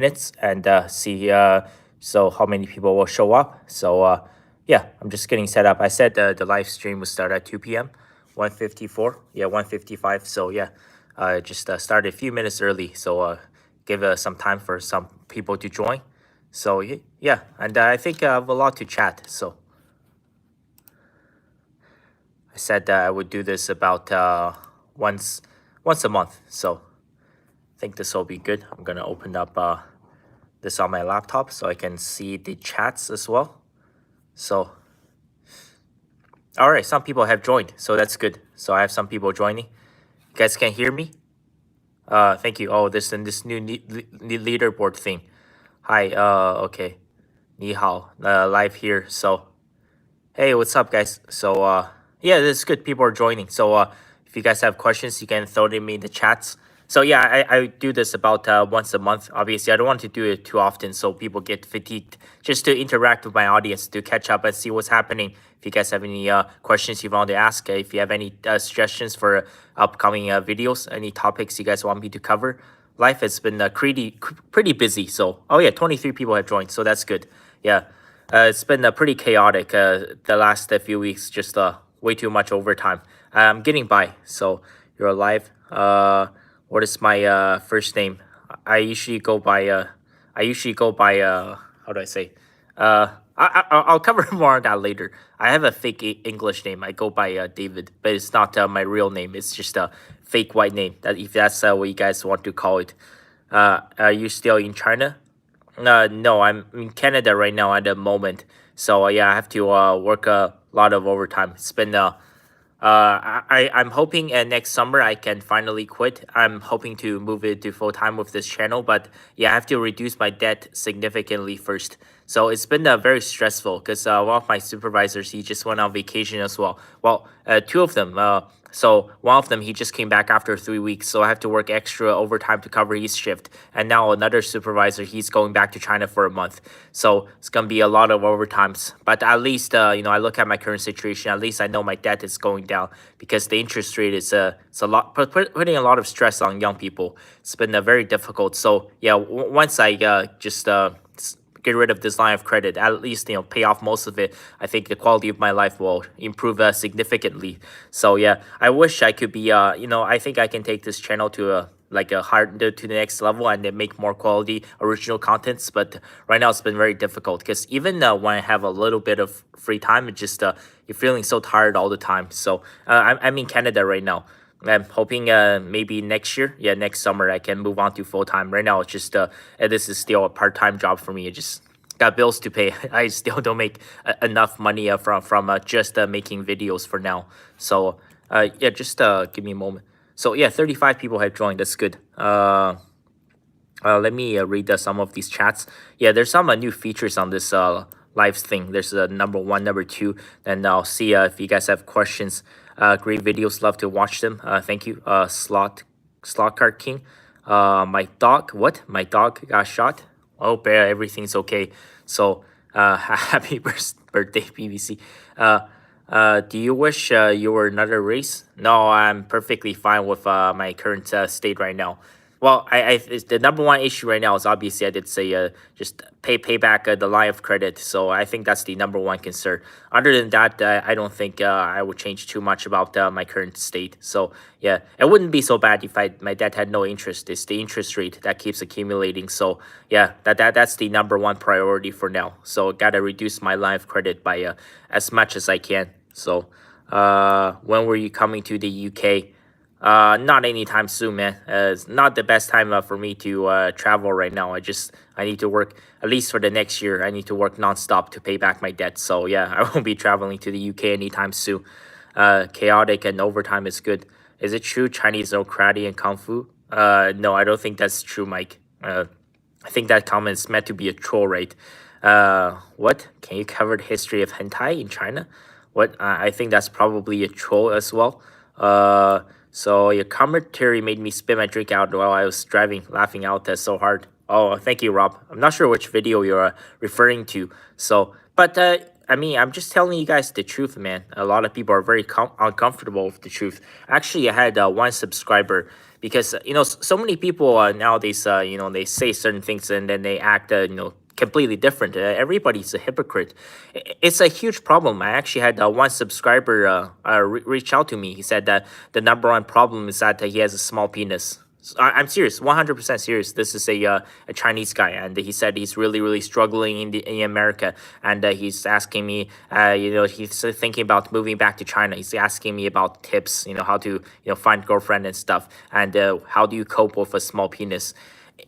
minutes and see so how many people will show up. So yeah, I'm just getting set up. I said the live stream will start at 2 p.m. 1:54. Yeah, 1:55. So yeah, just started a few minutes early. So give some time for some people to join. So yeah, and I think I have a lot to chat. So I said I would do this about once once a month. So I think this will be good. I'm gonna open up this on my laptop so I can see the chats as well. So, all right, some people have joined, so that's good. So I have some people joining. You guys can hear me? Thank you. Oh, this new leaderboard thing. Hi. Okay. 你好. Live here. So, hey, what's up, guys? So, yeah, this is good. People are joining. So, if you guys have questions, you can throw them in the chats. So yeah, I do this about once a month. Obviously, I don't want to do it too often so people get fatigued. Just to interact with my audience, to catch up and see what's happening. If you guys have any questions you want to ask, if you have any suggestions for upcoming videos, any topics you guys want me to cover. Life has been pretty busy. So, oh yeah, 23 people have joined. So that's good. Yeah, it's been pretty chaotic the last few weeks. Just way too much overtime. I'm getting by. So you're alive. What is my first name? I usually go by how do I say? I'll cover more on that later. I have a fake English name. I go by David, but it's not my real name. It's just a fake white name. That if that's what you guys want to call it. Are you still in China? No, I'm in Canada right now at the moment. So yeah, I have to work a lot of overtime. It's been I'm hoping next summer I can finally quit. I'm hoping to move it to full time with this channel, but yeah, I have to reduce my debt significantly first. So it's been very stressful because one of my supervisors, he just went on vacation as well. Well, two of them. So one of them, he just came back after 3 weeks. So I have to work extra overtime to cover his shift. And now another supervisor, he's going back to China for a month. So it's going to be a lot of overtimes. But at least, I look at my current situation. At least I know my debt is going down because the interest rate is it's a lot, putting a lot of stress on young people. It's been very difficult. So yeah, once I just get rid of this line of credit, at least pay off most of it, I think the quality of my life will improve significantly. So yeah, I wish I could be I think I can take this channel to a hard to the next level and then make more quality original contents. But right now it's been very difficult because even when I have a little bit of free time, it just you're feeling so tired all the time. So I'm in Canada right now. I'm hoping maybe next year, yeah, next summer, I can move on to full time. Right now, it's just this is still a part time job for me. I just got bills to pay. I still don't make enough money from just making videos for now. So yeah, just give me a moment. So yeah, 35 people have joined. That's good. Let me read some of these chats. Yeah, there's some new features on this live thing. There's number 1, number 2. Then I'll see if you guys have questions. Great videos, love to watch them. Thank you. Slot Cart King. My dog, what? My dog got shot. Oh, bear, everything's okay. So, happy birthday, BBC. Do you wish you were another race? No, I'm perfectly fine with my current state right now. Well, the number one issue right now is obviously I did say just pay back the line of credit. So I think that's the number one concern. Other than that, I don't think I would change too much about my current state. So yeah, it wouldn't be so bad if my debt had no interest. It's the interest rate that keeps accumulating. So yeah, that's the number one priority for now. So gotta reduce my line of credit by as much as I can. So when were you coming to the UK? Not anytime soon, man. It's not the best time for me to travel right now. I need to work at least for the next year. I need to work nonstop to pay back my debt. So yeah, I won't be traveling to the UK anytime soon. Chaotic and overtime is good. Is it true Chinese know karate and kung fu? No, I don't think that's true, Mike. I think that comment is meant to be a troll, right? What? Can you cover the history of hentai in China? What? I think that's probably a troll as well. So your commentary made me spit my drink out while I was driving, laughing out so hard. Oh, thank you, Rob. I'm not sure which video you're referring to. So, but I mean, I'm just telling you guys the truth, man. A lot of people are very uncomfortable with the truth. Actually, I had one subscriber because so many people nowadays they say certain things and then they act completely different. Everybody's a hypocrite. It's a huge problem. I actually had one subscriber reach out to me. He said that the number one problem is that he has a small penis. I'm serious, 100% serious. This is a Chinese guy, and he said he's really struggling in America, and he's asking me, he's thinking about moving back to China. He's asking me about tips, how to find girlfriend and stuff, and how do you cope with a small penis.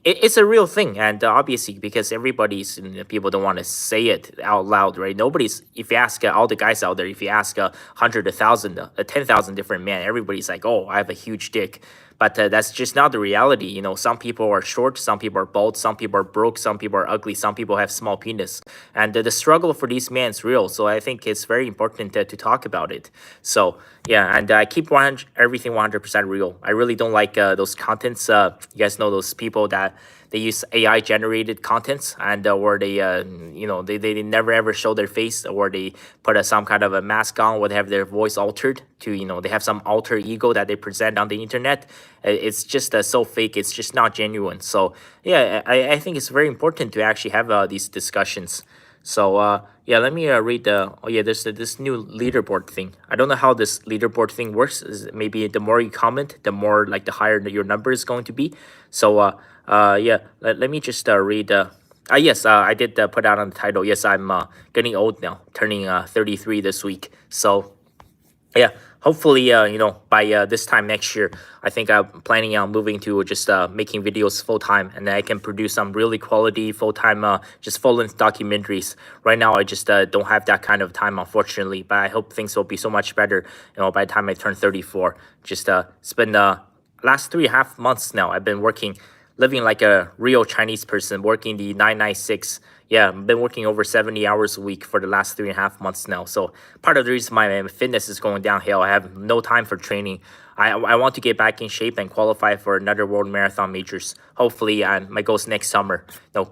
It's a real thing, and obviously because everybody's people don't want to say it out loud, right? Nobody's. If you ask all the guys out there, if you ask 100, 1,000, 10,000 different men, everybody's like, "Oh, I have a huge dick." But that's just not the reality. Some people are short, some people are bald, some people are broke, some people are ugly, some people have small penis, and the struggle for these men is real. So I think it's very important to talk about it. So yeah, and I keep everything 100% real. I really don't like those contents. You guys know those people that they use AI generated contents, and or they never ever show their face, or they put some kind of a mask on, or they have their voice altered to they have some alter ego that they present on the internet. It's just so fake. It's just not genuine. So yeah, I think it's very important to actually have these discussions. So yeah, let me read the. Oh yeah, there's this new leaderboard thing. I don't know how this leaderboard thing works. Maybe the more you comment, the more like the higher your number is going to be. So yeah, let me just read. Yes, I did put out on the title. Yes, I'm getting old now, turning 33 this week. So yeah, hopefully by this time next year, I think I'm planning on moving to just making videos full time, and then I can produce some really quality full time just full length documentaries. Right now I just don't have that kind of time, unfortunately, but I hope things will be so much better by the time I turn 34. Just it's been last 3.5 months now I've been living like a real Chinese person, working the 996. Yeah, I've been working over 70 hours a week for the last 3.5 months now. So part of the reason my fitness is going downhill, I have no time for training. I want to get back in shape and qualify for another world marathon majors. Hopefully, my goal is next summer.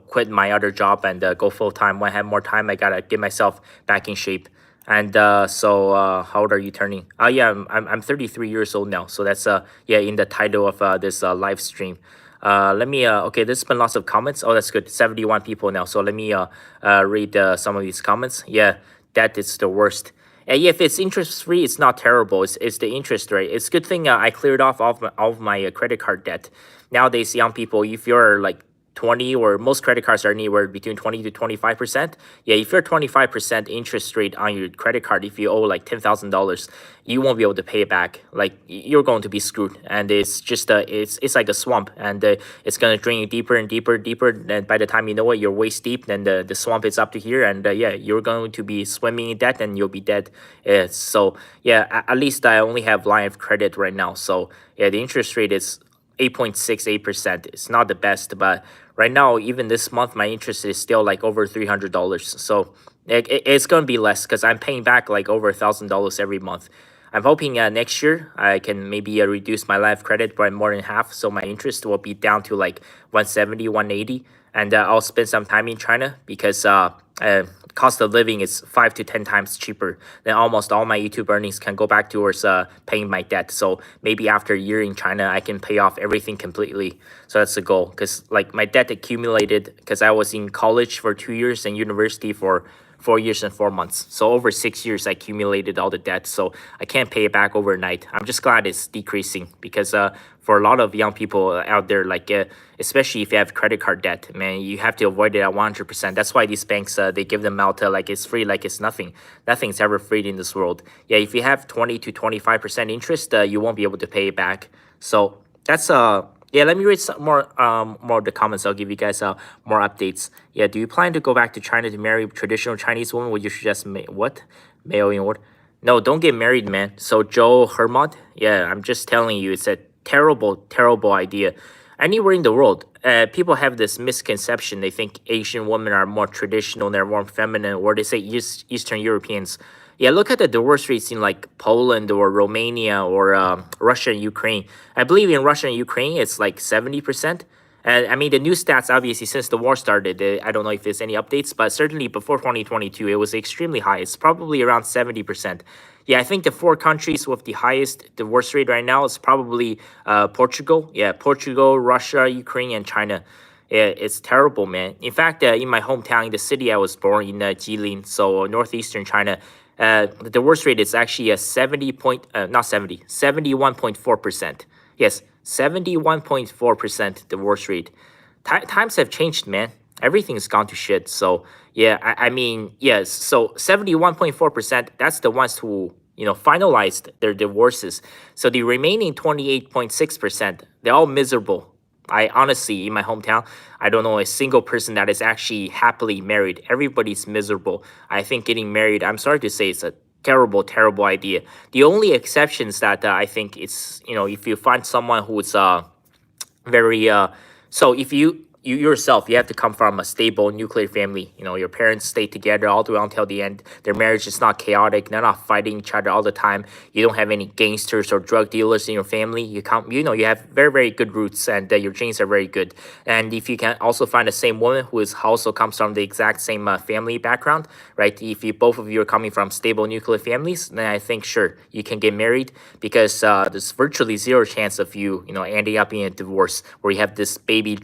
Quit my other job and go full time. When I have more time, I gotta get myself back in shape. And so how old are you turning? Yeah, I'm 33 years old now. So that's yeah, in the title of this live stream. Let me okay, there's been lots of comments. Oh, that's good. 71 people now. So let me read some of these comments. Yeah, that is the worst. And yeah, if it's interest free, it's not terrible. It's the interest rate. It's a good thing I cleared off all of my credit card debt. Nowadays, young people, if you're like 20, or most credit cards are anywhere between 20 to 25%. Yeah, if you're 25% interest rate on your credit card, if you owe like $10,000, you won't be able to pay it back. Like, you're going to be screwed, and it's just it's like a swamp, and it's gonna drain you deeper and deeper, and by the time you know it, you're waist deep, and the swamp is up to here, and yeah, you're going to be swimming in debt, and you'll be dead. So yeah, at least I only have line of credit right now. So yeah, the interest rate is 8.68%. It's not the best, but right now, even this month, my interest is still like over $300. So it's going to be less because I'm paying back like over $1,000 every month. I'm hoping next year I can maybe reduce my line of credit by more than half, so my interest will be down to like 170, 180, and I'll spend some time in China because cost of living is 5 to 10 times cheaper. Then almost all my YouTube earnings can go back towards paying my debt. So maybe after a year in China, I can pay off everything completely. So that's the goal, because like my debt accumulated because I was in college for 2 years and university for 4 years and 4 months. So over 6 years, I accumulated all the debt. So I can't pay it back overnight. I'm just glad it's decreasing, because for a lot of young people out there, like especially if you have credit card debt, man, you have to avoid it at 100%. That's why these banks, they give them out like it's free, like it's nothing. Nothing's ever free in this world. Yeah, if you have 20 to 25% interest, you won't be able to pay it back. So that's yeah, let me read some more of the comments. I'll give you guys more updates. Yeah, do you plan to go back to China to marry a traditional Chinese woman? Would you suggest what? Male in what? No, don't get married, man. So Joe Hermod, yeah, I'm just telling you, it's a terrible idea. Anywhere in the world, people have this misconception. They think Asian women are more traditional, they're more feminine, or they say Eastern Europeans. Yeah, look at the divorce rates in like Poland or Romania or Russia and Ukraine. I believe in Russia and Ukraine, it's like 70%. And I mean, the new stats, obviously, since the war started, I don't know if there's any updates, but certainly before 2022, it was extremely high. It's probably around 70%. Yeah, I think the four countries with the highest divorce rate right now is probably Portugal. Yeah, Portugal, Russia, Ukraine, and China. Yeah, it's terrible, man. In fact, in my hometown, in the city I was born in, Jilin, so northeastern China, the divorce rate is actually a 71.4%. Yes, 71.4% divorce rate. Times have changed, man. Everything's gone to shit. So yeah, I mean, yes. So 71.4%. That's the ones who finalized their divorces. So the remaining 28.6%, they're all miserable. I honestly, in my hometown, I don't know a single person that is actually happily married. Everybody's miserable. I think getting married, I'm sorry to say, it's a terrible, terrible idea. The only exceptions that I think it's, if you find someone who's very so if you yourself, you have to come from a stable nuclear family. Your parents stay together all the way until the end. Their marriage is not chaotic. They're not fighting each other all the time. You don't have any gangsters or drug dealers in your family. You have very, very good roots, and your genes are very good. And if you can also find the same woman who is also comes from the exact same family background, right? If you both of you are coming from stable nuclear families, then I think sure you can get married, because there's virtually zero chance of you ending up in a divorce where you have this baby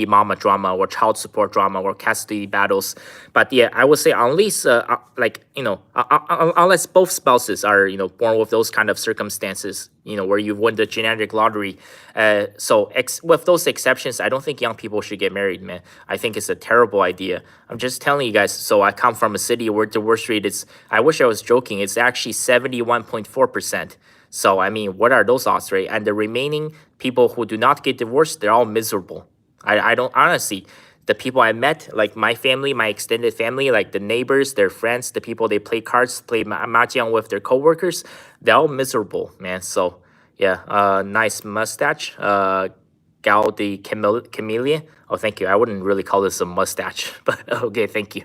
mama drama, or child support drama, or custody battles. But yeah, I would say unless unless both spouses are born with those kind of circumstances, where you won the genetic lottery. With those exceptions, I don't think young people should get married, man. I think it's a terrible idea. I'm just telling you guys. So I come from a city where divorce rate is, I wish I was joking, it's actually 71.4%. So I mean, what are those odds, right? And the remaining people who do not get divorced, they're all miserable. I don't honestly, the people I met, like my family, my extended family, like the neighbors, their friends, the people they play cards, play mahjong with, their coworkers, they're all miserable, man. So yeah, nice mustache, Gal the Chameleon. Oh, thank you. I wouldn't really call this a mustache, but okay, thank you.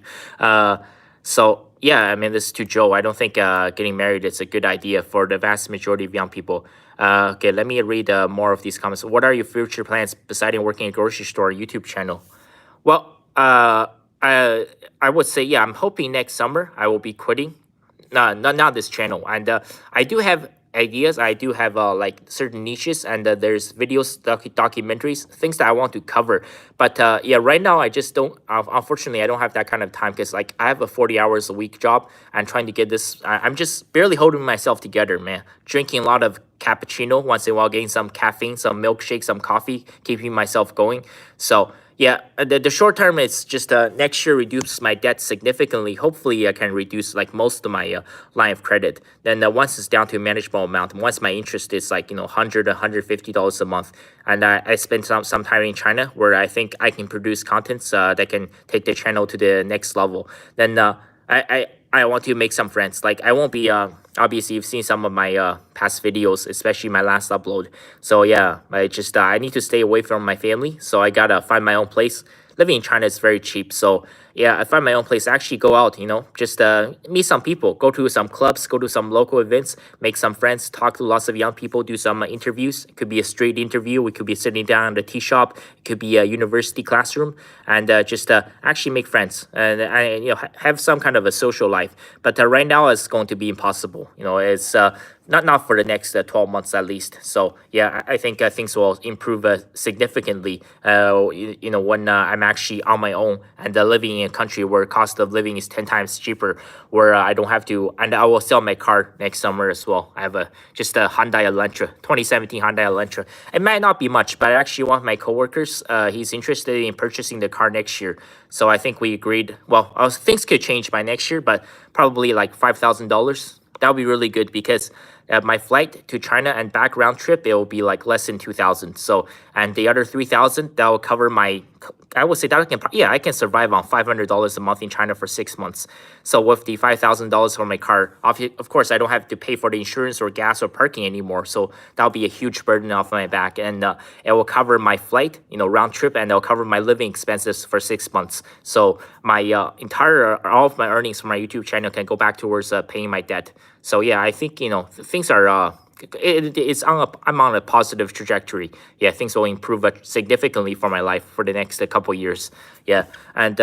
So yeah, I mean, this is to Joe. I don't think getting married is a good idea for the vast majority of young people. Okay, let me read more of these comments. What are your future plans besides working at a grocery store or YouTube channel? Well, I would say, yeah, I'm hoping next summer I will be quitting. Not this channel. And I do have ideas. I do have like certain niches, and there's videos, documentaries, things that I want to cover. But yeah, right now I just don't. Unfortunately, I don't have that kind of time, because like I have a 40 hours a week job and trying to get this. I'm just barely holding myself together, man. Drinking a lot of cappuccino once in a while, getting some caffeine, some milkshake, some coffee, keeping myself going. So yeah, the short term is just next year reduce my debt significantly. Hopefully, I can reduce like most of my line of credit. Then once it's down to a manageable amount, once my interest is like $100, $150 a month, and I spend some time in China where I think I can produce contents that can take the channel to the next level. Then I want to make some friends. Like I won't be obviously you've seen some of my past videos, especially my last upload. So yeah, I need to stay away from my family. So I gotta find my own place. Living in China is very cheap. So yeah, I find my own place. Actually go out, just meet some people, go to some clubs, go to some local events, make some friends, talk to lots of young people, do some interviews. It could be a straight interview. We could be sitting down at a tea shop. It could be a university classroom, and just actually make friends and have some kind of a social life. But right now it's going to be impossible. It's not for the next 12 months at least. So yeah, I think things will improve significantly. When I'm actually on my own and living in a country where cost of living is 10 times cheaper, where I don't have to, and I will sell my car next summer as well. I have just a Hyundai Elantra, 2017 Hyundai Elantra. It might not be much, but I actually want my coworkers. He's interested in purchasing the car next year. So I think we agreed. Well, things could change by next year, but probably like $5,000. That would be really good, because my flight to China and back round trip, it will be like less than 2,000. So, and the other 3,000, that will cover my, I would say that I can survive on $500 a month in China for 6 months. So with the $5,000 for my car, of course, I don't have to pay for the insurance or gas or parking anymore. So that'll be a huge burden off my back, and it will cover my flight, round trip, and it'll cover my living expenses for 6 months. So my all of my earnings from my YouTube channel can go back towards paying my debt. So yeah, I think things are I'm on a positive trajectory. Yeah, things will improve significantly for my life for the next couple years. Yeah, and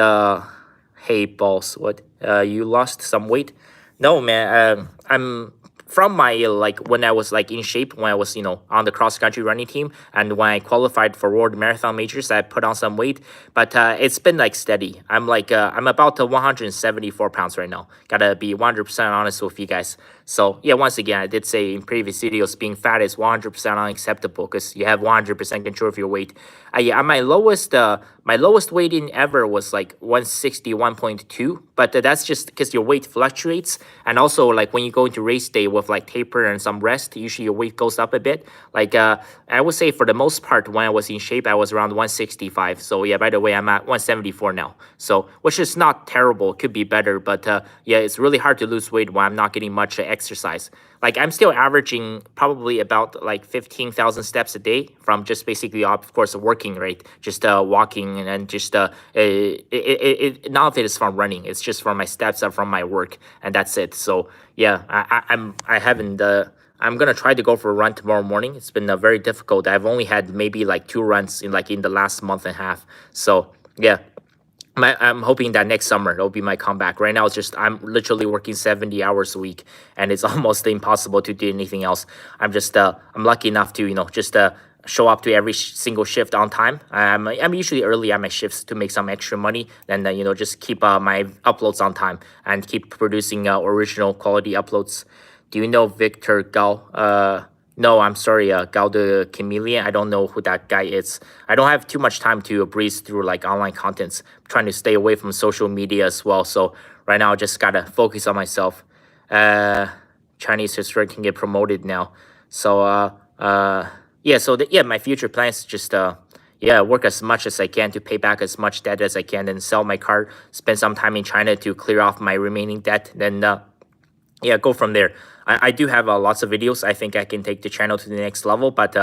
hey, boss, what? You lost some weight? No, man. I'm from my like when I was like in shape when I was on the cross country running team and when I qualified for world marathon majors I put on some weight, but it's been like steady. I'm about to 174 pounds right now. Gotta be 100% honest with you guys. So yeah, once again, I did say in previous videos being fat is 100% unacceptable because you have 100% control of your weight. Yeah, my lowest weight in ever was like 161.2, but that's just because your weight fluctuates, and also like when you go into race day with like taper and some rest, usually your weight goes up a bit. Like I would say for the most part when I was in shape, I was around 165. So yeah, by the way, I'm at 174 now. So which is not terrible, could be better, but yeah, it's really hard to lose weight when I'm not getting much exercise. Like I'm still averaging probably about like 15,000 steps a day from just basically, of course, working, right? Just walking and just none of it is from running. It's just from my steps and from my work, and that's it. So yeah, I haven't. I'm gonna try to go for a run tomorrow morning. It's been very difficult. I've only had maybe like 2 runs in the last month and a half. So yeah. I'm hoping that next summer it'll be my comeback. Right now, it's just I'm literally working 70 hours a week, and it's almost impossible to do anything else. I'm lucky enough to just show up to every single shift on time. I'm usually early at my shifts to make some extra money, and just keep my uploads on time and keep producing original quality uploads. Do you know Victor Gao? No, I'm sorry, Gao the Chameleon. I don't know who that guy is. I don't have too much time to breeze through like online contents. I'm trying to stay away from social media as well. So right now, I just gotta focus on myself. Chinese history can get promoted now. So yeah. So yeah, my future plans just yeah, work as much as I can to pay back as much debt as I can, and sell my car. Spend some time in China to clear off my remaining debt. Then yeah, go from there. I do have lots of videos. I think I can take the channel to the next level, but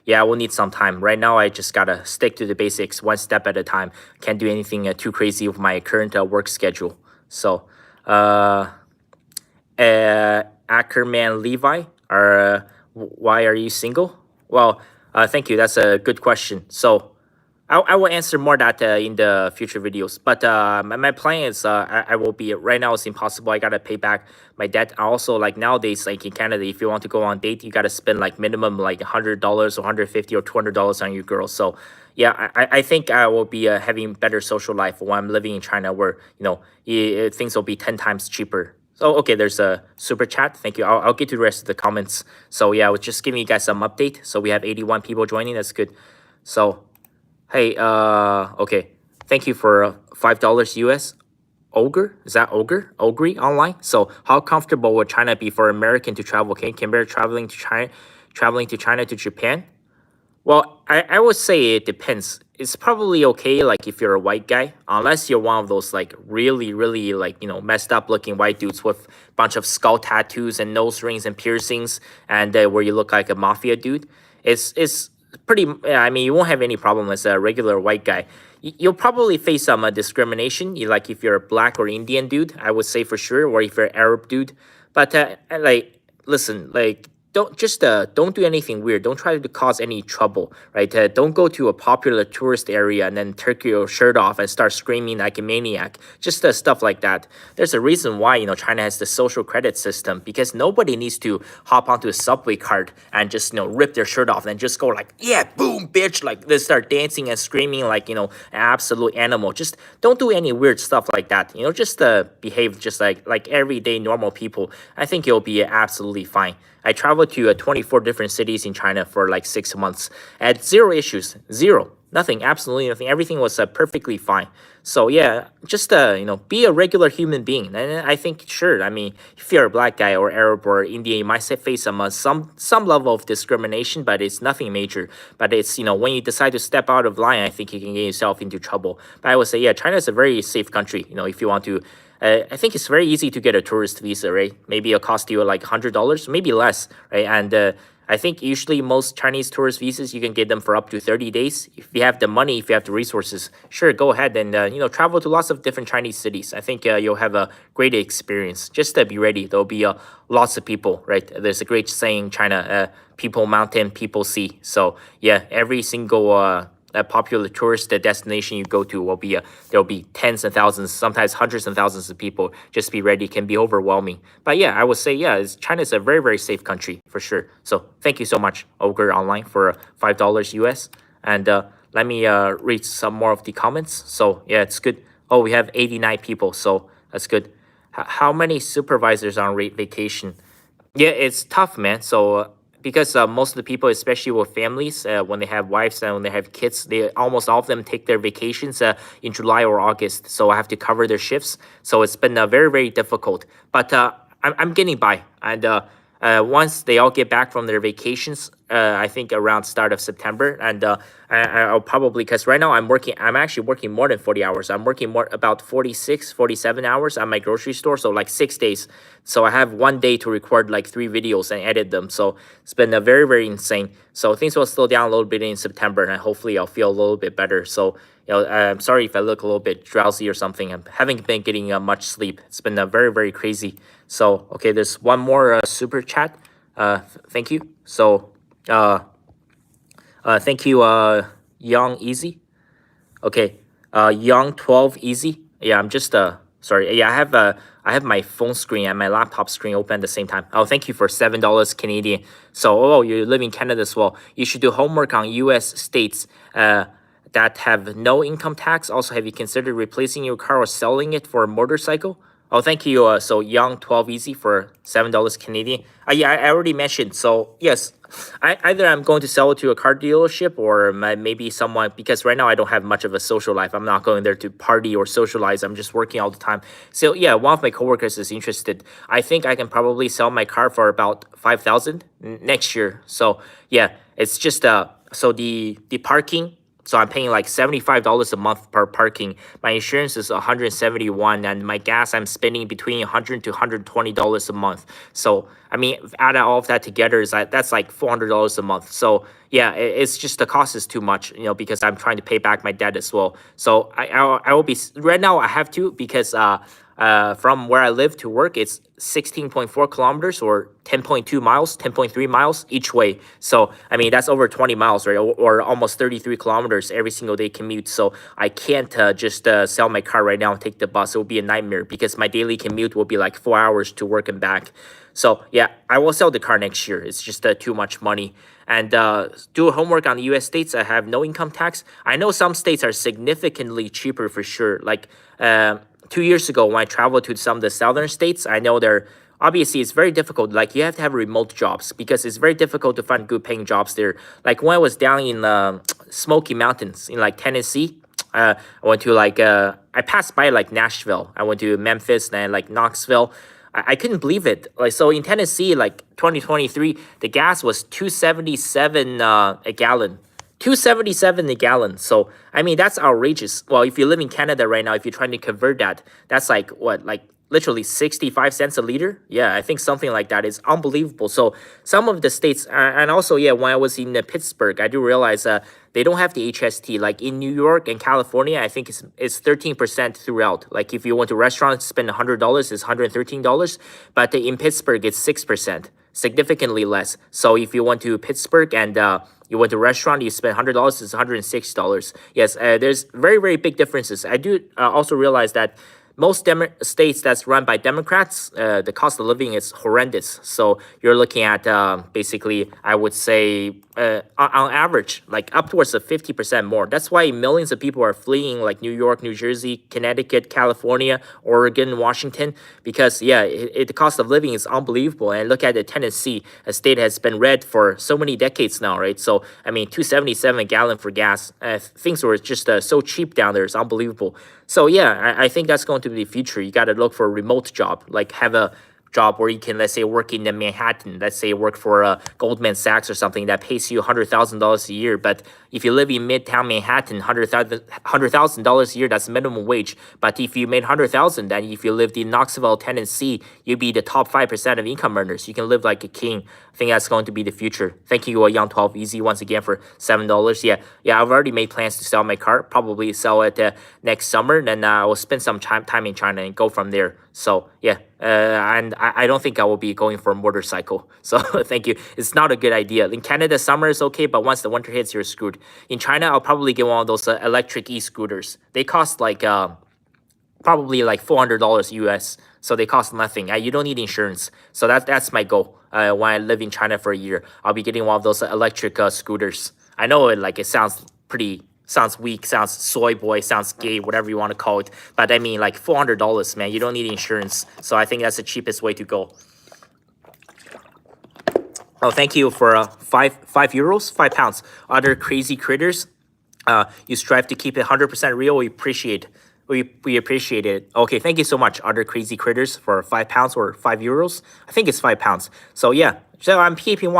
yeah, I will need some time. Right now, I just gotta stick to the basics, one step at a time. Can't do anything too crazy with my current work schedule. So, Ackerman Levi, why are you single? Well, thank you. That's a good question. So, I will answer more that in the future videos. But my plan is I will be right now. It's impossible. I gotta pay back my debt. Also, like nowadays, like in Canada, if you want to go on date, you gotta spend like minimum like $100 or 150 or $200 on your girl. So yeah, I think I will be having better social life when I'm living in China, where things will be 10 times cheaper. So okay, there's a super chat. Thank you. I'll get to the rest of the comments. So yeah, I was just giving you guys some update. So we have 81 people joining. That's good. So. Hey, okay. Thank you for $5 US. Ogre? Is that Ogre? Ogre online? So how comfortable would China be for American to travel? Can you compare traveling to China to Japan? Well, I would say it depends. It's probably okay, like if you're a white guy, unless you're one of those like really, really like messed up looking white dudes with a bunch of skull tattoos and nose rings and piercings, and where you look like a mafia dude. It's pretty. I mean, you won't have any problem as a regular white guy. You'll probably face some discrimination. Like if you're a black or Indian dude, I would say for sure, or if you're an Arab dude. But like, listen, like don't do anything weird. Don't try to cause any trouble, right? Don't go to a popular tourist area and then take your shirt off and start screaming like a maniac. Just stuff like that. There's a reason why China has the social credit system, because nobody needs to hop onto a subway cart and just rip their shirt off and just go like, yeah, boom, bitch, like they start dancing and screaming like an absolute animal. Just don't do any weird stuff like that. Just behave just like everyday normal people. I think you'll be absolutely fine. I traveled to 24 different cities in China for like 6 months. I had zero issues, zero, nothing, absolutely nothing. Everything was perfectly fine. So yeah, just be a regular human being. And I think sure, I mean, if you're a black guy or Arab or Indian, you might face some level of discrimination, but it's nothing major. But it's when you decide to step out of line, I think you can get yourself into trouble. But I would say yeah, China is a very safe country. If you want to. I think it's very easy to get a tourist visa, right? Maybe it'll cost you like $100, maybe less, right? And I think usually most Chinese tourist visas you can get them for up to 30 days. If you have the money, if you have the resources, sure, go ahead and travel to lots of different Chinese cities. I think you'll have a great experience. Just be ready. There'll be lots of people, right? There's a great saying in China, people mountain, people sea. So yeah, every single a popular tourist destination you go to will be there'll be tens of thousands, sometimes hundreds of thousands of people. Just be ready, can be overwhelming. But yeah, I would say China is a very very safe country for sure. So thank you so much, Ogre Online, for $5 US. And let me read some more of the comments. So yeah, it's good. Oh, we have 89 people, so that's good. How many supervisors on vacation? Yeah, it's tough, man. So because most of the people, especially with families, when they have wives and when they have kids, they almost all of them take their vacations in July or August. So I have to cover their shifts. So it's been very very difficult. But I'm getting by. And once they all get back from their vacations, I think around start of September, and I'll probably, because right now I'm actually working more than 40 hours. I'm working more about 46, 47 hours at my grocery store, so like 6 days. So I have one day to record like 3 videos and edit them. So it's been very very insane. So things will slow down a little bit in September, and hopefully I'll feel a little bit better. So I'm sorry if I look a little bit drowsy or something. I haven't been getting much sleep. It's been very very crazy. So okay, there's one more super chat. Thank you. So thank you, Young Easy. Okay, Young 12 Easy. Yeah, I'm just sorry. Yeah, I have my phone screen and my laptop screen open at the same time. Oh, thank you for $7 Canadian. So you live in Canada as well. You should do homework on U.S. states that have no income tax. Also, have you considered replacing your car or selling it for a motorcycle? Oh, thank you. So Young 12 Easy for $7 Canadian. Yeah, I already mentioned. So yes, either I'm going to sell it to a car dealership or maybe someone, because right now I don't have much of a social life. I'm not going there to party or socialize. I'm just working all the time. So yeah, one of my coworkers is interested. I think I can probably sell my car for about 5,000 next year. So yeah, it's just so the parking. So I'm paying like $75 a month per parking. My insurance is $171, and my gas I'm spending between $100 to $120 a month. So I mean, add all of that together that's like $400 a month. So yeah, it's just the cost is too much, because I'm trying to pay back my debt as well. So I will be right now. I have to, because from where I live to work, it's 16.4 kilometers or 10.2 miles, 10.3 miles each way. So, I mean, that's over 20 miles, right? Or almost 33 kilometers every single day commute. So I can't just sell my car right now and take the bus. It will be a nightmare because my daily commute will be like 4 hours to work and back. So yeah, I will sell the car next year. It's just too much money. And do homework on the U.S. states that have no income tax. I know some states are significantly cheaper for sure. Like 2 years ago when I traveled to some of the southern states, I know obviously it's very difficult. Like you have to have remote jobs because it's very difficult to find good paying jobs there. Like when I was down in Smoky Mountains in like Tennessee, I went to I passed by like Nashville. I went to Memphis and like Knoxville. I couldn't believe it. Like, so in Tennessee, like 2023, the gas was $2.77 a gallon. $2.77 a gallon. So I mean that's outrageous. Well, if you live in Canada right now, if you're trying to convert that, that's like what, like literally 65 cents a liter. Yeah, I think something like that is unbelievable. So some of the states, and also yeah, when I was in Pittsburgh, I do realize they don't have the HST. Like in New York and California, I think it's 13% throughout. Like if you went to a restaurant, spend $100, it's $113. But in Pittsburgh, it's 6%, significantly less. So if you went to Pittsburgh and you went to a restaurant, you spend $100, it's $106. Yes, there's very, very big differences. I do also realize that most states that's run by Democrats, the cost of living is horrendous. So you're looking at basically, I would say, on average, like upwards of 50% more. That's why millions of people are fleeing like New York, New Jersey, Connecticut, California, Oregon, Washington, because yeah, the cost of living is unbelievable. And look at Tennessee, a state has been red for so many decades now, right? So I mean, $2.77 a gallon for gas. Things were just so cheap down there. It's unbelievable. So yeah, I think that's going to be the future. You got to look for a remote job, like have a job where you can, let's say, work in the Manhattan, let's say work for Goldman Sachs or something that pays you $100,000 a year. But if you live in Midtown Manhattan, $100,000 a year, that's minimum wage. But if you made 100,000, then if you lived in Knoxville, Tennessee, you'd be the top 5% of income earners. You can live like a king. I think that's going to be the future. Thank you, Young 12 Easy, once again for $7. Yeah, I've already made plans to sell my car. Probably sell it next summer. Then I will spend some time in China and go from there. So yeah, and I don't think I will be going for a motorcycle. So thank you. It's not a good idea. In Canada, summer is okay, but once the winter hits, you're screwed. In China, I'll probably get one of those electric e-scooters. They cost like probably like $400 US. So they cost nothing. You don't need insurance. So that's my goal. When I live in China for a year, I'll be getting one of those electric scooters. I know it sounds weak, sounds soy boy, sounds gay, whatever you want to call it. But I mean, like $400, man. You don't need insurance. So I think that's the cheapest way to go. Oh, thank you for €5, £5. Other crazy critters. You strive to keep it 100% real. We appreciate. We appreciate it. Okay, thank you so much, other crazy critters, for £5 or €5. I think it's £5. So yeah. So I'm keeping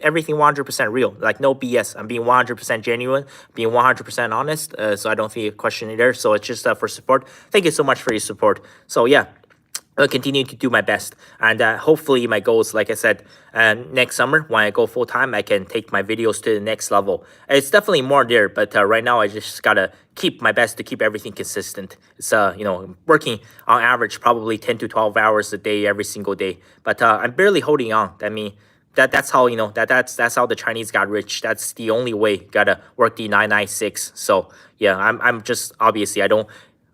everything 100% real, like no BS. I'm being 100% genuine, being 100% honest. So I don't see a question there. So it's just for support. Thank you so much for your support. So yeah, I'll continue to do my best, and hopefully my goals, like I said, next summer when I go full time, I can take my videos to the next level. It's definitely more there, but right now I just gotta keep my best to keep everything consistent. It's working on average probably 10 to 12 hours a day every single day, but I'm barely holding on. I mean, that's how that's how the Chinese got rich. That's the only way. Gotta work the 996. So yeah, I'm just, obviously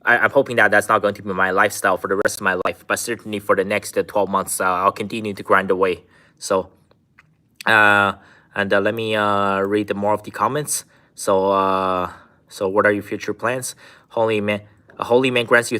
I'm hoping that that's not going to be my lifestyle for the rest of my life, but certainly for the next 12 months, I'll continue to grind away. So, let me read more of the comments. So, what are your future plans? Holy man grants you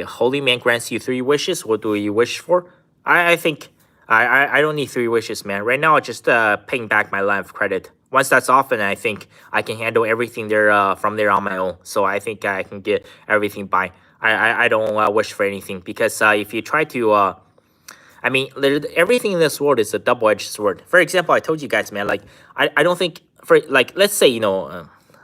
holy man grants you 3 wishes. What do you wish for? I think I don't need 3 wishes, man. Right now, I'm just paying back my line of credit. Once that's off, and I think I can handle everything there from there on my own. So I think I can get everything by. I don't wish for anything, because if you try to, I mean, everything in this world is a double-edged sword. For example, I told you guys, man, like I don't think, for like, let's say,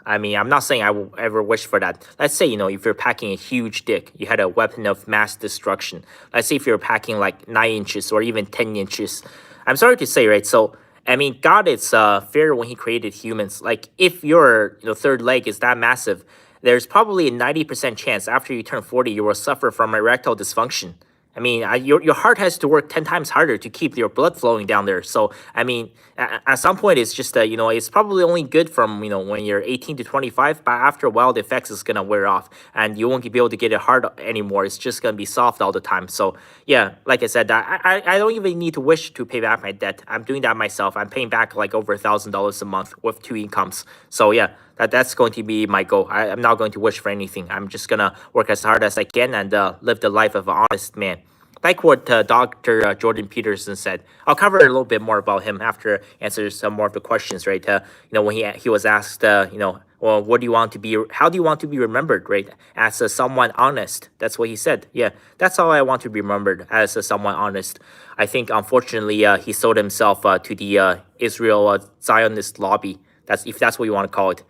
I mean, I'm not saying I will ever wish for that. Let's say, if you're packing a huge dick, you had a weapon of mass destruction. Let's say if you're packing like 9 inches or even 10 inches. I'm sorry to say, right? So, I mean, God is fair when he created humans. Like, if your third leg is that massive, there's probably a 90% chance after you turn 40, you will suffer from erectile dysfunction. I mean, your heart has to work 10 times harder to keep your blood flowing down there. So, I mean, at some point, it's just, it's probably only good from, when you're 18 to 25. But after a while, the effects is going to wear off. And you won't be able to get it hard anymore. It's just going to be soft all the time. So, yeah, like I said, I don't even need to wish to pay back my debt. I'm doing that myself. I'm paying back like over $1,000 a month with 2 incomes. So, yeah. That's going to be my goal. I'm not going to wish for anything. I'm just going to work as hard as I can and live the life of an honest man. Like what Dr. Jordan Peterson said. I'll cover a little bit more about him after answer some more of the questions, right? When he was asked, well, what do you want to be? How do you want to be remembered, right? As someone honest. That's what he said. Yeah, that's how I want to be remembered, as someone honest. I think, unfortunately, he sold himself to the Israel Zionist lobby. If that's what you want to call it.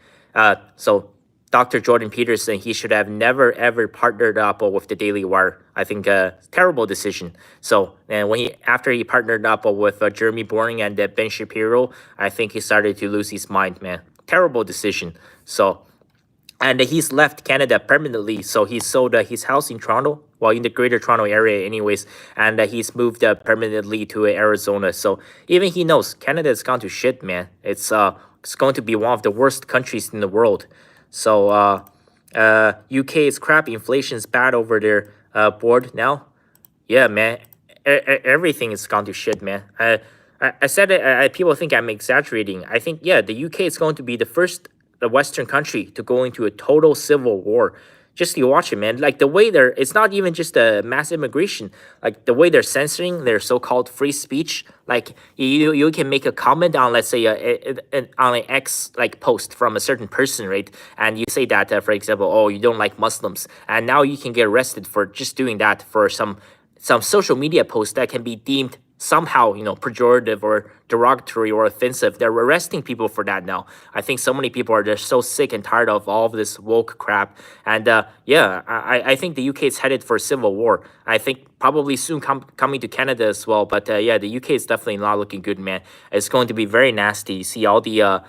So Dr. Jordan Peterson, he should have never ever partnered up with the Daily Wire. I think terrible decision. So, and after he partnered up with Jeremy Boring and Ben Shapiro, I think he started to lose his mind, man. Terrible decision. So, and he's left Canada permanently. So he sold his house in Toronto, well, in the Greater Toronto area, anyways, and he's moved permanently to Arizona. So even he knows Canada has gone to shit, man. It's going to be one of the worst countries in the world. So, UK is crap. Inflation's bad over there. Bored now? Yeah, man. Everything is gone to shit, man. I said it. People think I'm exaggerating. I think, yeah, the UK is going to be the first Western country to go into a total civil war. Just you watch it, man. Like the way it's not even just a mass immigration. Like the way they're censoring their so-called free speech. Like you can make a comment on, let's say, on an X like post from a certain person, right? And you say that, for example, oh, you don't like Muslims, and now you can get arrested for just doing that for some some social media posts that can be deemed somehow, pejorative or derogatory or offensive. They're arresting people for that now. I think so many people are just so sick and tired of all of this woke crap. And yeah, I think the UK is headed for a civil war. I think probably soon coming to Canada as well. But yeah, the UK is definitely not looking good, man. It's going to be very nasty. You see all the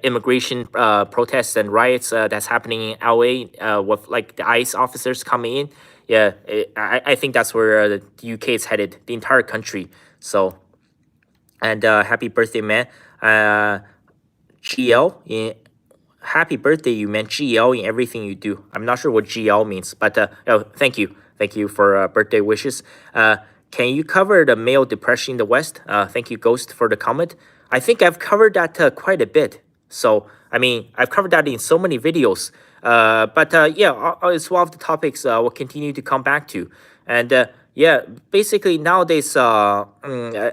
immigration protests and riots that's happening in LA with like the ICE officers coming in. Yeah, I think that's where the UK is headed, the entire country. So, and happy birthday, man. GL, happy birthday, you man. GL in everything you do. I'm not sure what GL means, but thank you. Thank you for birthday wishes. Can you cover the male depression in the West? Thank you, Ghost, for the comment. I think I've covered that quite a bit. So, I mean, I've covered that in so many videos. But yeah, it's one of the topics we'll continue to come back to. And yeah, basically nowadays, I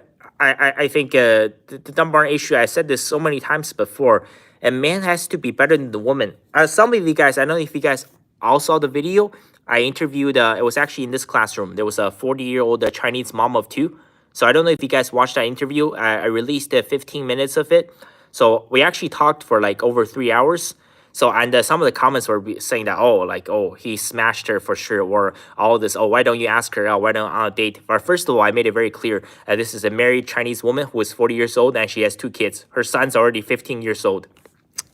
think the number one issue, I said this so many times before, a man has to be better than the woman. Some of you guys, I don't know if you guys all saw the video. I interviewed, it was actually in this classroom. There was a 40-year-old Chinese mom of two. So I don't know if you guys watched that interview. I released 15 minutes of it. So we actually talked for like over 3 hours. So, and some of the comments were saying that, oh, he smashed her for sure, or all this, oh, why don't you ask her out, why don't on a date? But first of all, I made it very clear this is a married Chinese woman who is 40 years old and she has 2 kids. Her son's already 15 years old.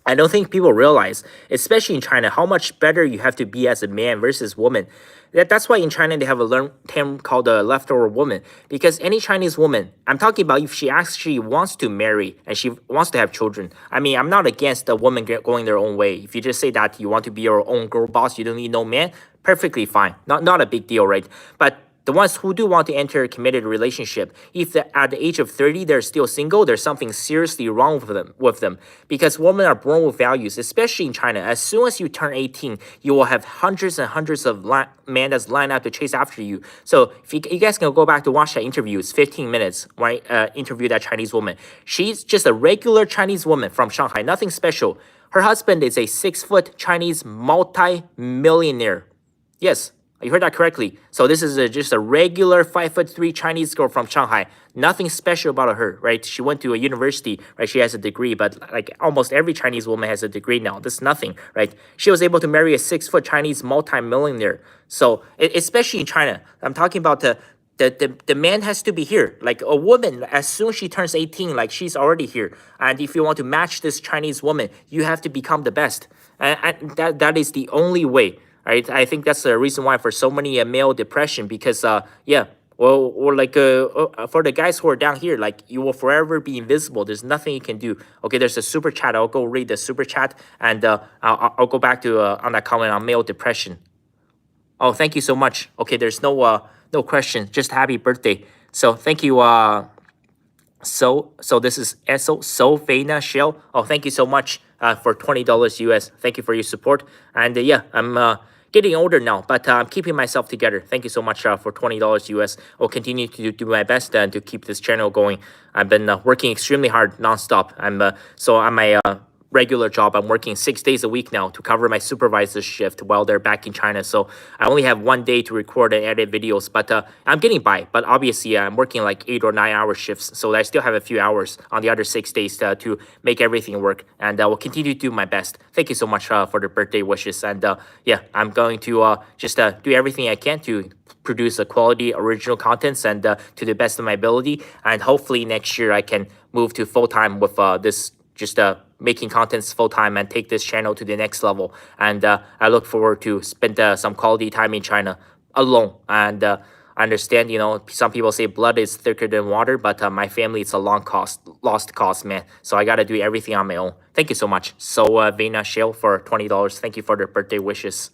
I don't think people realize, especially in China, how much better you have to be as a man versus woman. That's why in China, they have a term called a leftover woman. Because any Chinese woman, I'm talking about if she actually wants to marry and she wants to have children. I mean, I'm not against a woman going their own way. If you just say that you want to be your own girl boss, you don't need no man, perfectly fine. Not a big deal, right? But the ones who do want to enter a committed relationship, if at the age of 30 they're still single, there's something seriously wrong with them. Because women are born with values, especially in China. As soon as you turn 18, you will have hundreds and hundreds of men that's lined up to chase after you. So if you guys can go back to watch that interview, it's 15 minutes when I interviewed that Chinese woman. She's just a regular Chinese woman from Shanghai, nothing special. Her husband is a 6-foot Chinese multi-millionaire. Yes. You heard that correctly. So this is just a regular 5'3" Chinese girl from Shanghai. Nothing special about her, right? She went to a university, right? She has a degree, but like almost every Chinese woman has a degree now. That's nothing, right? She was able to marry a 6-foot Chinese multi-millionaire. So especially in China, I'm talking about the man has to be here. Like a woman, as soon as she turns 18, like she's already here. And if you want to match this Chinese woman, you have to become the best. And that is the only way. Right? I think that's the reason why for so many male depression, because yeah, well, or like for the guys who are down here, like you will forever be invisible. There's nothing you can do. Okay, there's a super chat. I'll go read the super chat, and I'll go back to on that comment on male depression. Oh, thank you so much. Okay, there's no question, just happy birthday. So thank you. So this is Vena Shell. Oh, thank you so much for $20 US. Thank you for your support. And yeah, I'm getting older now, but I'm keeping myself together. Thank you so much for $20 US. I'll continue to do my best to keep this channel going. I've been working extremely hard nonstop. I'm on my regular job. I'm working 6 days a week now to cover my supervisor's shift while they're back in China. So I only have 1 day to record and edit videos, but I'm getting by. But obviously, I'm working like 8 or 9 hour shifts, so I still have a few hours on the other 6 days to make everything work. And I will continue to do my best. Thank you so much for the birthday wishes. And yeah, I'm going to just do everything I can to produce a quality original contents and to the best of my ability. And hopefully next year I can move to full-time with this just making contents full-time and take this channel to the next level. And I look forward to spend some quality time in China alone. And I understand, some people say blood is thicker than water, but my family, it's a lost cause, man. So I got to do everything on my own. Thank you so much. So Vena Shale for $20. Thank you for the birthday wishes.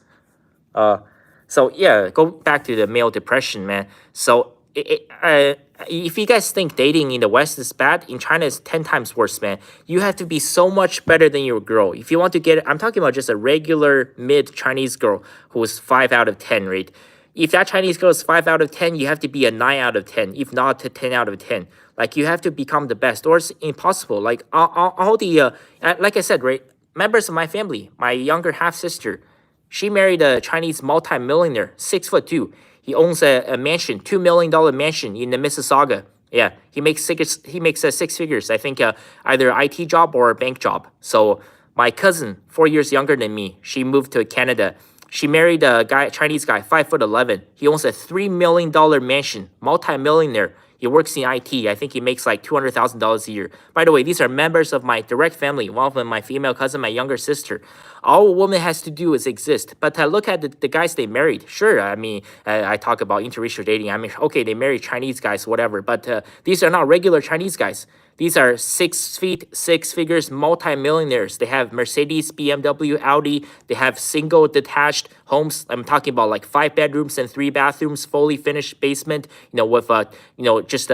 So yeah, go back to the male depression, man. So if you guys think dating in the West is bad, in China it's 10 times worse, man. You have to be so much better than your girl. If you want to get, I'm talking about just a regular mid-Chinese girl who is 5 out of 10, right? If that Chinese girl is 5 out of 10, you have to be a 9 out of 10, if not a 10 out of 10. Like, you have to become the best, or it's impossible. Like, all the, like I said, right, members of my family, my younger half-sister, she married a Chinese multi-millionaire, 6'2". He owns a mansion, $2 million mansion in the Mississauga. Yeah, he makes 6 figures. I think either IT job or a bank job. So my cousin, 4 years younger than me, she moved to Canada. She married a guy, Chinese guy, 5'11". He owns a $3 million mansion, multi-millionaire. He works in IT. I think he makes like $200,000 a year. By the way, these are members of my direct family. One of them, my female cousin, my younger sister. All a woman has to do is exist. But look at the guys they married. Sure, I mean, I talk about interracial dating. I mean, okay, they marry Chinese guys, whatever. But these are not regular Chinese guys. These are 6 feet, 6 figures, multi-millionaires. They have Mercedes, BMW, Audi. They have single detached homes. I'm talking about like 5 bedrooms and 3 bathrooms, fully finished basement, with just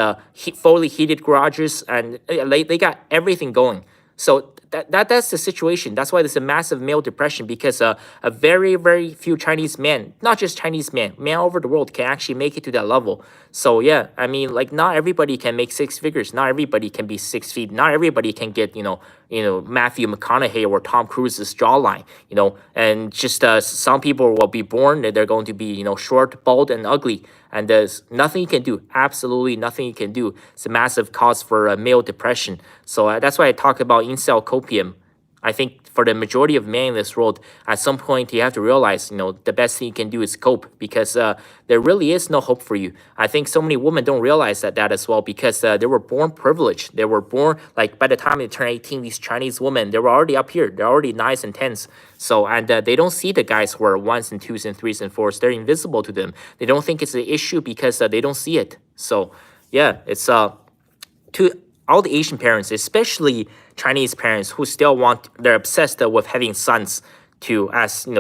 fully heated garages, and they got everything going. So that's the situation. That's why there's a massive male depression, because a very, very few Chinese men, not just Chinese men all over the world, can actually make it to that level. So yeah, I mean, like, not everybody can make 6 figures. Not everybody can be 6 feet. Not everybody can get Matthew McConaughey or Tom Cruise's jawline. And just some people will be born that they're going to be short, bald, and ugly. And there's nothing you can do. Absolutely nothing you can do. It's a massive cause for male depression. So that's why I talk about incel copium. I think for the majority of men in this world, at some point you have to realize, the best thing you can do is cope, because there really is no hope for you. I think so many women don't realize that as well, because they were born privileged. They were born, like, by the time they turn 18, these Chinese women, they were already up here. They're already 9s and 10s. So, and they don't see the guys who are 1s and 2s and 3s and 4s. They're invisible to them. They don't think it's an issue because they don't see it. So, yeah, it's to all the Asian parents, especially Chinese parents who still they're obsessed with having sons to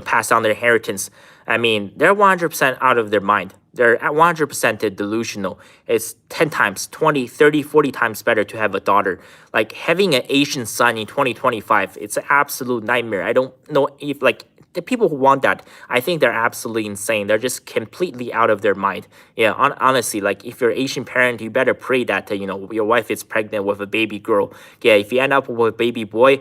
pass on their inheritance. I mean, they're 100% out of their mind. They're 100% delusional. It's 10 times, 20, 30, 40 times better to have a daughter. Like, having an Asian son in 2025, it's an absolute nightmare. I don't know if, like, the people who want that, I think they're absolutely insane. They're just completely out of their mind. Yeah, honestly, like, if you're an Asian parent, you better pray that, your wife is pregnant with a baby girl. Yeah, if you end up with a baby boy,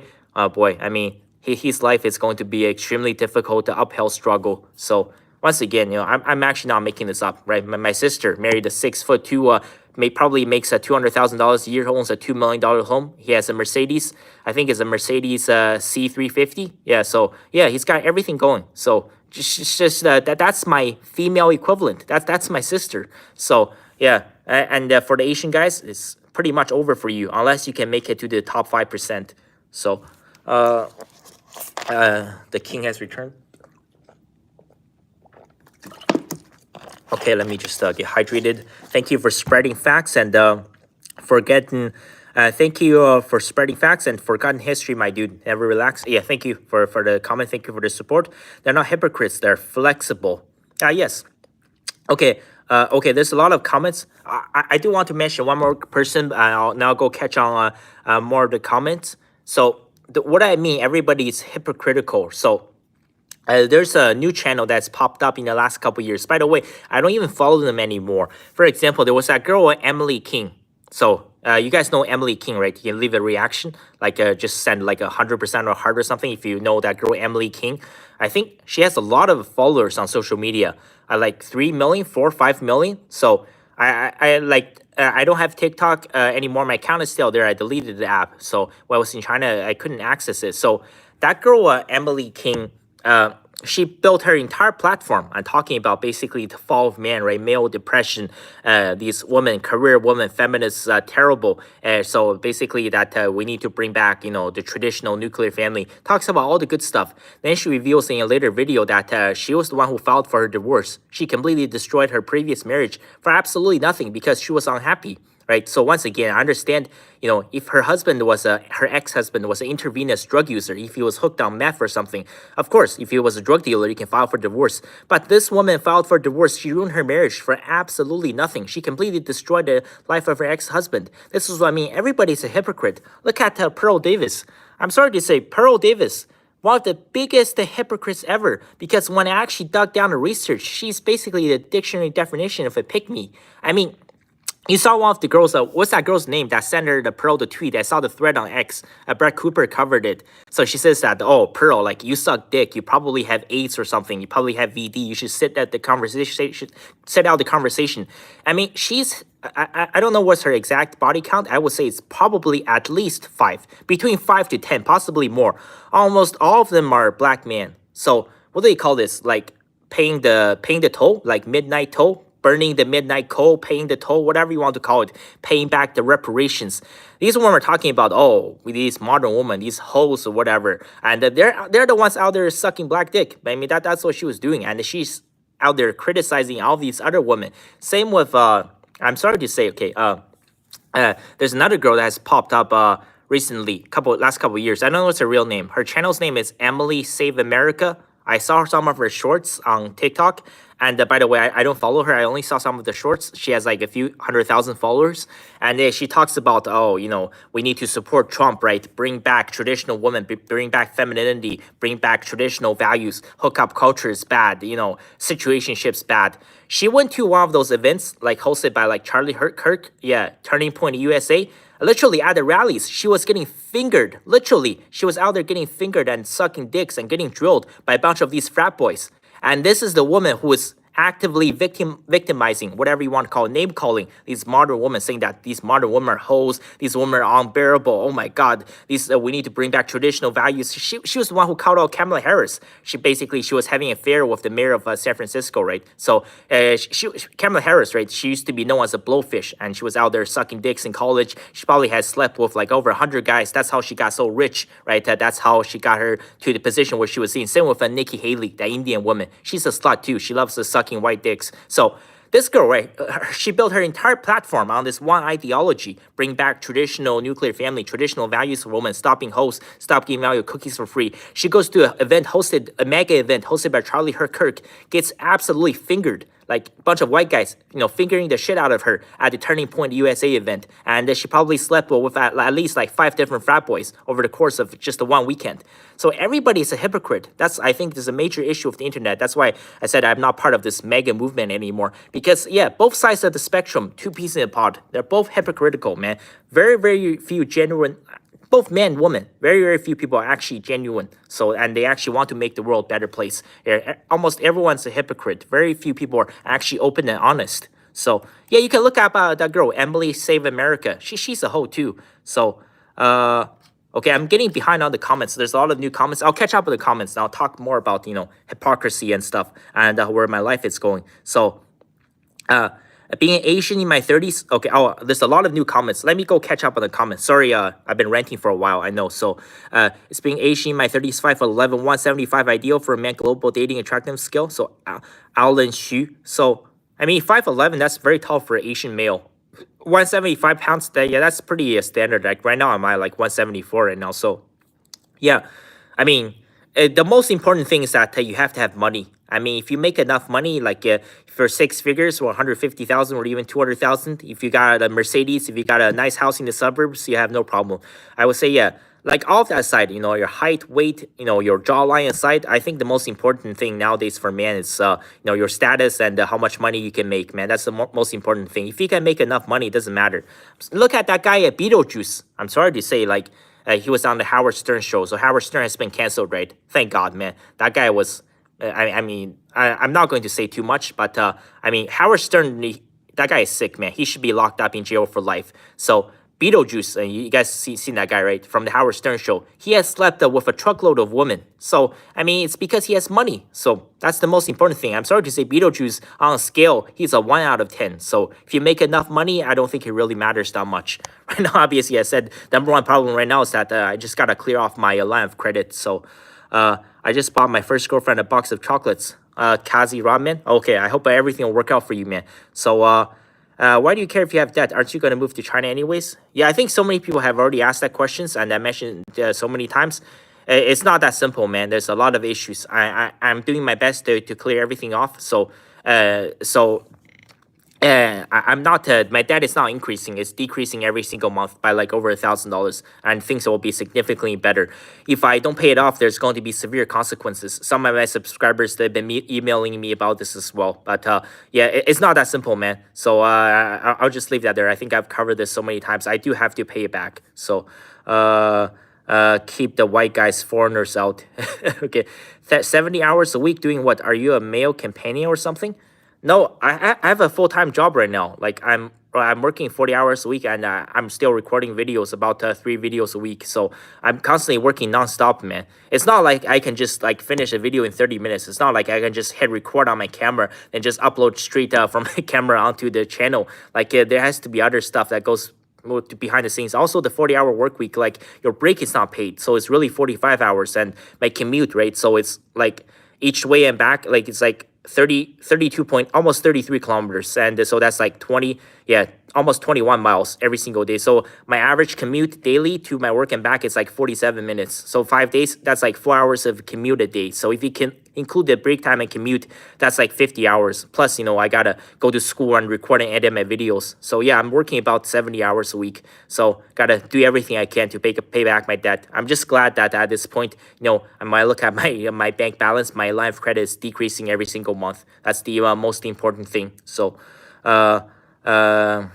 boy, I mean, his life is going to be extremely difficult, the uphill struggle. So, once again, I'm actually not making this up, right? My sister married a 6'2", probably makes $200,000 a year, owns a $2 million home. He has a Mercedes. I think it's a Mercedes C350. Yeah, so yeah, he's got everything going. So just that's my female equivalent. That's my sister. So yeah, and for the Asian guys, it's pretty much over for you unless you can make it to the top 5%. So the king has returned. Okay, let me just get hydrated. Thank you for spreading facts and thank you for spreading facts and forgotten history, my dude. Never relax. Yeah, thank you for the comment. Thank you for the support. They're not hypocrites. They're flexible. Yes. Okay. Okay. There's a lot of comments. I do want to mention one more person. I'll now go catch on more of the comments. So what I mean, everybody is hypocritical. So. There's a new channel that's popped up in the last couple years. By the way, I don't even follow them anymore. For example, there was that girl, Emily King. So you guys know Emily King, right? You can leave a reaction, like just send like 100% or heart or something if you know that girl, Emily King. I think she has a lot of followers on social media, like 3 million, 4, 5 million. So I don't have TikTok anymore. My account is still there. I deleted the app. So when I was in China, I couldn't access it. So that girl, Emily King, she built her entire platform on talking about basically the fall of man, right? Male depression, these women, career women, feminists, terrible. So basically that we need to bring back, the traditional nuclear family. Talks about all the good stuff. Then she reveals in a later video that she was the one who filed for her divorce. She completely destroyed her previous marriage for absolutely nothing because she was unhappy. Right. So once again, I understand, if her ex-husband was an intravenous drug user, if he was hooked on meth or something, of course, if he was a drug dealer, he can file for divorce. But this woman filed for divorce. She ruined her marriage for absolutely nothing. She completely destroyed the life of her ex-husband. This is what I mean. Everybody's a hypocrite. Look at Pearl Davis. I'm sorry to say, Pearl Davis, one of the biggest hypocrites ever, because when I actually dug down the research, she's basically the dictionary definition of a pick-me. I mean, You saw one of the girls, what's that girl's name that sent her the Pearl the tweet? I saw the thread on X. Brett Cooper covered it. So she says that, oh, Pearl, like you suck dick. You probably have AIDS or something. You probably have VD. You should sit at the conversation, should sit out the conversation. I mean, I don't know what's her exact body count. I would say it's probably at least 5, between 5 to 10, possibly more. Almost all of them are black men. So what do they call this? Like paying the toll, like midnight toll, burning the midnight coal, paying the toll, whatever you want to call it, paying back the reparations. These women are talking about, oh, these modern women, these hoes or whatever, and they're the ones out there sucking black dick. I mean, that's what she was doing, and she's out there criticizing all these other women. Same with I'm sorry to say, okay, there's another girl that has popped up recently, last couple years. I don't know what's her real name. Her channel's name is Emily Save America. I saw some of her shorts on TikTok. And by the way, I don't follow her. I only saw some of the shorts. She has like a few 100,000 followers. And she talks about, oh, we need to support Trump, right? Bring back traditional women, bring back femininity, bring back traditional values. Hookup culture is bad, situationships bad. She went to one of those events, like hosted by like Charlie Kirk, yeah, Turning Point USA. Literally at the rallies, she was getting fingered. Literally, she was out there getting fingered and sucking dicks and getting drilled by a bunch of these frat boys. And this is the woman who is actively victimizing, whatever you want to call it, name calling these modern women, saying that these modern women are hoes, these women are unbearable. Oh my God, these we need to bring back traditional values. She was the one who called out Kamala Harris. She was having an affair with the mayor of San Francisco, right? So Kamala Harris, right? She used to be known as a blowfish, and she was out there sucking dicks in college. She probably has slept with like over 100 guys. That's how she got so rich, right? That's how she got her to the position where she was in. Same with Nikki Haley, that Indian woman. She's a slut too. She loves to suck white dicks. So this girl, right, she built her entire platform on this one ideology: bring back traditional nuclear family, traditional values for women, stopping hoes, stop giving out your cookies for free. She goes to a mega event hosted by Charlie Kirk, gets absolutely fingered, like a bunch of white guys, fingering the shit out of her at the Turning Point USA event. And she probably slept with at least like 5 different frat boys over the course of just the one weekend. So everybody's a hypocrite. I think there's a major issue of the internet. That's why I said I'm not part of this mega movement anymore. Because yeah, both sides of the spectrum, two pieces in a pod, they're both hypocritical, man. Very, very few genuine, both men, women, very, very few people are actually genuine. So, and they actually want to make the world a better place. Almost everyone's a hypocrite. Very few people are actually open and honest. So, yeah, you can look up that girl, Emily Save America. She's a hoe too. So, okay, I'm getting behind on the comments. There's a lot of new comments. I'll catch up with the comments and I'll talk more about, hypocrisy and stuff and where my life is going. So, being Asian in my 30s. Okay, there's a lot of new comments. Let me go catch up on the comments. Sorry, I've been ranting for a while, I know. So, it's being Asian in my 30s, 5'11", 175 ideal for a man, global dating attractiveness skill. So, Alan Xu. So, I mean, 5'11", that's very tall for an Asian male. 175 pounds, that's pretty standard. Like right now, I'm at like 174 right now. So, yeah, I mean, the most important thing is that you have to have money. I mean, if you make enough money, like for 6 figures or 150,000 or even 200,000, if you got a Mercedes, if you got a nice house in the suburbs, you have no problem. I would say, yeah, like all of that aside, your height, weight, your jawline aside, I think the most important thing nowadays for men is, your status and how much money you can make, man. That's the most important thing. If you can make enough money, it doesn't matter. Look at that guy at Beetlejuice. I'm sorry to say, like, he was on the Howard Stern show. So Howard Stern has been canceled, right? Thank God, man. That guy was, I'm not going to say too much, but, Howard Stern, that guy is sick, man. He should be locked up in jail for life. So Beetlejuice, and you guys seen that guy, right? From the Howard Stern show. He has slept with a truckload of women. So, it's because he has money. So that's the most important thing. I'm sorry to say Beetlejuice, on a scale, he's a 1 out of 10. So if you make enough money, I don't think it really matters that much. Right now, obviously, I said number one problem right now is that I just got to clear off my line of credit. So I just bought my first girlfriend a box of chocolates. Kazi ramen. Okay, I hope everything will work out for you, man. So, why do you care if you have debt? Aren't you going to move to China anyways? Yeah, I think so many people have already asked that questions, and I mentioned so many times. It's not that simple, man. There's a lot of issues. I'm doing my best to clear everything off. So I'm not. My debt is not increasing. It's decreasing every single month by like over $1,000, and things will be significantly better. If I don't pay it off, there's going to be severe consequences. Some of my subscribers they've been emailing me about this as well. But yeah, it's not that simple, man. So I'll just leave that there. I think I've covered this so many times. I do have to pay it back. So keep the white guys, foreigners out. Okay, 70 hours a week doing what? Are you a male companion or something? No, I have a full-time job right now. Like I'm working 40 hours a week, and I'm still recording videos, about 3 videos a week. So I'm constantly working nonstop, man. It's not like I can just like finish a video in 30 minutes. It's not like I can just hit record on my camera and just upload straight from my camera onto the channel. Like there has to be other stuff that goes behind the scenes. Also, the 40-hour work week, like your break is not paid, so it's really 45 hours, and my commute, right? So it's like each way and back, like it's like 32 point, almost 33 kilometers, and so that's like 20, yeah, almost 21 miles every single day. So my average commute daily to my work and back is like 47 minutes. So 5 days, that's like 4 hours of commute a day. So if you can include the break time and commute, that's like 50 hours. Plus, I gotta go to school and record and edit my videos. So yeah, I'm working about 70 hours a week. So gotta do everything I can to pay back my debt. I'm just glad that at this point, when I look at my bank balance, my line of credit is decreasing every single month. That's the most important thing. So uh uh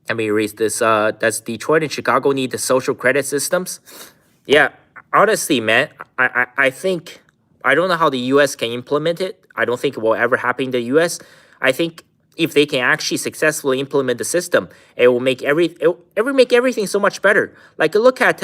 let me erase this. Does Detroit and Chicago need the social credit systems? Yeah, honestly, man, I think I don't know how the U.S. can implement it. I don't think it will ever happen in the U.S. I think if they can actually successfully implement the system, it will make everything so much better. Like look at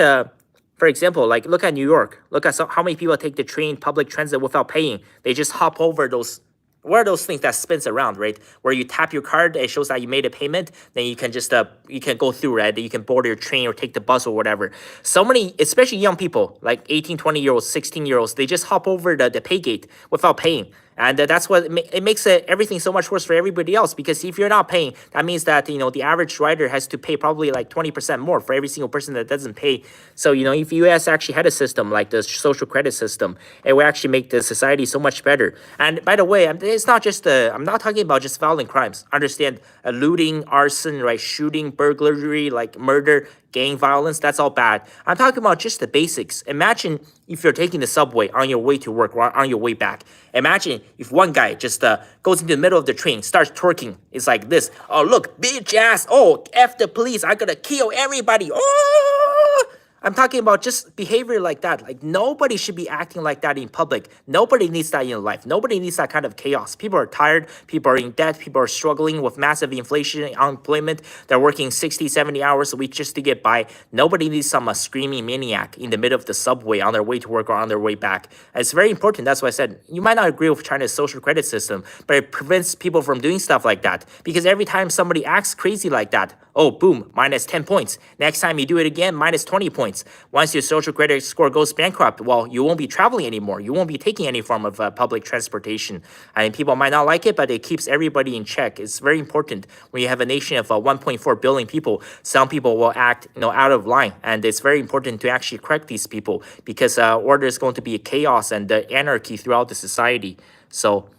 for example, like look at New York. Look at how many people take the train, public transit without paying. They just hop over those. What are those things that spins around, right? Where you tap your card, it shows that you made a payment, then you can just you can go through, right? You can board your train or take the bus or whatever. So many, especially young people, like 18, 20-year-olds, 16-year-olds, they just hop over the pay gate without paying. And that's what it makes everything so much worse for everybody else, because if you're not paying, that means that the average rider has to pay probably like 20% more for every single person that doesn't pay. So if US actually had a system like the social credit system, it would actually make the society so much better. And by the way, it's not just I'm not talking about just violent crimes. Understand, looting, arson, right, shooting, burglary, like murder, gang violence, that's all bad. I'm talking about just the basics. Imagine if you're taking the subway on your way to work or on your way back. Imagine if one guy just goes into the middle of the train, starts twerking. It's like this. Oh, look, bitch ass. Oh, F the police. I gotta kill everybody. Oh! I'm talking about just behavior like that. Like nobody should be acting like that in public. Nobody needs that in life. Nobody needs that kind of chaos. People are tired. People are in debt. People are struggling with massive inflation and unemployment. They're working 60, 70 hours a week just to get by. Nobody needs some screaming maniac in the middle of the subway on their way to work or on their way back. And it's very important. That's why I said you might not agree with China's social credit system, but it prevents people from doing stuff like that. Because every time somebody acts crazy like that, oh, boom, minus 10 points. Next time you do it again, minus 20 points. Once your social credit score goes bankrupt, well, you won't be traveling anymore. You won't be taking any form of public transportation. I mean, people might not like it, but it keeps everybody in check. It's very important when you have a nation of 1.4 billion people. Some people will act, out of line, and it's very important to actually correct these people, because or there's going to be a chaos and anarchy throughout the society. So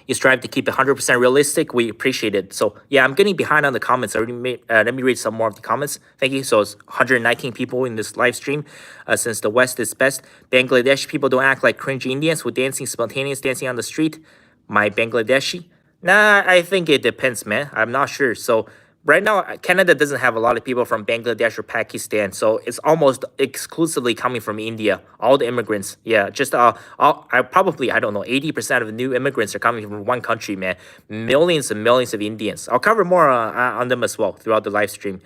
you strive to keep it 100% realistic. We appreciate it. So yeah, I'm getting behind on the comments. I already made, let me read some more of the comments. Thank you. So it's 119 people in this live stream. Since the West is best, Bangladeshi people don't act like cringy Indians who dancing spontaneous dancing on the street. My Bangladeshi. Nah, I think it depends, man. I'm not sure. So right now, Canada doesn't have a lot of people from Bangladesh or Pakistan, so it's almost exclusively coming from India. All the immigrants, yeah, just I don't know, 80% of the new immigrants are coming from one country, man. Millions and millions of Indians. I'll cover more on them as well throughout the live stream.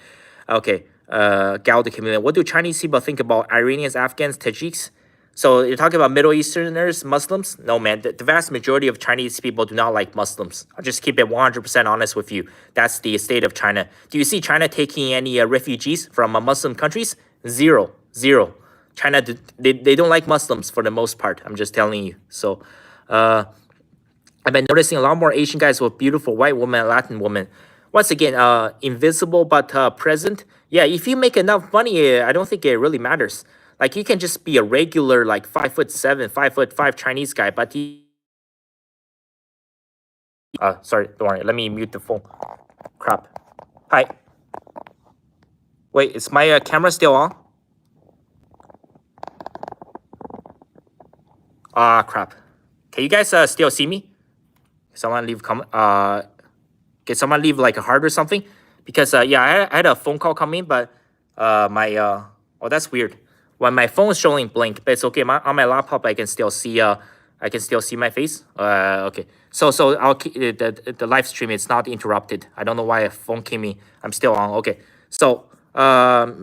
Okay, Gal the Chameleon. What do Chinese people think about Iranians, Afghans, Tajiks? So you're talking about Middle Easterners, Muslims? No, man. The vast majority of Chinese people do not like Muslims. I'll just keep it 100% honest with you. That's the state of China. Do you see China taking any refugees from Muslim countries? Zero. Zero. China, they don't like Muslims for the most part. I'm just telling you. So I've been noticing a lot more Asian guys with beautiful white women and Latin women. Once again, invisible but present. Yeah, if you make enough money, I don't think it really matters. Like you can just be a regular, like 5'7", 5'5" Chinese guy, but Sorry, don't worry. Let me mute the phone. Crap. Hi. Wait, is my camera still on? Crap. Can you guys still see me? Someone leave comment. Can someone leave like a heart or something? Because yeah, I had a phone call come in, but my oh, that's weird. When my phone is showing blank, but it's okay. On my laptop, I can still see my face. Okay. So I'll keep the live stream. It's not interrupted. I don't know why a phone came in. I'm still on. Okay. So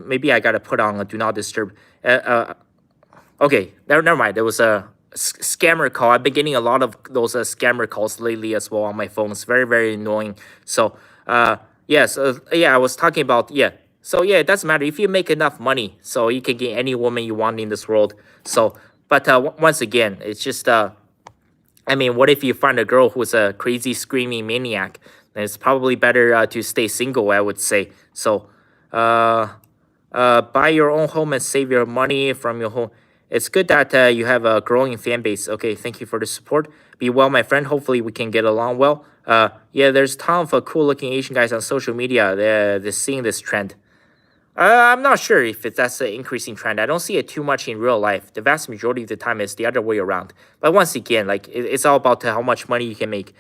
maybe I gotta put on a do not disturb. Okay, never mind. There was a scammer call. I've been getting a lot of those scammer calls lately as well on my phone. It's very, very annoying. So, yes, yeah, I was talking about, yeah. So, yeah, it doesn't matter if you make enough money. So, you can get any woman you want in this world. So, but once again, it's just, I mean, what if you find a girl who's a crazy, screaming maniac? Then it's probably better to stay single, I would say. So, buy your own home and save your money from your home. It's good that you have a growing fan base. Okay, thank you for the support. Be well, my friend. Hopefully, we can get along well. Yeah, there's a ton of cool-looking Asian guys on social media. They're seeing this trend. I'm not sure if that's an increasing trend. I don't see it too much in real life. The vast majority of the time, it's the other way around. But once again, like it's all about how much money you can make.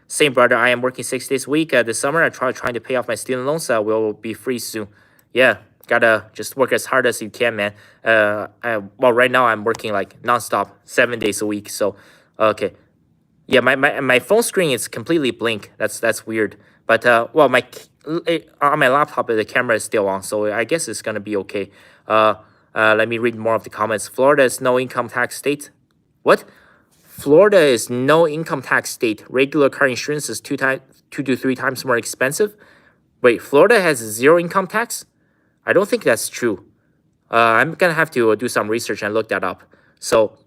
Same brother. I am working 6 days a week. This summer, I'm trying to pay off my student loans. We'll be free soon. Yeah, gotta just work as hard as you can, man. Well, right now I'm working like nonstop, 7 days a week. So, okay. Yeah, my phone screen is completely blank. That's weird. But well, on my laptop the camera is still on, so I guess it's gonna be okay. Let me read more of the comments. Florida is no income tax state. What? Florida is no income tax state. Regular car insurance is 2 to 3 times more expensive. Wait, Florida has zero income tax? I don't think that's true. I'm gonna have to do some research and look that up. So,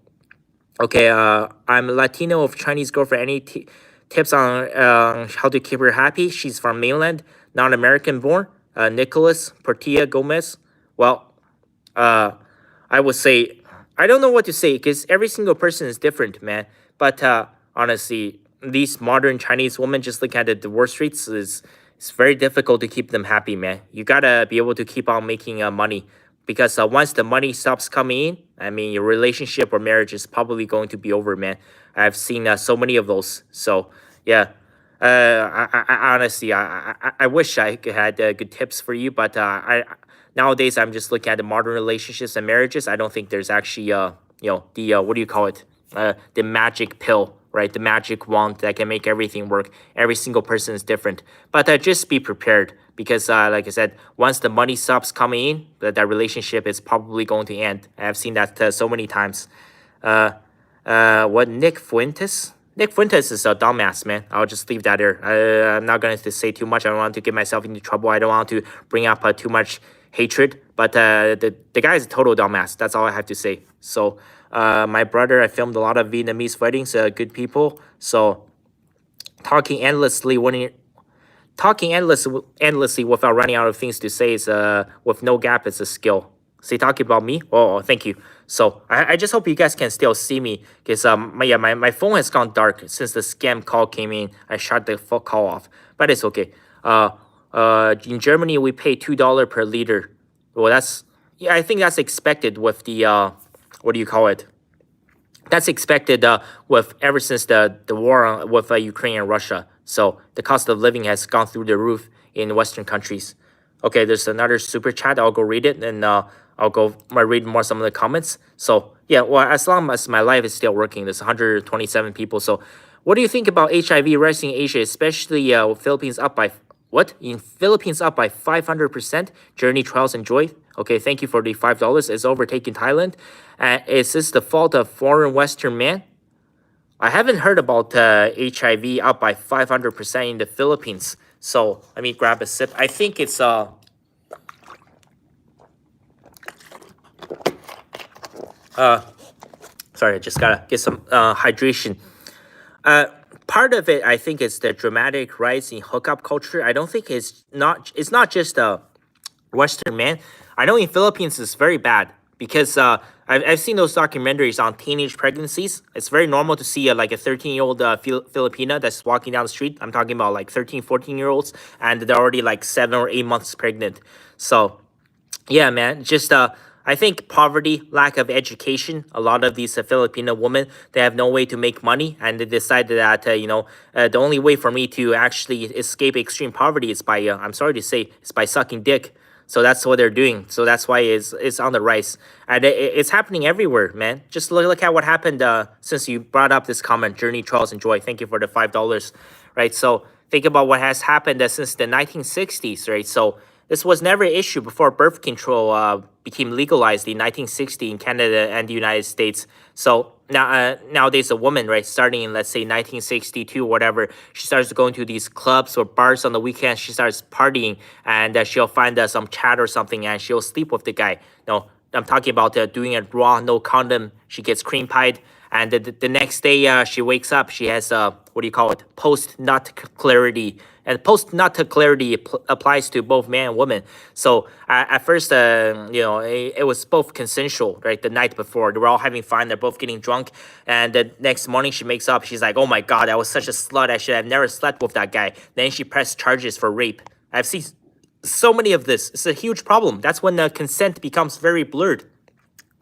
okay, I'm Latino of Chinese girlfriend. Any tips on how to keep her happy? She's from mainland, not American born. Nicholas Portilla Gomez. Well, I would say I don't know what to say because every single person is different, man. But honestly, these modern Chinese women, just look at the divorce rates, it's very difficult to keep them happy, man. You gotta be able to keep on making money because once the money stops coming in, I mean, your relationship or marriage is probably going to be over, man. I've seen so many of those. So yeah, I honestly, I wish I had good tips for you, but nowadays I'm just looking at the modern relationships and marriages. I don't think there's actually the what do you call it? The magic pill, right? The magic wand that can make everything work. Every single person is different, but just be prepared because, like I said, once the money stops coming in, that relationship is probably going to end. I've seen that so many times. What Nick Fuentes? Nick Fuentes is a dumbass, man. I'll just leave that there. I'm not going to say too much. I don't want to get myself into trouble. I don't want to bring up too much hatred. But the guy is a total dumbass. That's all I have to say. So my brother, I filmed a lot of Vietnamese weddings. Good people. So talking endlessly endlessly without running out of things to say is with no gap is a skill. So you talking about me? Oh, thank you. So I just hope you guys can still see me because my phone has gone dark since the scam call came in. I shut the call off, but it's okay. In Germany we pay $2 per liter. Well, I think that's expected with the what do you call it? That's expected with ever since the war with Ukraine and Russia. So the cost of living has gone through the roof in Western countries. Okay, there's another super chat. I'll go read it and I'll go read more some of the comments. So yeah, well, as long as my life is still working, there's 127 people. So what do you think about HIV rising in Asia, especially Philippines up by what? In Philippines up by 500%. Journey trials enjoy. Okay, thank you for the $5. It's overtaking Thailand. Is this the fault of foreign Western man? I haven't heard about HIV up by 500% in the Philippines. So let me grab a sip. I think it's sorry, I just gotta get some hydration. Part of it, I think, is the dramatic rise in hookup culture. I don't think it's not just a Western man. I know in Philippines it's very bad because I've seen those documentaries on teenage pregnancies. It's very normal to see like a 13-year-old Filipina that's walking down the street. I'm talking about like 13, 14-year-olds, and they're already like 7 or 8 months pregnant. So yeah, man. Just I think poverty, lack of education. A lot of these Filipino women, they have no way to make money, and they decided that the only way for me to actually escape extreme poverty is by I'm sorry to say, is by sucking dick. So that's what they're doing. So that's why it's on the rise, and it's happening everywhere, man. Just look at what happened. Since you brought up this comment, Journey, Charles, and Joy. Thank you for the $5, right? So think about what has happened since the 1960s, right? So this was never an issue before birth control became legalized in 1960 in Canada and the United States. So now nowadays a woman, right, starting in let's say 1962 or whatever, she starts going to these clubs or bars on the weekends. She starts partying, and she'll find some chat or something, and she'll sleep with the guy. No, I'm talking about doing it raw, no condom. She gets cream pied, and the next day she wakes up. She has what do you call it? Post nut clarity. And post nut clarity applies to both man and woman. So at first, it was both consensual, right? The night before, they were all having fun. They're both getting drunk, and the next morning she wakes up. She's like, "Oh my god, I was such a slut. I should have never slept with that guy." Then she pressed charges for rape. I've seen so many of this. It's a huge problem. That's when the consent becomes very blurred.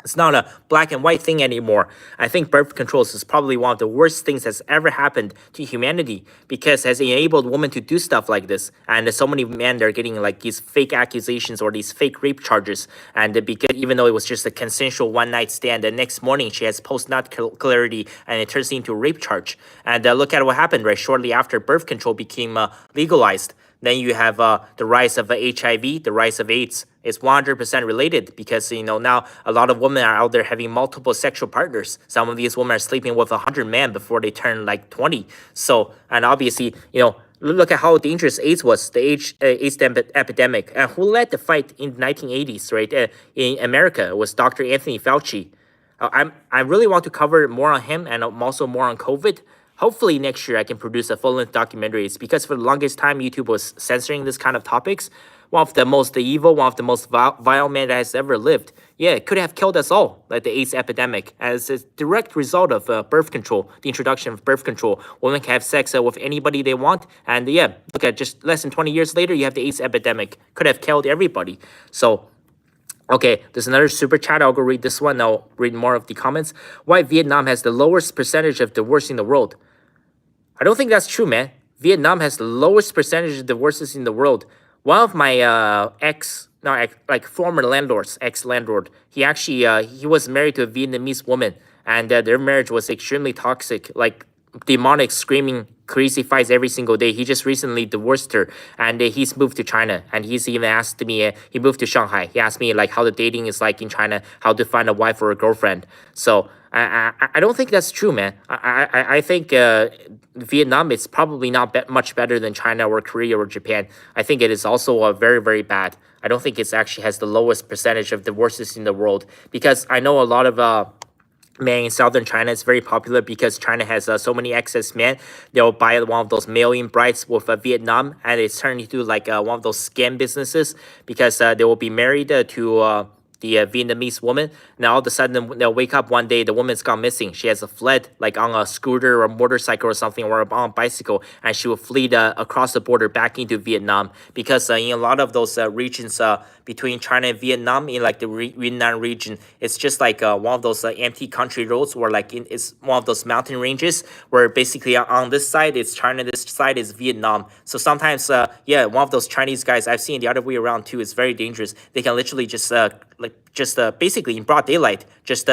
It's not a black and white thing anymore. I think birth controls is probably one of the worst things that's ever happened to humanity, because it has enabled women to do stuff like this. And so many men are getting like these fake accusations or these fake rape charges. And because even though it was just a consensual one night stand, the next morning she has post nut clarity, and it turns into a rape charge. And look at what happened, right? Shortly after birth control became legalized. Then you have the rise of HIV, the rise of AIDS. It's 100% related, because now a lot of women are out there having multiple sexual partners. Some of these women are sleeping with 100 men before they turn like 20. So, and obviously, look at how dangerous AIDS was, the AIDS epidemic. And who led the fight in the 1980s, right? In America, it was Dr. Anthony Fauci. I really want to cover more on him, and also more on COVID. Hopefully next year I can produce a full-length documentary. It's because for the longest time YouTube was censoring this kind of topics. One of the most evil, one of the most vile men that has ever lived. Yeah, it could have killed us all, like the AIDS epidemic, as a direct result of birth control, the introduction of birth control. Women can have sex with anybody they want, and yeah, look at just less than 20 years later, you have the AIDS epidemic. Could have killed everybody. So, okay, there's another super chat. I'll go read this one. I'll read more of the comments. Why Vietnam has the lowest percentage of divorce in the world? I don't think that's true, man. Vietnam has the lowest percentage of divorces in the world. One of my former landlords, ex-landlord, he actually he was married to a Vietnamese woman, and their marriage was extremely toxic, like demonic, screaming, crazy fights every single day. He just recently divorced her, and he's moved to China, and he's even asked me, he moved to Shanghai. He asked me like how the dating is like in China, how to find a wife or a girlfriend. So I don't think that's true, man. I think Vietnam is probably not much better than China or Korea or Japan. I think it is also very, very bad. I don't think it actually has the lowest percentage of divorces in the world, because I know a lot of men in southern China is very popular, because China has so many excess men. They'll buy one of those mail-in brides with Vietnam, and it's turned into like one of those scam businesses, because they will be married to the Vietnamese woman. Now all of a sudden they'll wake up one day, the woman's gone missing. She has fled like on a scooter or a motorcycle or something, or on a bicycle, and she will flee across the border back into Vietnam, because in a lot of those regions between China and Vietnam, in like the Yunnan region, it's just like one of those empty country roads, where like it's one of those mountain ranges where basically on this side it's China, this side is Vietnam. So sometimes yeah, one of those Chinese guys, I've seen the other way around too, is very dangerous. They can literally just basically in broad daylight just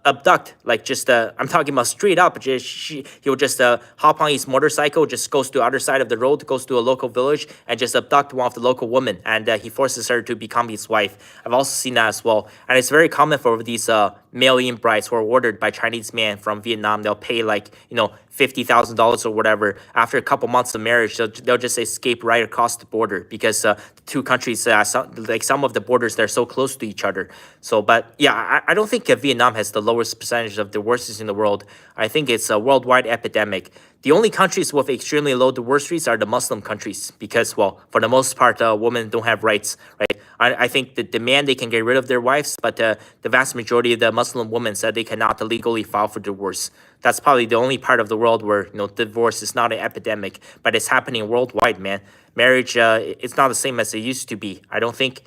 abduct, like just I'm talking about straight up, he'll just hop on his motorcycle, just goes to the other side of the road, goes to a local village, and just abduct one of the local women, and he forces her to become his wife. I've also seen that as well, and it's very common for these mail-in brides who are ordered by Chinese men from Vietnam. They'll pay like $50,000 or whatever. After a couple months of marriage, they'll just escape right across the border, because the two countries, some of the borders, they're so close to each other. So, but yeah, I don't think Vietnam has the lowest percentage of divorces in the world. I think it's a worldwide epidemic. The only countries with extremely low divorce rates are the Muslim countries because, well, for the most part, women don't have rights, right? I think that the man, they can get rid of their wives, but the vast majority of the Muslim women said they cannot legally file for divorce. That's probably the only part of the world where, divorce is not an epidemic, but it's happening worldwide, man. Marriage, it's not the same as it used to be. I don't think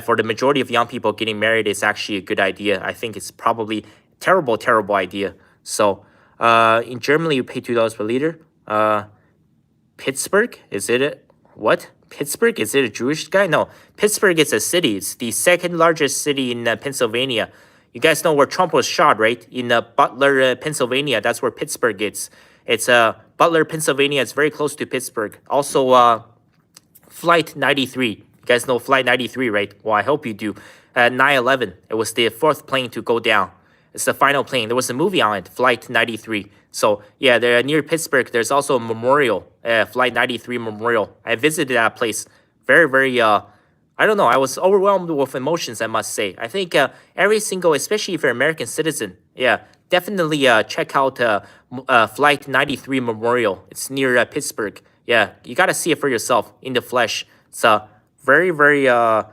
for the majority of young people, getting married is actually a good idea. I think it's probably terrible, terrible idea. So in Germany, you pay $2 per liter. Pittsburgh, is it what? Pittsburgh, is it a Jewish guy? No, Pittsburgh is a city. It's the second largest city in Pennsylvania. You guys know where Trump was shot, right? In Butler, Pennsylvania. That's where Pittsburgh is. It's Butler, Pennsylvania. It's very close to Pittsburgh. Also, Flight 93. You guys know Flight 93, right? Well, I hope you do. 9/11. It was the fourth plane to go down. It's the final plane. There was a movie on it, Flight 93. So, yeah, they're near Pittsburgh. There's also a memorial, Flight 93 Memorial. I visited that place. Very, very, I don't know. I was overwhelmed with emotions, I must say. I think every single, especially if you're an American citizen, yeah, definitely check out Flight 93 Memorial. It's near Pittsburgh. Yeah, you got to see it for yourself in the flesh. It's very, very, I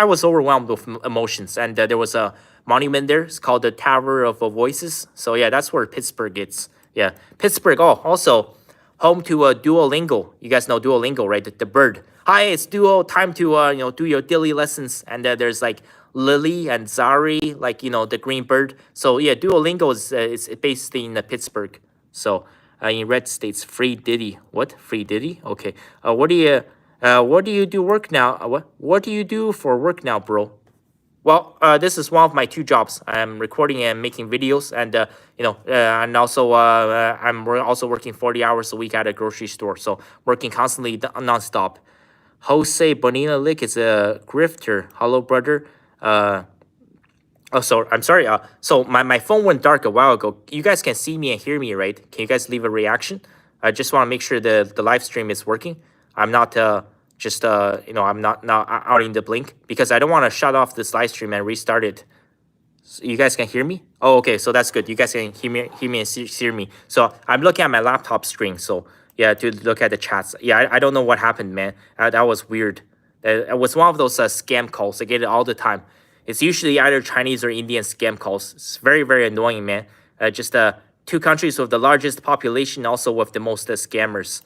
was overwhelmed with emotions. And there was a monument there. It's called the Tower of Voices. So, yeah, that's where Pittsburgh is. Yeah, Pittsburgh. Oh, also home to Duolingo. You guys know Duolingo, right? The bird. Hi, it's Duo. Time to, do your daily lessons. And there's like Lily and Zari, like, the green bird. So, yeah, Duolingo is based in Pittsburgh. So, in red states, free Diddy. What? Free Diddy? Okay. What do you do work now? What do you do for work now, bro? Well, this is one of my two jobs. I'm recording and making videos, and and also I'm also working 40 hours a week at a grocery store. So working constantly nonstop. Jose Bonina Lick is a grifter. Hello, brother. So I'm sorry. So my phone went dark a while ago. You guys can see me and hear me, right? Can you guys leave a reaction? I just want to make sure the live stream is working. I'm not I'm not out in the blink because I don't want to shut off this live stream and restart it. So you guys can hear me? Oh, okay. So that's good. You guys can hear me and see me. So I'm looking at my laptop screen. So yeah, to look at the chats. Yeah, I don't know what happened, man. That was weird. It was one of those scam calls. I get it all the time. It's usually either Chinese or Indian scam calls. It's very, very annoying, man. Just two countries with the largest population, also with the most scammers.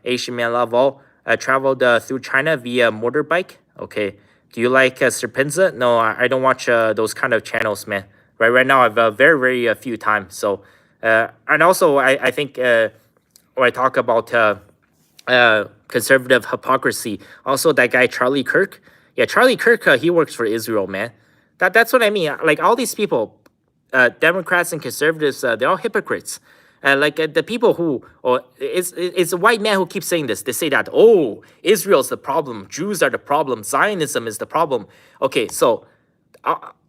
Asian man love all. Traveled through China via motorbike. Okay. Do you like Serpenza? No, I don't watch those kind of channels, man. Right now, I've very, very few times. So, and also, I think when I talk about conservative hypocrisy, also that guy Charlie Kirk. Yeah, Charlie Kirk, he works for Israel, man. That's what I mean. Like all these people, Democrats and conservatives, they're all hypocrites. Like the people who, or it's a white man who keeps saying this. They say that, oh, Israel's the problem. Jews are the problem. Zionism is the problem. Okay, so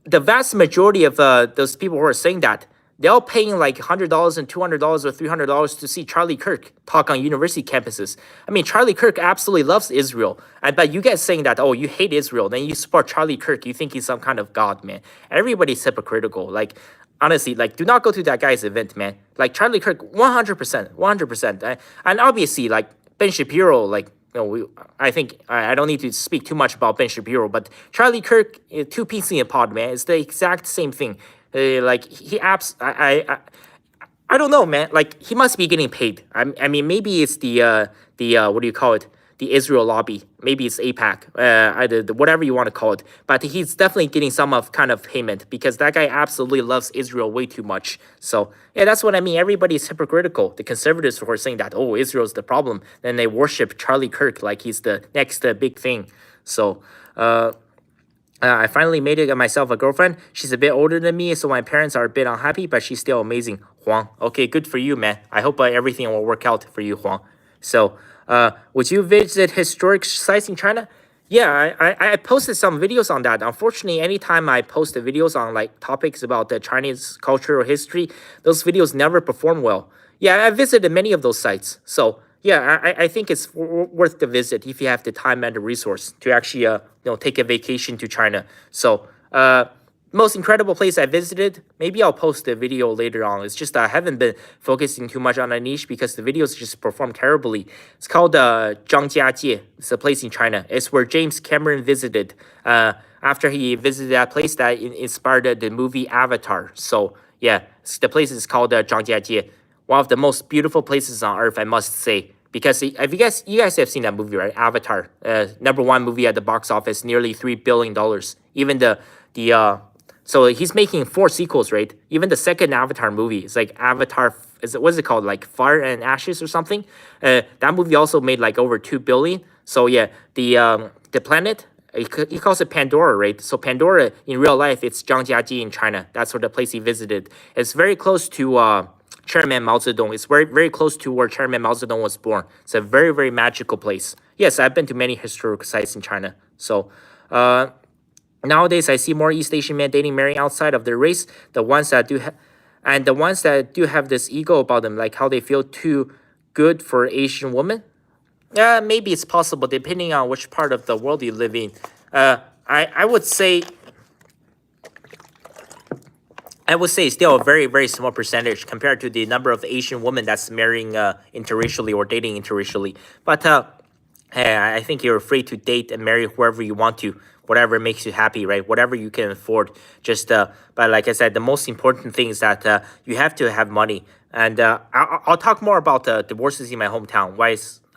the vast majority of those people who are saying that, they're all paying like $100 and $200 or $300 to see Charlie Kirk talk on university campuses. I mean, Charlie Kirk absolutely loves Israel. But you guys saying that, oh, you hate Israel, then you support Charlie Kirk. You think he's some kind of god, man. Everybody's hypocritical. Like, honestly, like, do not go to that guy's event, man. Like, Charlie Kirk, 100%, 100%. And obviously, like, Ben Shapiro, like, I think I don't need to speak too much about Ben Shapiro, but Charlie Kirk, two peas in a pod, man. It's the exact same thing. Like I don't know, man. Like he must be getting paid. I mean, maybe it's the what do you call it? The Israel lobby. Maybe it's APAC. Whatever you want to call it. But he's definitely getting some kind of payment because that guy absolutely loves Israel way too much. So yeah, that's what I mean. Everybody's hypocritical. The conservatives who are saying that, oh, Israel's the problem, then they worship Charlie Kirk like he's the next big thing. So I finally made it myself a girlfriend. She's a bit older than me, so my parents are a bit unhappy, but she's still amazing. Huang. Okay, good for you, man. I hope everything will work out for you, Huang. So, would you visit historic sites in China? Yeah, I posted some videos on that. Unfortunately, anytime I post the videos on like topics about the Chinese culture or history, those videos never perform well. Yeah, I visited many of those sites. So, yeah, I think it's worth the visit if you have the time and the resource to actually take a vacation to China. So most incredible place I visited. Maybe I'll post a video later on. It's just I haven't been focusing too much on a niche because the videos just perform terribly. It's called Zhangjiajie. It's a place in China. It's where James Cameron visited. After he visited that place, that inspired the movie Avatar. So yeah, the place is called Zhangjiajie. One of the most beautiful places on earth, I must say. Because if you guys have seen that movie, right? Avatar, number one movie at the box office, nearly $3 billion. Even the so he's making four sequels, right? Even the second Avatar movie is like Avatar. What's it called? Like Fire and Ashes or something. That movie also made like over 2 billion. So yeah, the planet. He calls it Pandora, right? So Pandora in real life, it's Zhangjiajie in China. That's where the place he visited. It's very close to Chairman Mao Zedong. It's very very close to where Chairman Mao Zedong was born. It's a very very magical place. Yes, I've been to many historical sites in China. So. Nowadays, I see more East Asian men dating, marrying outside of their race. The ones that do, and the ones that do have this ego about them, like how they feel too good for Asian women. Yeah, maybe it's possible depending on which part of the world you live in. I would say still a very very small percentage compared to the number of Asian women that's marrying interracially or dating interracially. But hey, I think you're free to date and marry whoever you want to, whatever makes you happy, right? Whatever you can afford. But like I said, the most important thing is that you have to have money. And I'll talk more about divorces in my hometown.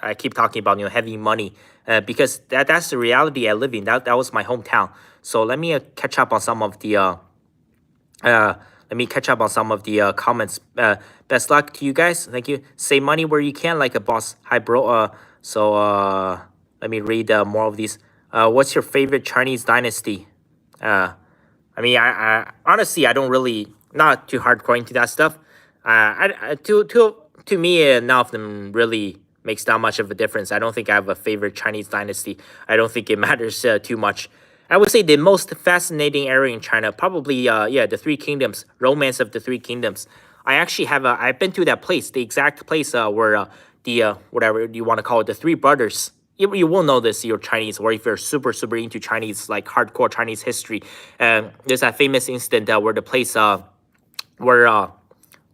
I keep talking about having money? Because that's the reality I live in. That was my hometown. So let me catch up on some of the comments. Best luck to you guys. Thank you. Save money where you can, like a boss. Hi, bro. Let me read more of these. What's your favorite Chinese dynasty? I honestly, I don't really, not too hardcore into that stuff. To me, none of them really makes that much of a difference. I don't think I have a favorite Chinese dynasty. I don't think it matters too much. I would say the most fascinating area in China, probably, the Three Kingdoms, Romance of the Three Kingdoms. I've been to that place, the exact place where whatever you want to call it, the three brothers. You will know this if you're Chinese, or if you're super super into Chinese, like hardcore Chinese history. There's that famous incident where the place where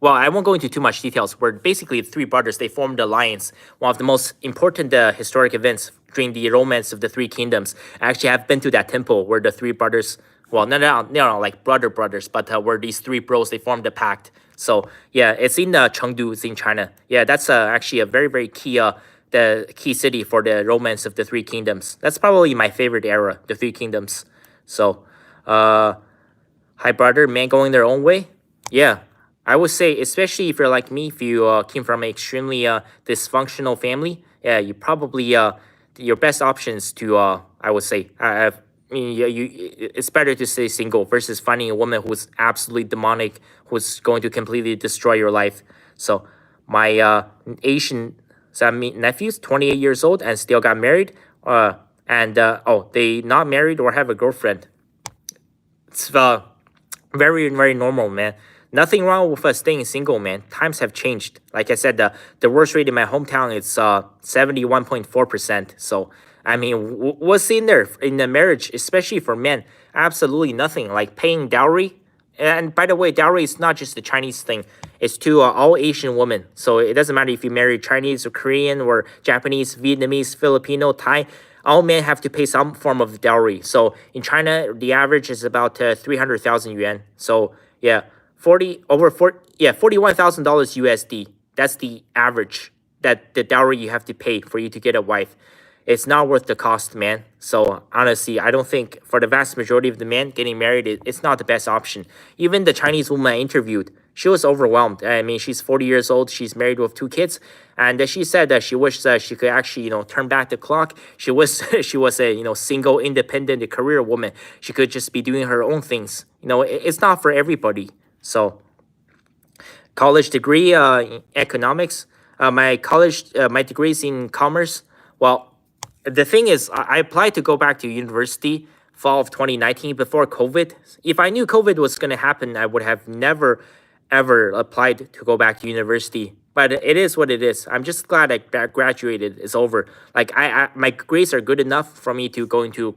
well, I won't go into too much details. Where basically the three brothers, they formed an alliance. One of the most important historic events during the Romance of the Three Kingdoms. I actually have been to that temple where the three brothers, well, not like brothers, but where these three bros, they formed a pact. So yeah, it's in Chengdu, it's in China. Yeah, that's actually a very very key the key city for the Romance of the Three Kingdoms. That's probably my favorite era, the Three Kingdoms. So, hi brother, men going their own way. Yeah, I would say, especially if you're like me, if you came from an extremely dysfunctional family, yeah, you probably your best options to I would say it's better to stay single versus finding a woman who's absolutely demonic, who's going to completely destroy your life. So my Asian nephews, 28 years old and still got married, they not married or have a girlfriend. It's very very normal, man. Nothing wrong with staying single, man. Times have changed. Like I said, the worst rate in my hometown is 71.4%. So I mean, what's in there in the marriage, especially for men? Absolutely nothing. Like paying dowry. And by the way, dowry is not just the Chinese thing. It's to all Asian women. So it doesn't matter if you marry Chinese or Korean or Japanese, Vietnamese, Filipino, Thai. All men have to pay some form of dowry. So in China, the average is about 300,000 yuan. So yeah, $41,000 USD. That's the average that the dowry you have to pay for you to get a wife. It's not worth the cost, man. So honestly, I don't think for the vast majority of the men getting married, it's not the best option. Even the Chinese woman I interviewed, she was overwhelmed. I mean, she's 40 years old. She's married with 2 kids, and she said that she wished that she could actually, turn back the clock. She was she was a single, independent career woman. She could just be doing her own things. It's not for everybody. So, college degree, economics. My degree is in commerce. Well, the thing is, I applied to go back to university fall of 2019 before COVID. If I knew COVID was going to happen, I would have never, ever applied to go back to university. but it is what it is. I'm just glad I graduated. It's over. Like my grades are good enough for me to go into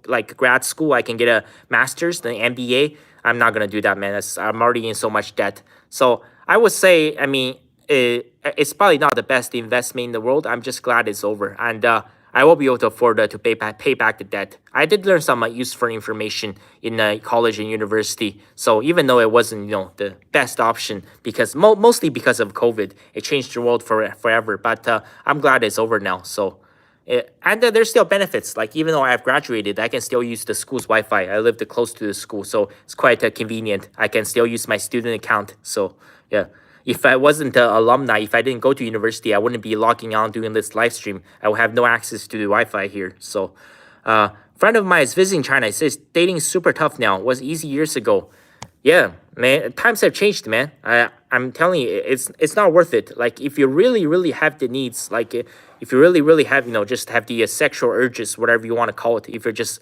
like grad school. I can get a master's, the MBA. I'm not gonna do that, man. I'm already in so much debt. So I would say, I mean, it's probably not the best investment in the world. I'm just glad it's over, and I will be able to afford to pay back the debt. I did learn some useful information in college and university. So even though it wasn't, the best option because mostly because of COVID, it changed the world forever. But I'm glad it's over now. So. And there's still benefits. Like even though I've graduated, I can still use the school's Wi-Fi. I lived close to the school, so it's quite convenient. I can still use my student account. So yeah, if I wasn't an alumni, if I didn't go to university, I wouldn't be logging on doing this live stream. I would have no access to the Wi-Fi here. So, friend of mine is visiting China. He says dating is super tough now. It was easy years ago. Yeah, man, times have changed, man. I'm telling you, it's not worth it. Like if you really have the needs, like if you really have, just have the sexual urges, whatever you want to call it. If you're just,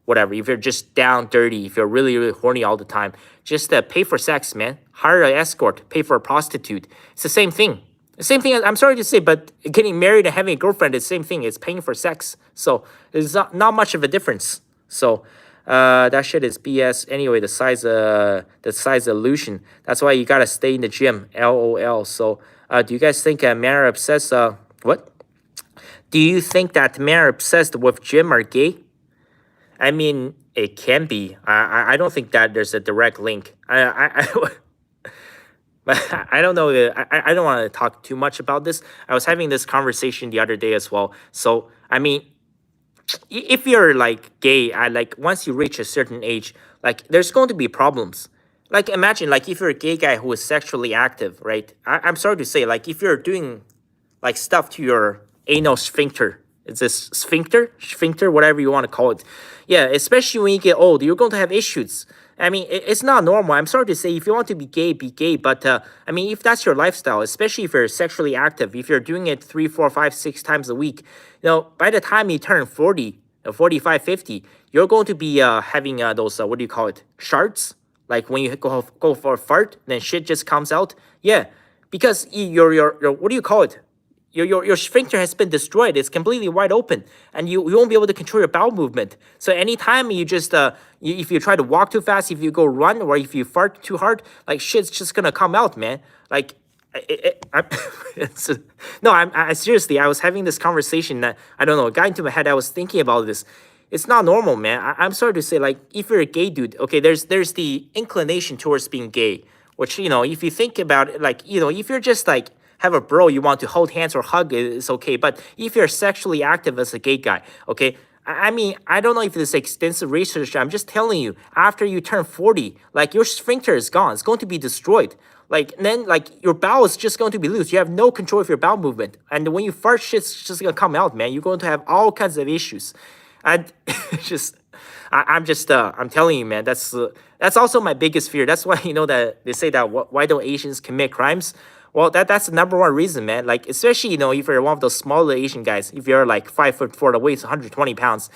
whatever, if you're just down dirty, if you're really horny all the time, just pay for sex, man. Hire an escort, pay for a prostitute. It's the same thing. The same thing. I'm sorry to say, but getting married and having a girlfriend is the same thing. It's paying for sex. So there's not much of a difference. So. That shit is BS. Anyway, the size illusion. That's why you gotta stay in the gym. LOL. So, do you guys think men are obsessed? What? Do you think that men are obsessed with gym are gay? I mean, it can be. I don't think that there's a direct link. But I don't know. I don't want to talk too much about this. I was having this conversation the other day as well. So, I mean, if you're like gay, like once you reach a certain age, like there's going to be problems. Like imagine like if you're a gay guy who is sexually active, right? I'm sorry to say, like if you're doing like stuff to your anal sphincter, it's a sphincter, whatever you want to call it. Yeah, especially when you get old, you're going to have issues. I mean, it's not normal. I'm sorry to say, if you want to be gay, be gay. But I mean, if that's your lifestyle, especially if you're sexually active, if you're doing it 3, 4, 5, 6 times a week, by the time you turn 40, 45, 50, you're going to be having those, what do you call it, shards? Like when you go for a fart, then shit just comes out. Yeah, because your what do you call it? Your sphincter has been destroyed. It's completely wide open, and you won't be able to control your bowel movement. So anytime you just if you try to walk too fast, if you go run, or if you fart too hard, like shit's just gonna come out, man. Like, no, I seriously, I was having this conversation that I don't know, it got into my head. I was thinking about this. It's not normal, man. I'm sorry to say, like, if you're a gay dude, okay, there's the inclination towards being gay, which if you think about it, like if you're just like have a bro you want to hold hands or hug, it's okay. But if you're sexually active as a gay guy, okay, I mean, I don't know if there's extensive research. I'm just telling you, after you turn 40, like your sphincter is gone. It's going to be destroyed. Like then, like your bowel is just going to be loose. You have no control of your bowel movement, and when you fart, shit's just gonna come out, man. You're going to have all kinds of issues, and just. I'm telling you, man. That's also my biggest fear. That's why that they say that why don't Asians commit crimes? Well, that's the number one reason, man. Like, especially, if you're one of those smaller Asian guys, if you're like 5'4", the weight's 120 pounds,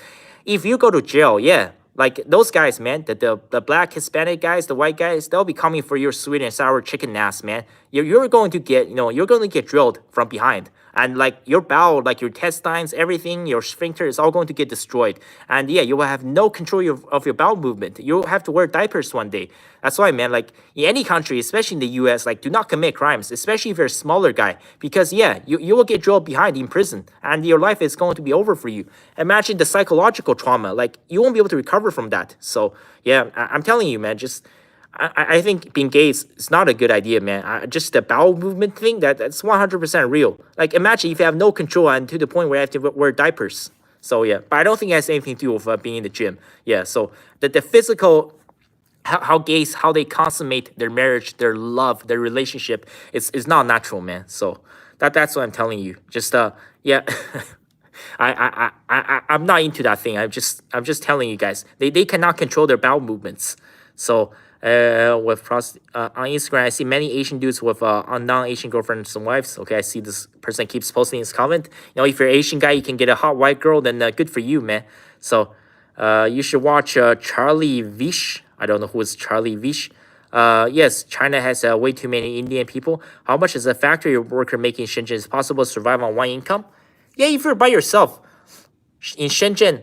if you go to jail, yeah, like those guys, man, the black Hispanic guys, the white guys, they'll be coming for your sweet and sour chicken ass, man. You're going to get, you're going to get drilled from behind. And like your bowel, like your intestines, everything, your sphincter is all going to get destroyed. And yeah, you will have no control of your bowel movement. You'll have to wear diapers one day. That's why, man, like in any country, especially in the US, like do not commit crimes, especially if you're a smaller guy. Because yeah, you will get drilled behind in prison and your life is going to be over for you. Imagine the psychological trauma, like you won't be able to recover from that. So yeah, I'm telling you, man, just I think being gay is not a good idea, man. Just the bowel movement thing, that's 100% real. Like, imagine if you have no control and to the point where you have to wear diapers. So, yeah. But I don't think it has anything to do with being in the gym. Yeah, so the physical, how gays, how they consummate their marriage, their love, their relationship, is not natural, man. So, that's what I'm telling you. Just, yeah. I'm not into that thing. I'm just telling you guys. They cannot control their bowel movements. So... on Instagram, I see many Asian dudes with non-Asian girlfriends and wives. Okay, I see this person keeps posting his comment. If you're an Asian guy, you can get a hot white girl, then good for you, man. So, you should watch Charlie Vish. I don't know who is Charlie Vish. Yes, China has way too many Indian people. How much is a factory worker making in Shenzhen? Is it possible to survive on one income? Yeah, if you're by yourself in Shenzhen,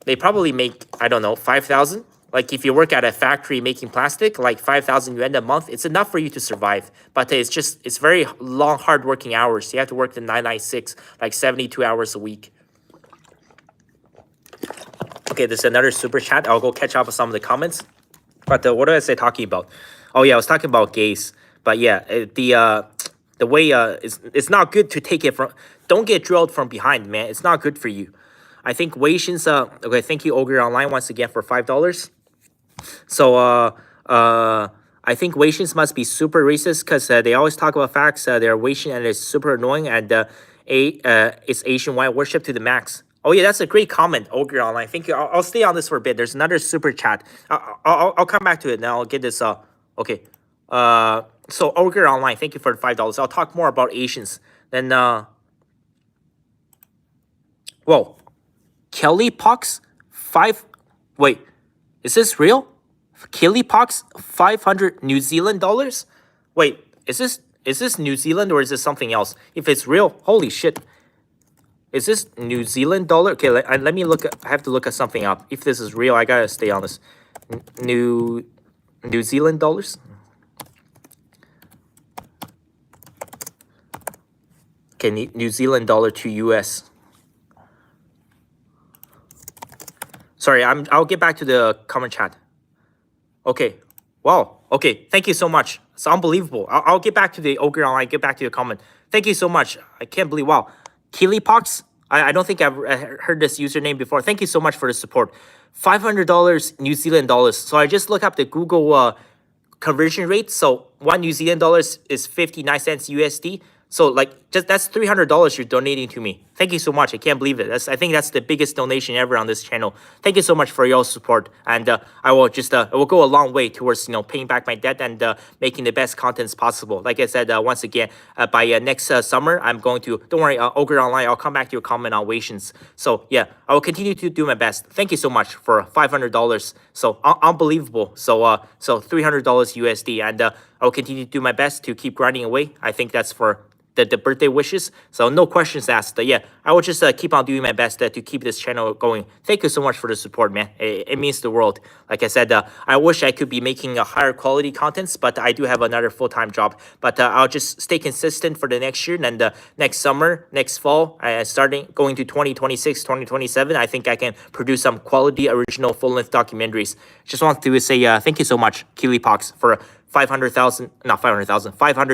they probably make, I don't know, 5,000. Like if you work at a factory making plastic, like 5,000 yuan a month, it's enough for you to survive. But it's very long, hard working hours. You have to work the 996, like 72 hours a week. Okay, there's another super chat. I'll go catch up with some of the comments. But what was I talking about? Oh yeah, I was talking about gays. But yeah, the way it's not good to take it from. Don't get drilled from behind, man. It's not good for you. I think Weixin's okay. Thank you, Ogre Online, once again for $5. So I think Weixins must be super racist because they always talk about facts. They're Weixin and it's super annoying and it's Asian white worship to the max. Oh yeah, that's a great comment, Ogre Online. Thank you. I'll stay on this for a bit. There's another super chat. I'll come back to it now. I'll get this. Okay. So Ogre Online, thank you for the $5. I'll talk more about Asians. Then whoa, Kelly Pox 5. Wait, is this real? Kelly Pox 500 New Zealand dollars. Wait, is this New Zealand or is this something else? If it's real, holy shit. Is this New Zealand dollar? Okay, let me look. I have to look at something up. If this is real, I gotta stay on this. New Zealand dollars. Okay, New Zealand dollar to US. Sorry, I'll get back to the comment chat. Okay. Wow. Okay. Thank you so much. It's unbelievable. I'll get back to the Ogre Online. Get back to your comment. Thank you so much. I can't believe. Wow. Keelypox. I don't think I've heard this username before. Thank you so much for the support. $500 New Zealand dollars. So I just look up the Google conversion rate. So $1 New Zealand dollars is 59 cents USD. So like just that's $300 you're donating to me. Thank you so much. I can't believe it. I think that's the biggest donation ever on this channel. Thank you so much for your support, and I will just it will go a long way towards paying back my debt and making the best contents possible. Like I said, once again, by next summer, I'm going to don't worry, Ogre Online. I'll come back to your comment on Weixins. So yeah, I will continue to do my best. Thank you so much for $500. So unbelievable. So so $300 USD, and I will continue to do my best to keep grinding away. I think that's for the birthday wishes. So no questions asked. Yeah, I will just keep on doing my best to keep this channel going. Thank you so much for the support, man. It means the world. Like I said, I wish I could be making a higher quality contents, but I do have another full-time job. But I'll just stay consistent for the next year, and next summer, next fall, starting going to 2026, 2027, I think I can produce some quality original full-length documentaries. Just want to say thank you so much, Keelypox, for 500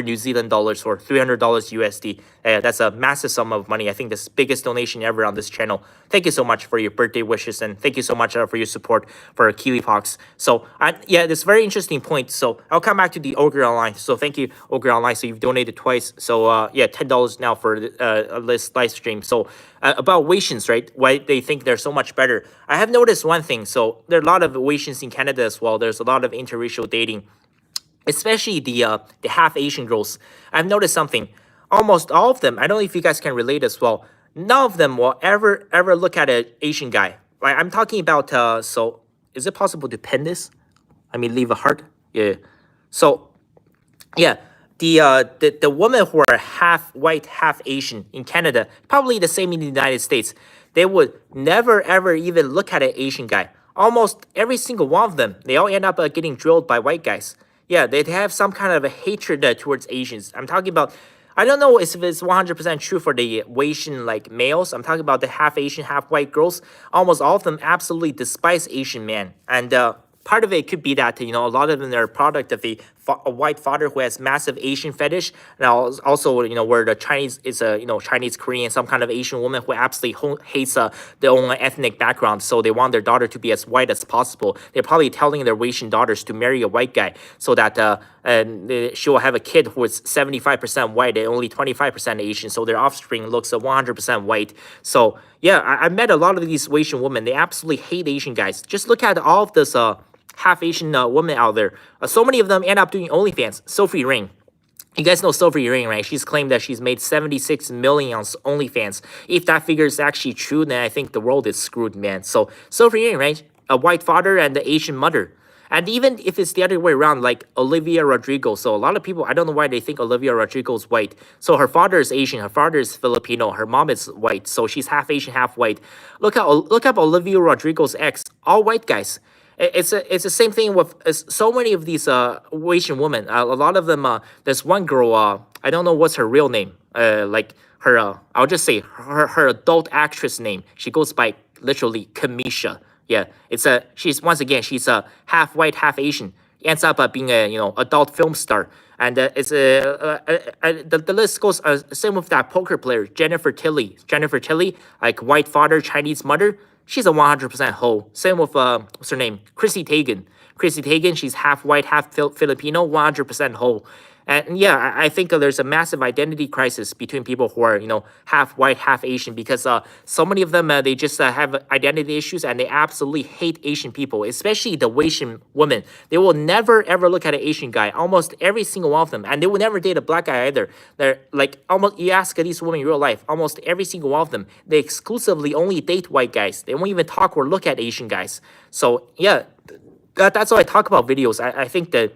New Zealand dollars or $300 USD. That's a massive sum of money. I think this biggest donation ever on this channel. Thank you so much for your birthday wishes, and thank you so much for your support for Keelypox. So yeah, this very interesting point. So I'll come back to the Ogre Online. So thank you, Ogre Online. So you've donated twice. So yeah, $10 now for this live stream. So about Weixins, right? Why they think they're so much better. I have noticed one thing. So there are a lot of Weixins in Canada as well. There's a lot of interracial dating, especially the half Asian girls. I've noticed something. Almost all of them, I don't know if you guys can relate as well, none of them will ever look at an Asian guy. Like I'm talking about, so is it possible to pin this? I mean, leave a heart. Yeah. So yeah, the women who are half white, half Asian in Canada, probably the same in the United States, they would never ever even look at an Asian guy. Almost every single one of them, they all end up getting drilled by white guys. Yeah, they have some kind of a hatred towards Asians. I'm talking about, I don't know if it's 100% true for the Asian like males. I'm talking about the half Asian, half white girls. Almost all of them absolutely despise Asian men. And part of it could be that, a lot of them are a product of a white father who has massive Asian fetish. And also, where the Chinese is a, Chinese, Korean, some kind of Asian woman who absolutely hates their own ethnic background. So they want their daughter to be as white as possible. They're probably telling their Asian daughters to marry a white guy so that she will have a kid who is 75% white and only 25% Asian. So their offspring looks 100% white. So yeah, I met a lot of these Asian women. They absolutely hate Asian guys. Just look at all of this half Asian women out there. So many of them end up doing OnlyFans. Sophie Ring. You guys know Sophie Ring, right? She's claimed that she's made 76 million on OnlyFans. If that figure is actually true, then I think the world is screwed, man. So Sophie Ring, right? A white father and the Asian mother. And even if it's the other way around, like Olivia Rodrigo. So a lot of people, I don't know why they think Olivia Rodrigo is white. So her father is Asian, her father is Filipino, her mom is white. So she's half Asian, half white. Look up Olivia Rodrigo's ex, all white guys. It's the same thing with so many of these Asian women. A lot of them. There's one girl. I don't know what's her real name. Like her. I'll just say her adult actress name. She goes by literally Kamisha. Yeah, she's once again she's half white, half Asian. Ends up being a adult film star, and the list goes. Same with that poker player Jennifer Tilly. Jennifer Tilly, like white father, Chinese mother. She's a 100% hoe. Same with what's her name, Chrissy Teigen. Chrissy Teigen, she's half white, half Filipino, 100% hoe. And yeah, I think there's a massive identity crisis between people who are, half white, half Asian, because so many of them, they just have identity issues and they absolutely hate Asian people, especially the Asian women. They will never, ever look at an Asian guy, almost every single one of them. And they will never date a black guy either. They're like, almost, you ask these women in real life, almost every single one of them, they exclusively only date white guys. They won't even talk or look at Asian guys. So yeah, that's why I talk about videos. I think that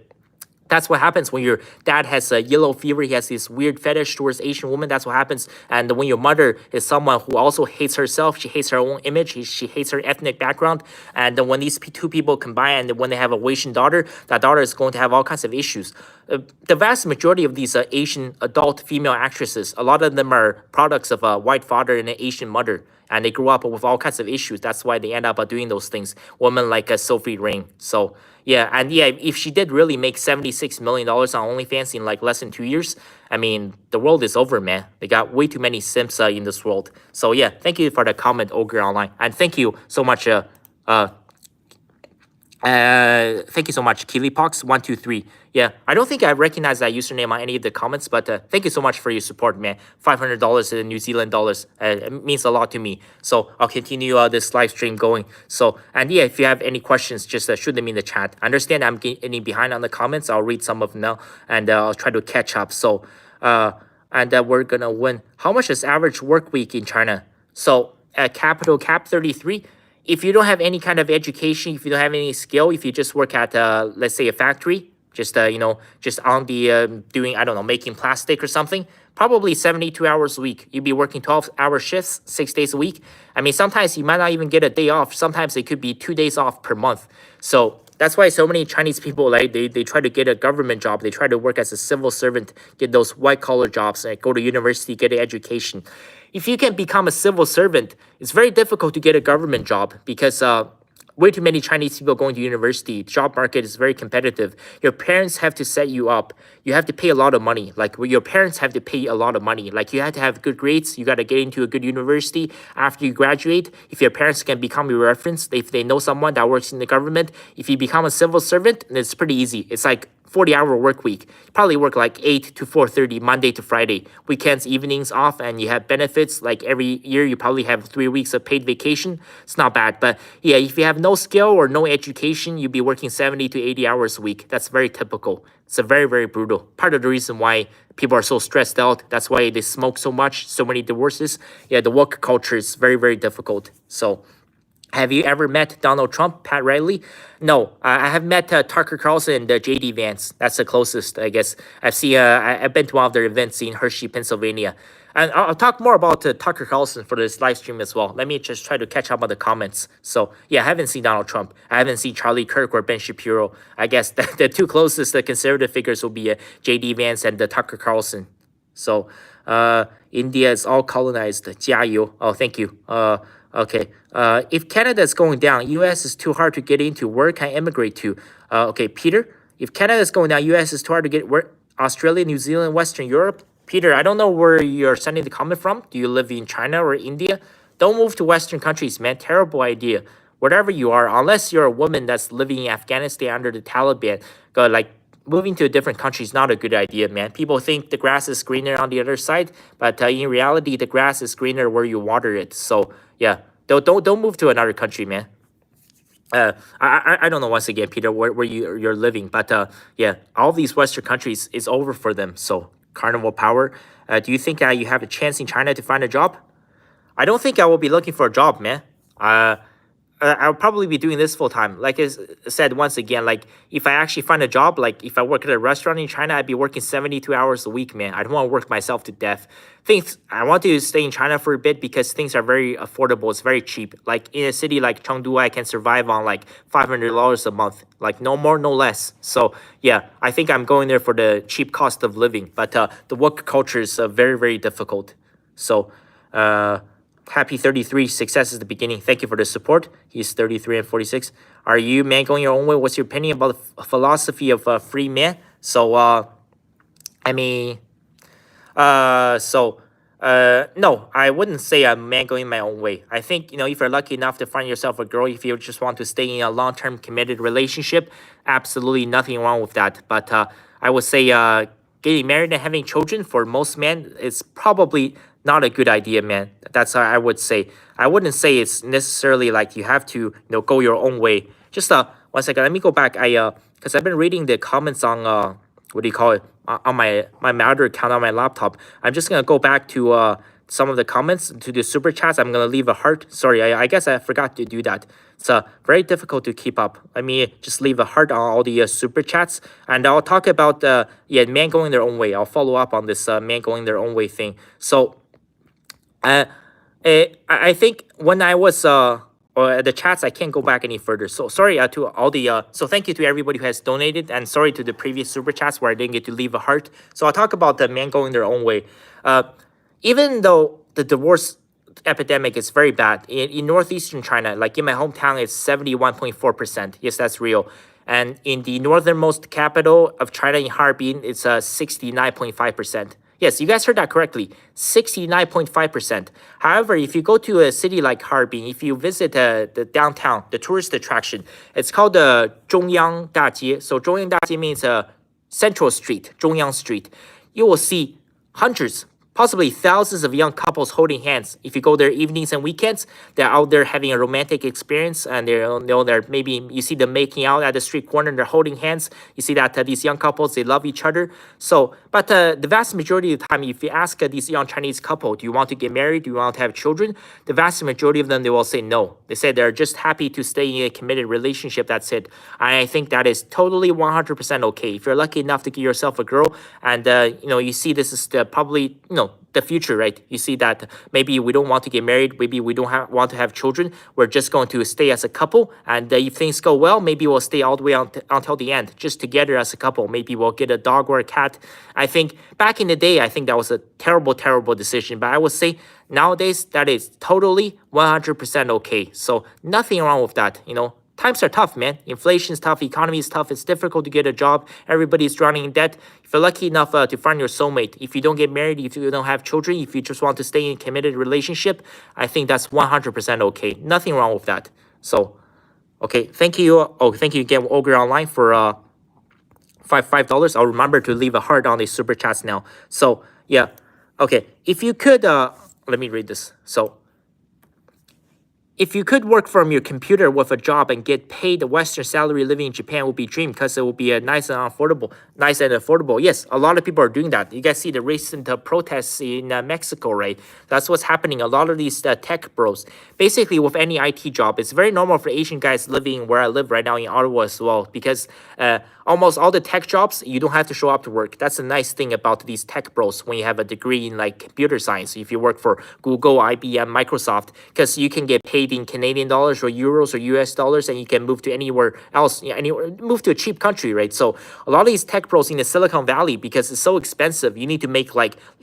that's what happens when your dad has a yellow fever. He has this weird fetish towards Asian women. That's what happens. And when your mother is someone who also hates herself, she hates her own image, she hates her ethnic background. And then when these two people combine, and when they have a Asian daughter, that daughter is going to have all kinds of issues. The vast majority of these Asian adult female actresses, a lot of them are products of a white father and an Asian mother. And they grew up with all kinds of issues. That's why they end up doing those things. Women like Sophie Ring. So yeah, and yeah, if she did really make $76 million on OnlyFans in like less than 2 years, I mean, the world is over, man. They got way too many simps in this world. So yeah, thank you for the comment, Ogre Online, and thank you so much. Thank you so much, KiliPox123. Yeah, I don't think I recognize that username on any of the comments, but thank you so much for your support, man. $500 in New Zealand dollars. It means a lot to me. So I'll continue this live stream going. So, and yeah, if you have any questions, just shoot them in the chat. I understand I'm getting behind on the comments. I'll read some of them now, and I'll try to catch up. So, and we're gonna win. How much is average work week in China? So, capital cap 33. If you don't have any kind of education, if you don't have any skill, if you just work at, let's say, a factory, just just on the doing, I don't know, making plastic or something, probably 72 hours a week. You'd be working 12-hour shifts, 6 days a week. I mean, sometimes you might not even get a day off. Sometimes it could be 2 days off per month. So that's why so many Chinese people, like, they try to get a government job. They try to work as a civil servant, get those white-collar jobs, like go to university, get an education. If you can become a civil servant, it's very difficult to get a government job because way too many Chinese people going to university. Job market is very competitive. Your parents have to set you up. You have to pay a lot of money. Like your parents have to pay a lot of money. Like you have to have good grades. You got to get into a good university after you graduate. If your parents can become your reference, if they know someone that works in the government, if you become a civil servant, it's pretty easy. It's like 40-hour work week. You probably work like 8 to 4:30, Monday to Friday. Weekends, evenings off, and you have benefits. Like every year, you probably have 3 weeks of paid vacation. It's not bad. But yeah, if you have no skill or no education, you'd be working 70 to 80 hours a week. That's very typical. It's a very, very brutal. Part of the reason why people are so stressed out. That's why they smoke so much, so many divorces. Yeah, the work culture is very, very difficult. So, have you ever met Donald Trump, Pat Riley? No, I have met Tucker Carlson and J.D. Vance. That's the closest, I guess. I've been to one of their events in Hershey, Pennsylvania. And I'll talk more about Tucker Carlson for this live stream as well. Let me just try to catch up on the comments. So, yeah, I haven't seen Donald Trump. I haven't seen Charlie Kirk or Ben Shapiro. I guess the two closest conservative figures will be J.D. Vance and Tucker Carlson. So, India is all colonized. 加油. Oh, thank you. Okay. If Canada is going down, U.S. is too hard to get into. Where can I immigrate to? Okay, Peter. If Canada is going down, U.S. is too hard to get. Where? Australia, New Zealand, Western Europe. Peter, I don't know where you're sending the comment from. Do you live in China or India? Don't move to Western countries, man. Terrible idea. Whatever you are, unless you're a woman that's living in Afghanistan under the Taliban, moving to a different country is not a good idea, man. People think the grass is greener on the other side, but in reality, the grass is greener where you water it. So yeah, don't move to another country, man. I don't know, once again, Peter, where you're living, but yeah, all these Western countries is over for them. So carnival power. Do you think you have a chance in China to find a job? I don't think I will be looking for a job, man. I'll probably be doing this full time. Like I said once again, like if I actually find a job, like if I work at a restaurant in China, I'd be working 72 hours a week, man. I don't want to work myself to death. Things I want to stay in China for a bit because things are very affordable. It's very cheap. Like in a city like Chengdu, I can survive on like $500 a month, like no more, no less. So yeah, I think I'm going there for the cheap cost of living. But the work culture is very, very difficult. So happy 33. Success is the beginning. Thank you for the support. He's 33 and 46. Are you man going your own way? What's your opinion about the philosophy of free man? So I mean, no, I wouldn't say I'm man going my own way. I think, if you're lucky enough to find yourself a girl, if you just want to stay in a long-term committed relationship, absolutely nothing wrong with that. But I would say getting married and having children for most men is probably not a good idea, man. That's how I would say. I wouldn't say it's necessarily like you have to, go your own way. Just 1 second, let me go back. Because I've been reading the comments on what do you call it, on my other account on my laptop. I'm just gonna go back to some of the comments to the super chats. I'm gonna leave a heart. Sorry, I guess I forgot to do that. It's very difficult to keep up. Let me just leave a heart on all the super chats, and I'll talk about man going their own way. I'll follow up on this man going their own way thing. So I think when I was or the chats, I can't go back any further. So sorry to all the so thank you to everybody who has donated, and sorry to the previous super chats where I didn't get to leave a heart. So I'll talk about the man going their own way. Even though the divorce epidemic is very bad in northeastern China, like in my hometown, it's 71.4%. Yes, that's real. And in the northernmost capital of China, in Harbin, it's 69.5%. Yes, you guys heard that correctly, 69.5%. However, if you go to a city like Harbin, if you visit the downtown, the tourist attraction, it's called the Zhongyang Dajie. So Zhongyang Dajie means Central Street, Zhongyang Street. You will see hundreds, possibly thousands of young couples holding hands. If you go there evenings and weekends, they're out there having a romantic experience, and they're maybe you see them making out at the street corner. They're holding hands. You see that these young couples, they love each other. So, but the vast majority of the time, if you ask these young Chinese couple, do you want to get married? Do you want to have children? The vast majority of them, they will say no. They say they're just happy to stay in a committed relationship. That's it. I think that is totally 100% okay. If you're lucky enough to get yourself a girl, and you see this is probably the future, right? You see that maybe we don't want to get married, maybe we don't want to have children, we're just going to stay as a couple, and if things go well, maybe we'll stay all the way until the end, just together as a couple. Maybe we'll get a dog or a cat. I think back in the day, I think that was a terrible, terrible decision, but I would say nowadays that is totally 100% okay. So nothing wrong with that. Times are tough, man. Inflation is tough. Economy is tough. It's difficult to get a job. Everybody's drowning in debt. If you're lucky enough to find your soulmate, if you don't get married, if you don't have children, if you just want to stay in a committed relationship, I think that's 100% okay. Nothing wrong with that. So, okay, thank you. Oh, thank you again, Ogre Online, for $5. I'll remember to leave a heart on the super chats now. So, yeah, okay. If you could, let me read this. So, if you could work from your computer with a job and get paid a Western salary living in Japan, would be a dream because it would be a nice and affordable. Yes, a lot of people are doing that. You guys see the recent protests in Mexico, right? That's what's happening. A lot of these tech bros, basically with any IT job, it's very normal for Asian guys living where I live right now in Ottawa as well, because almost all the tech jobs, you don't have to show up to work. That's a nice thing about these tech bros when you have a degree in like computer science. If you work for Google, IBM, Microsoft, because you can get paid in Canadian dollars or euros or US dollars, and you can move to anywhere else, move to a cheap country, right? So a lot of these tech pros in the Silicon Valley, because it's so expensive, you need to make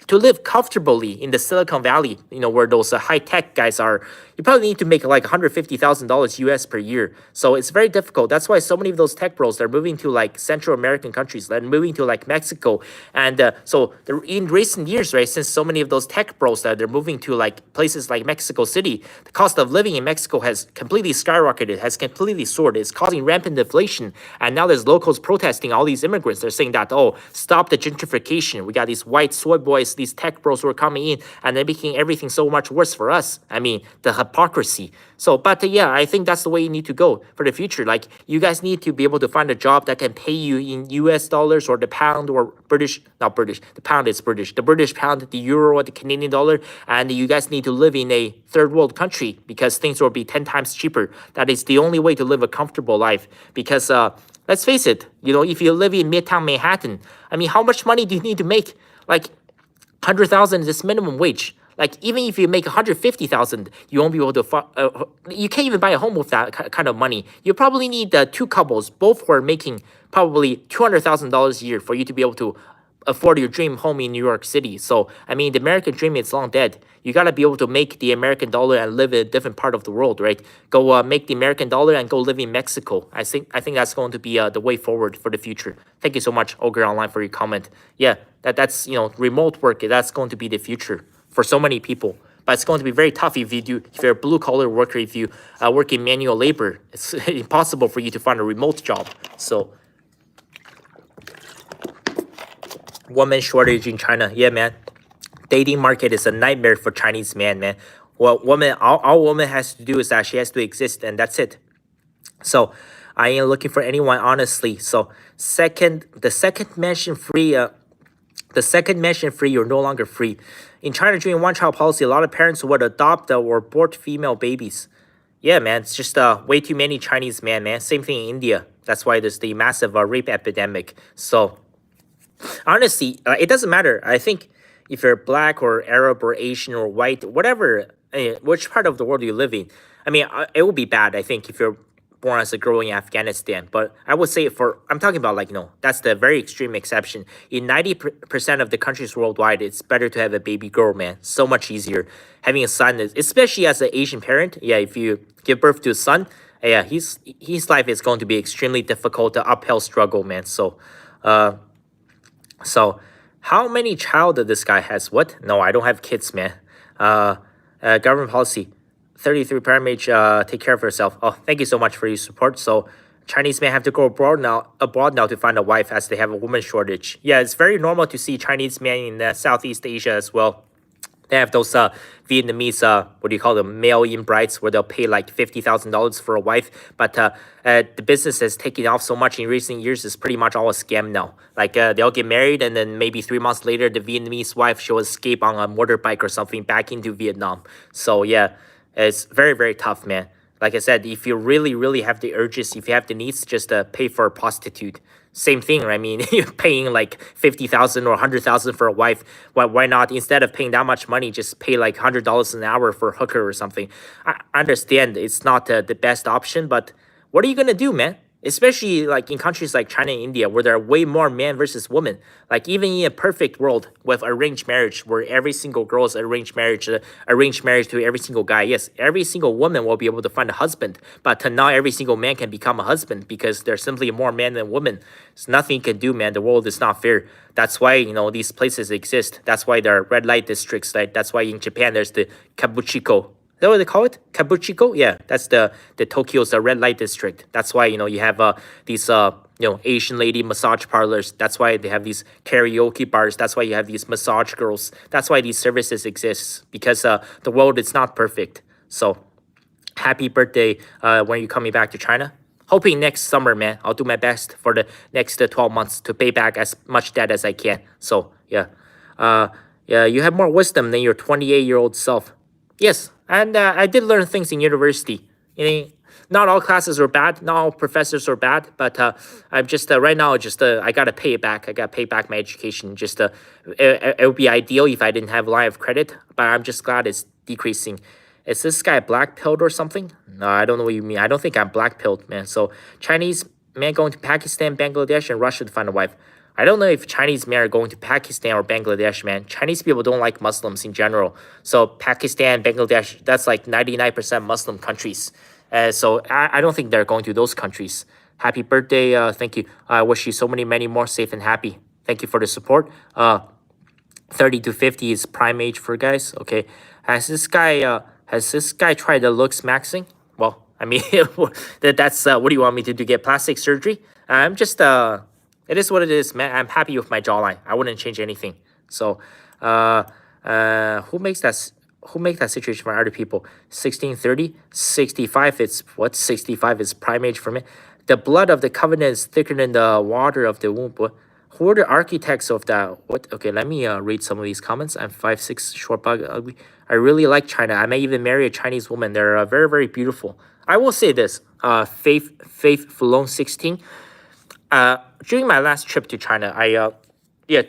to live comfortably in the Silicon Valley, where those high tech guys are, you probably need to make like $150,000 US per year. So it's very difficult. That's why so many of those tech bros, they're moving to like Central American countries, they're moving to like Mexico. And in recent years, right, since so many of those tech bros that they're moving to like places like Mexico City, the cost of living in Mexico has completely skyrocketed, has completely soared. It's causing rampant inflation. And now there's locals protesting all these immigrants. They're saying that, oh, stop the gentrification. We got these white soy boys, these tech bros who are coming in, and they're making everything so much worse for us. I mean, the hypocrisy. So, but yeah, I think that's the way you need to go for the future. Like, you guys need to be able to find a job that can pay you in US dollars or the pound or British, not British, the pound is British, the British pound, the euro, or the Canadian dollar. And you guys need to live in a third world country because things will be 10 times cheaper. That is the only way to live a comfortable life. Because, let's face it, if you live in Midtown Manhattan, I mean, how much money do you need to make? Like, 100,000 is minimum wage. Like, even if you make 150,000, you won't be able to. You can't even buy a home with that kind of money. You probably need two couples, both who are making probably $200,000 a year for you to be able to afford your dream home in New York City. So, I mean, the American dream is long dead. You gotta be able to make the American dollar and live in a different part of the world, right? Go make the American dollar and go live in Mexico. I think that's going to be the way forward for the future. Thank you so much, Ogre Online, for your comment. Yeah, that's remote work. That's going to be the future for so many people. But it's going to be very tough if you're a blue collar worker, if you work in manual labor. It's impossible for you to find a remote job. So, woman shortage in China. Yeah, man. Dating market is a nightmare for Chinese man. Well, all woman has to do is that she has to exist, and that's it. So, I ain't looking for anyone, honestly. So, the second mention free, you're no longer free. In China, during one-child policy, a lot of parents would adopt or abort female babies. Yeah, man, it's just way too many Chinese man. Same thing in India. That's why there's the massive rape epidemic. So, honestly, it doesn't matter. I think if you're black or Arab or Asian or white, whatever, which part of the world you live in, I mean, it would be bad, I think, if you're born as a girl in Afghanistan. But I would say I'm talking about that's the very extreme exception. In 90% of the countries worldwide, it's better to have a baby girl, man. So much easier. Having a son, especially as an Asian parent, yeah, if you give birth to a son, yeah, his life is going to be extremely difficult, the uphill struggle, man. So, how many child this guy has? What? No, I don't have kids, man. Government policy, 33 parent age, take care of herself. Oh, thank you so much for your support. So, Chinese men have to go abroad now to find a wife as they have a woman shortage. Yeah, it's very normal to see Chinese men in Southeast Asia as well. They have those Vietnamese, what do you call them, mail-in brides, where they'll pay like $50,000 for a wife. But the business has taken off so much in recent years, it's pretty much all a scam now. Like, they'll get married, and then maybe 3 months later, the Vietnamese wife, she'll escape on a motorbike or something back into Vietnam. So, yeah, it's very, very tough, man. Like I said, if you really, really have the urges, if you have the needs, just pay for a prostitute. Same thing, right? I mean, you're paying like 50,000 or 100,000 for a wife. Why not? Instead of paying that much money, just pay like $100 an hour for a hooker or something. I understand it's not the best option, but what are you gonna do, man? Especially like in countries like China and India, where there are way more men versus women. Like, even in a perfect world with arranged marriage, where every single girl is arranged marriage to every single guy. Yes, every single woman will be able to find a husband, but not every single man can become a husband because there's simply more men than women. There's nothing you can do, man. The world is not fair. That's why, these places exist. That's why there are red light districts. Right? That's why in Japan there's the kabuchiko. Is that what they call it? Kabuchiko? Yeah, that's the Tokyo's red light district. That's why, you have these, Asian lady massage parlors. That's why they have these karaoke bars. That's why you have these massage girls. That's why these services exist, because the world is not perfect. So, happy birthday when you're coming back to China. Hoping next summer, man. I'll do my best for the next 12 months to pay back as much debt as I can. So, yeah. Yeah, you have more wisdom than your 28-year-old self. Yes, and I did learn things in university. Not all classes are bad, not all professors are bad, but I'm just right now, I gotta pay it back. I gotta pay back my education. It would be ideal if I didn't have a line of credit, but I'm just glad it's decreasing. Is this guy black-pilled or something? No, I don't know what you mean. I don't think I'm black-pilled, man. So, Chinese men going to Pakistan, Bangladesh, and Russia to find a wife. I don't know if Chinese men are going to Pakistan or Bangladesh, man. Chinese people don't like Muslims in general. So, Pakistan, Bangladesh, that's like 99% Muslim countries. So, I don't think they're going to those countries. Happy birthday. Thank you. I wish you so many more safe and happy. Thank you for the support. 30 to 50 is prime age for guys. Okay. Has this guy tried the looks maxing? Well, I mean, that's what do you want me to do? Get plastic surgery? I'm just it is what it is, man. I'm happy with my jawline. I wouldn't change anything. So, who makes that? who make that situation for other people? 1630, 65. It's what? 65 is prime age for me. The blood of the covenant is thicker than the water of the womb. Who are the architects of that? What? Okay, let me read some of these comments. I'm 5'6", short, bug, ugly. I really like China. I may even marry a Chinese woman. They're very, very beautiful. I will say this. Faith Fulong 16. During my last trip to China, I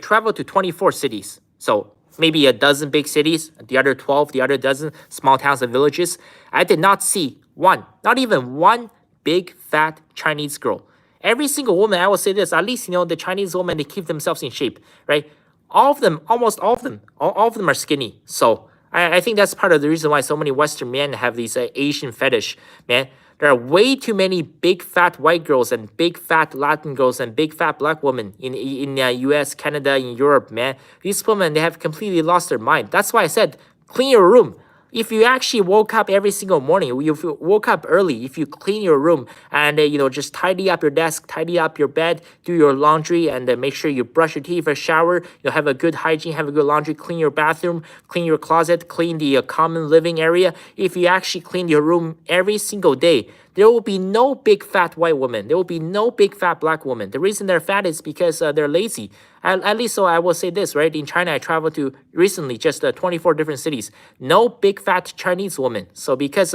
traveled to 24 cities. So maybe a dozen big cities, the other 12, the other dozen small towns and villages. I did not see one, not even one big fat Chinese girl. Every single woman, I will say this, at least, the Chinese women, they keep themselves in shape, right? All of them, almost all of them, all of them are skinny. So I think that's part of the reason why so many Western men have these Asian fetish, man. There are way too many big fat white girls and big fat Latin girls and big fat black women in US, Canada, in Europe, man. These women, they have completely lost their mind. That's why I said, clean your room. If you actually woke up every single morning, if you woke up early, if you clean your room and, just tidy up your desk, tidy up your bed, do your laundry, and make sure you brush your teeth or shower, you'll have a good hygiene, have a good laundry, clean your bathroom, clean your closet, clean the common living area. If you actually clean your room every single day, there will be no big fat white woman. There will be no big fat black woman. The reason they're fat is because they're lazy. At least, so I will say this, right? In China, I traveled to recently just 24 different cities. No big fat Chinese woman. So because,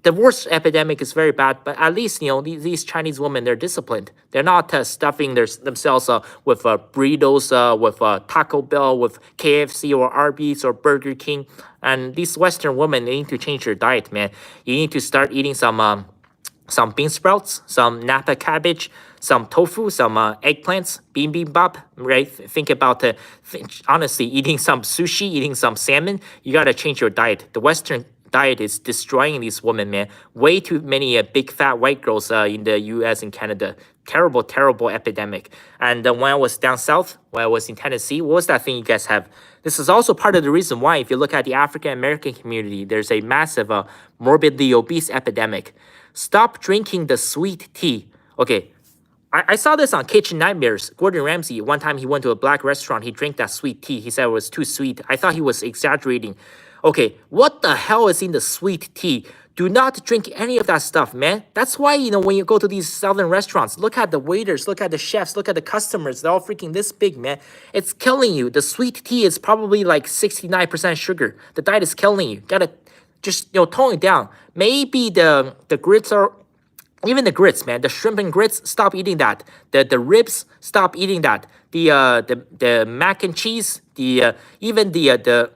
the worst epidemic is very bad, but at least, these Chinese women, they're disciplined. They're not stuffing themselves with burritos, with Taco Bell, with KFC or Arby's or Burger King. And these Western women, they need to change their diet, man. You need to start eating some bean sprouts, some Napa cabbage, some tofu, some eggplants, bibimbap, right? Think about, honestly, eating some sushi, eating some salmon. You got to change your diet. The Western diet is destroying these women, man. Way too many big fat white girls in the US and Canada. Terrible, terrible epidemic. And when I was down south, when I was in Tennessee, what was that thing you guys have? This is also part of the reason why, if you look at the African American community, there's a massive morbidly obese epidemic. Stop drinking the sweet tea. Okay, I saw this on Kitchen Nightmares. Gordon Ramsay, one time he went to a black restaurant, he drank that sweet tea. He said it was too sweet. I thought he was exaggerating. Okay, what the hell is in the sweet tea? Do not drink any of that stuff, man. That's why, when you go to these southern restaurants, look at the waiters, look at the chefs, look at the customers. They're all freaking this big, man. It's killing you. The sweet tea is probably like 69% sugar. The diet is killing you. Gotta just, tone it down. Maybe the grits are... Even the grits, man, the shrimp and grits, stop eating that. The ribs, stop eating that. The mac and cheese, even the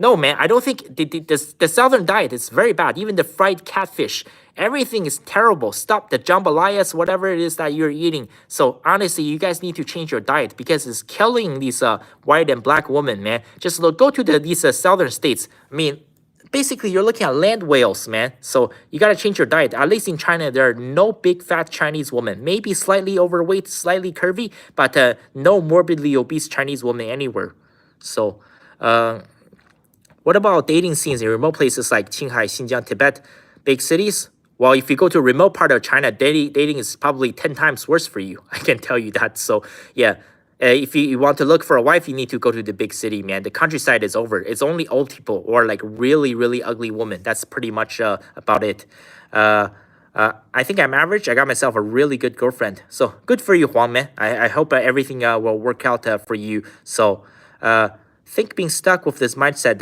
no, man, I don't think the southern diet is very bad. Even the fried catfish, everything is terrible. Stop the jambalayas, whatever it is that you're eating. So honestly, you guys need to change your diet because it's killing these white and black women, man. Just go to these southern states. I mean, basically, you're looking at land whales, man. So you got to change your diet. At least in China, there are no big fat Chinese women. Maybe slightly overweight, slightly curvy, but no morbidly obese Chinese woman anywhere. So, what about dating scenes in remote places like Qinghai, Xinjiang, Tibet, big cities? Well, if you go to a remote part of China, dating is probably 10 times worse for you. I can tell you that. So, yeah. If you want to look for a wife, you need to go to the big city, man. The countryside is over. It's only old people or like really, really ugly women. That's pretty much about it. I think I'm average. I got myself a really good girlfriend. So good for you, Huang, man. I hope everything will work out for you. So think being stuck with this mindset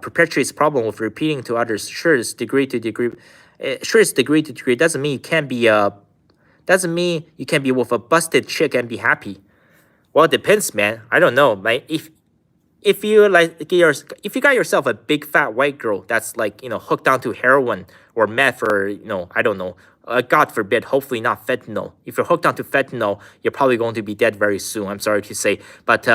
perpetuates problem with repeating to others. Sure, it's degree to degree. Sure, it's degree to degree. Doesn't mean you can't be with a busted chick and be happy. Well, it depends, man. I don't know. Like if you got yourself a big fat white girl that's like hooked onto heroin or meth or I don't know. God forbid, hopefully not fentanyl. If you're hooked onto fentanyl, you're probably going to be dead very soon. I'm sorry to say, but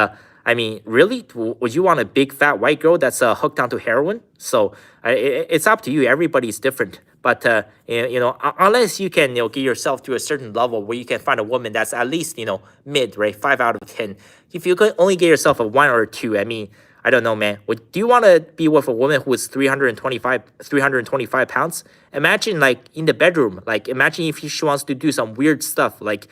I mean, really, would you want a big fat white girl that's hooked onto heroin? So it's up to you. Everybody's different. But unless you can get yourself to a certain level where you can find a woman that's at least mid, right, 5 out of 10. If you could only get yourself a 1 or a 2, I mean, I don't know, man. Do you want to be with a woman who is 325 pounds? Imagine like in the bedroom, like imagine if she wants to do some weird stuff like,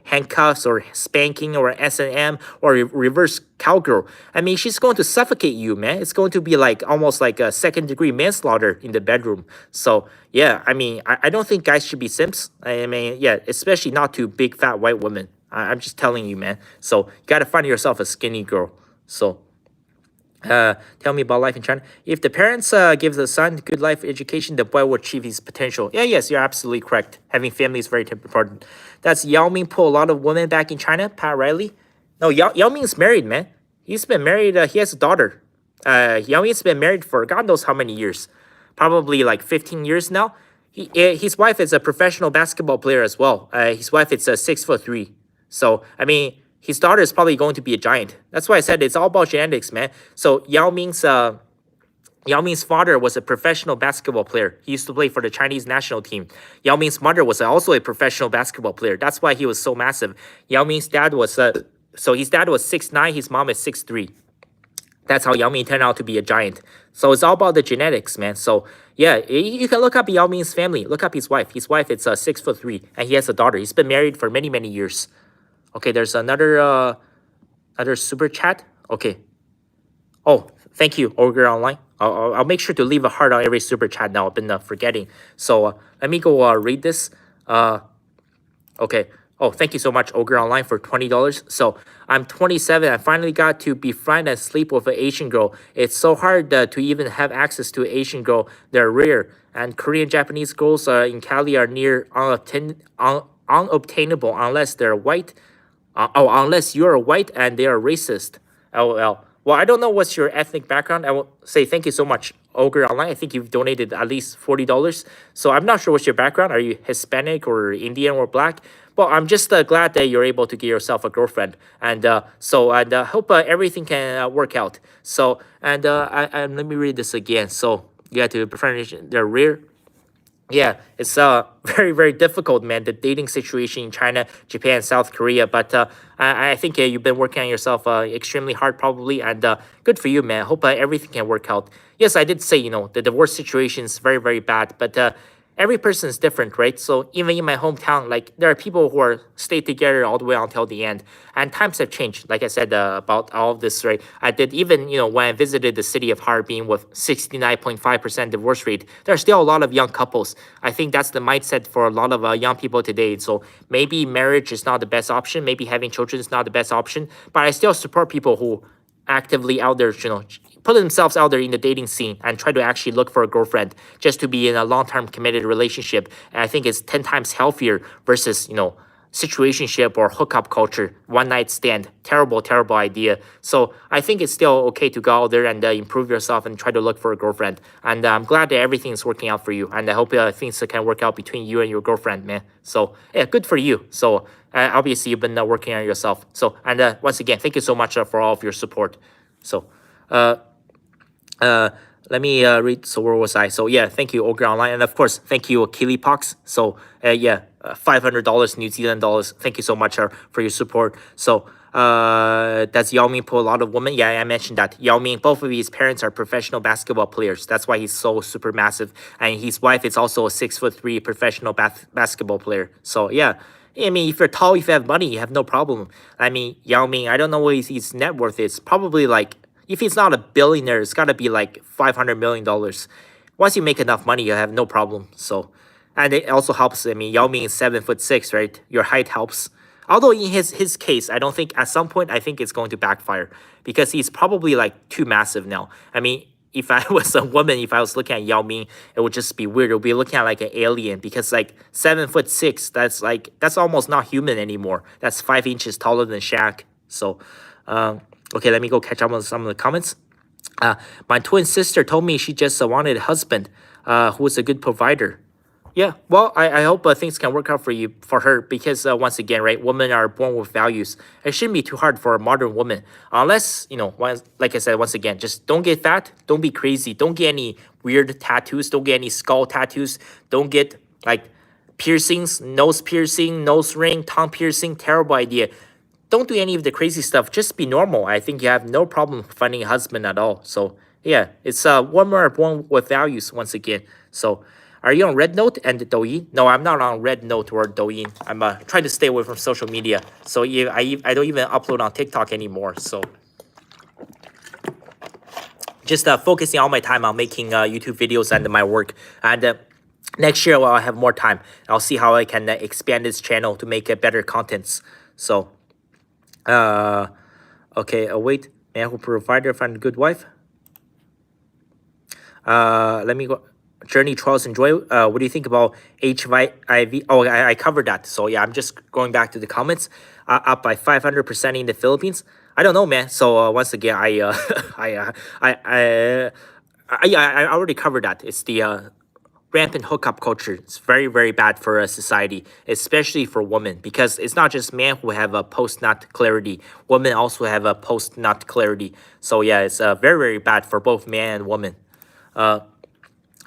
handcuffs or spanking or S&M or reverse cowgirl. I mean, she's going to suffocate you, man. It's going to be like almost like a second-degree manslaughter in the bedroom. So yeah, I mean, I don't think guys should be simps. I mean, yeah, especially not to big fat white women. I'm just telling you, man. So you got to find yourself a skinny girl. So tell me about life in China. If the parents give the son good life education, the boy will achieve his potential. Yeah, yes, you're absolutely correct. Having family is very important. That's Yao Ming pull a lot of women back in China, Pat Riley. No, Yao Ming's married, man. He's been married. He has a daughter. Yao Ming's been married for God knows how many years. Probably like 15 years now. His wife is a professional basketball player as well. His wife is 6'3". So, I mean, his daughter is probably going to be a giant. That's why I said it's all about genetics, man. So Yao Ming's father was a professional basketball player. He used to play for the Chinese national team. Yao Ming's mother was also a professional basketball player. That's why he was so massive. Yao Ming's dad was so his dad was 6'9", his mom is 6'3". That's how Yao Ming turned out to be a giant. So it's all about the genetics, man. So yeah, you can look up Yao Ming's family. Look up his wife. His wife is 6'3", and he has a daughter. He's been married for many, many years. Okay, there's another super chat. Okay. Oh, thank you, Ogre Online. I'll make sure to leave a heart on every super chat now. I've been forgetting. So let me go read this. Okay. Oh, thank you so much, Ogre Online, for $20. So I'm 27. I finally got to befriend and sleep with an Asian girl. It's so hard to even have access to an Asian girl. They're rare. And Korean Japanese girls in Cali are near unobtainable unless they're white. Unless you're white and they are racist. LOL. Well, I don't know what's your ethnic background. I will say thank you so much, Ogre Online. I think you've donated at least $40. So I'm not sure what's your background. Are you Hispanic or Indian or black? Well, I'm just glad that you're able to get yourself a girlfriend. And hope everything can work out. So, and let me read this again. So, you have to befriend the rear. Yeah, it's very, very difficult, man, the dating situation in China, Japan, South Korea. But I think you've been working on yourself extremely hard, probably. And good for you, man. Hope everything can work out. Yes, I did say, the divorce situation is very, very bad. But every person is different, right? So even in my hometown, like there are people who are stay together all the way until the end, and times have changed. Like I said about all of this, right? I did even when I visited the city of Harbin with 69.5% divorce rate, there are still a lot of young couples. I think that's the mindset for a lot of young people today. So maybe marriage is not the best option. Maybe having children is not the best option. But I still support people who actively out there, put themselves out there in the dating scene and try to actually look for a girlfriend just to be in a long-term committed relationship. And I think it's 10 times healthier versus, situationship or hookup culture, one-night stand. Terrible, terrible idea. So I think it's still okay to go out there and improve yourself and try to look for a girlfriend. And I'm glad that everything is working out for you. And I hope things can work out between you and your girlfriend, man. So yeah, good for you. So obviously you've been working on yourself. So, and once again, thank you so much for all of your support. So, let me read. So where was I? So yeah, thank you, Ogre Online, and of course, thank you, Pox. So yeah, $500 New Zealand dollars. Thank you so much for your support. So does Yao Ming pull a lot of women? Yeah, I mentioned that. Yao Ming, both of his parents are professional basketball players. That's why he's so super massive, and his wife is also a 6'3" professional basketball player. So yeah. I mean, if you're tall, if you have money, you have no problem. I mean, Yao Ming, I don't know what his net worth is. Probably like, if he's not a billionaire, it's got to be like $500 million. Once you make enough money, you have no problem. So, and it also helps. I mean, Yao Ming is 7'6", right? Your height helps. Although in his case, I don't think at some point, I think it's going to backfire because he's probably like too massive now. I mean, if I was a woman, if I was looking at Yao Ming, it would just be weird. It would be looking at like an alien because like 7'6", that's almost not human anymore. That's 5 inches taller than Shaq. So, okay, let me go catch up on some of the comments. My twin sister told me she just wanted a husband who was a good provider. Yeah, well, I hope things can work out for her, because once again, right, women are born with values. It shouldn't be too hard for a modern woman, unless, like I said, once again, just don't get fat, don't be crazy, don't get any weird tattoos, don't get any skull tattoos, don't get like piercings, nose piercing, nose ring, tongue piercing. Terrible idea. don't do any of the crazy stuff. Just be normal. I think you have no problem finding a husband at all. So yeah, it's one more born with values once again. So are you on Red Note and Douyin? No, I'm not on Red Note or Douyin. I'm trying to stay away from social media. So I don't even upload on TikTok anymore. So just focusing all my time on making YouTube videos and my work. And next year, I'll have more time. I'll see how I can expand this channel to make better contents. So, okay, wait. Man who provider find a good wife. Let me go. Journey trials and joy. What do you think about HIV? Oh, I covered that. So yeah, I'm just going back to the comments. Up by 500% in the Philippines. I don't know, man. So once again, I already covered that. It's the rampant hookup culture. It's very, very bad for a society, especially for women, because it's not just men who have a post-nut clarity. Women also have a post-nut clarity. So yeah, it's very, very bad for both man and woman.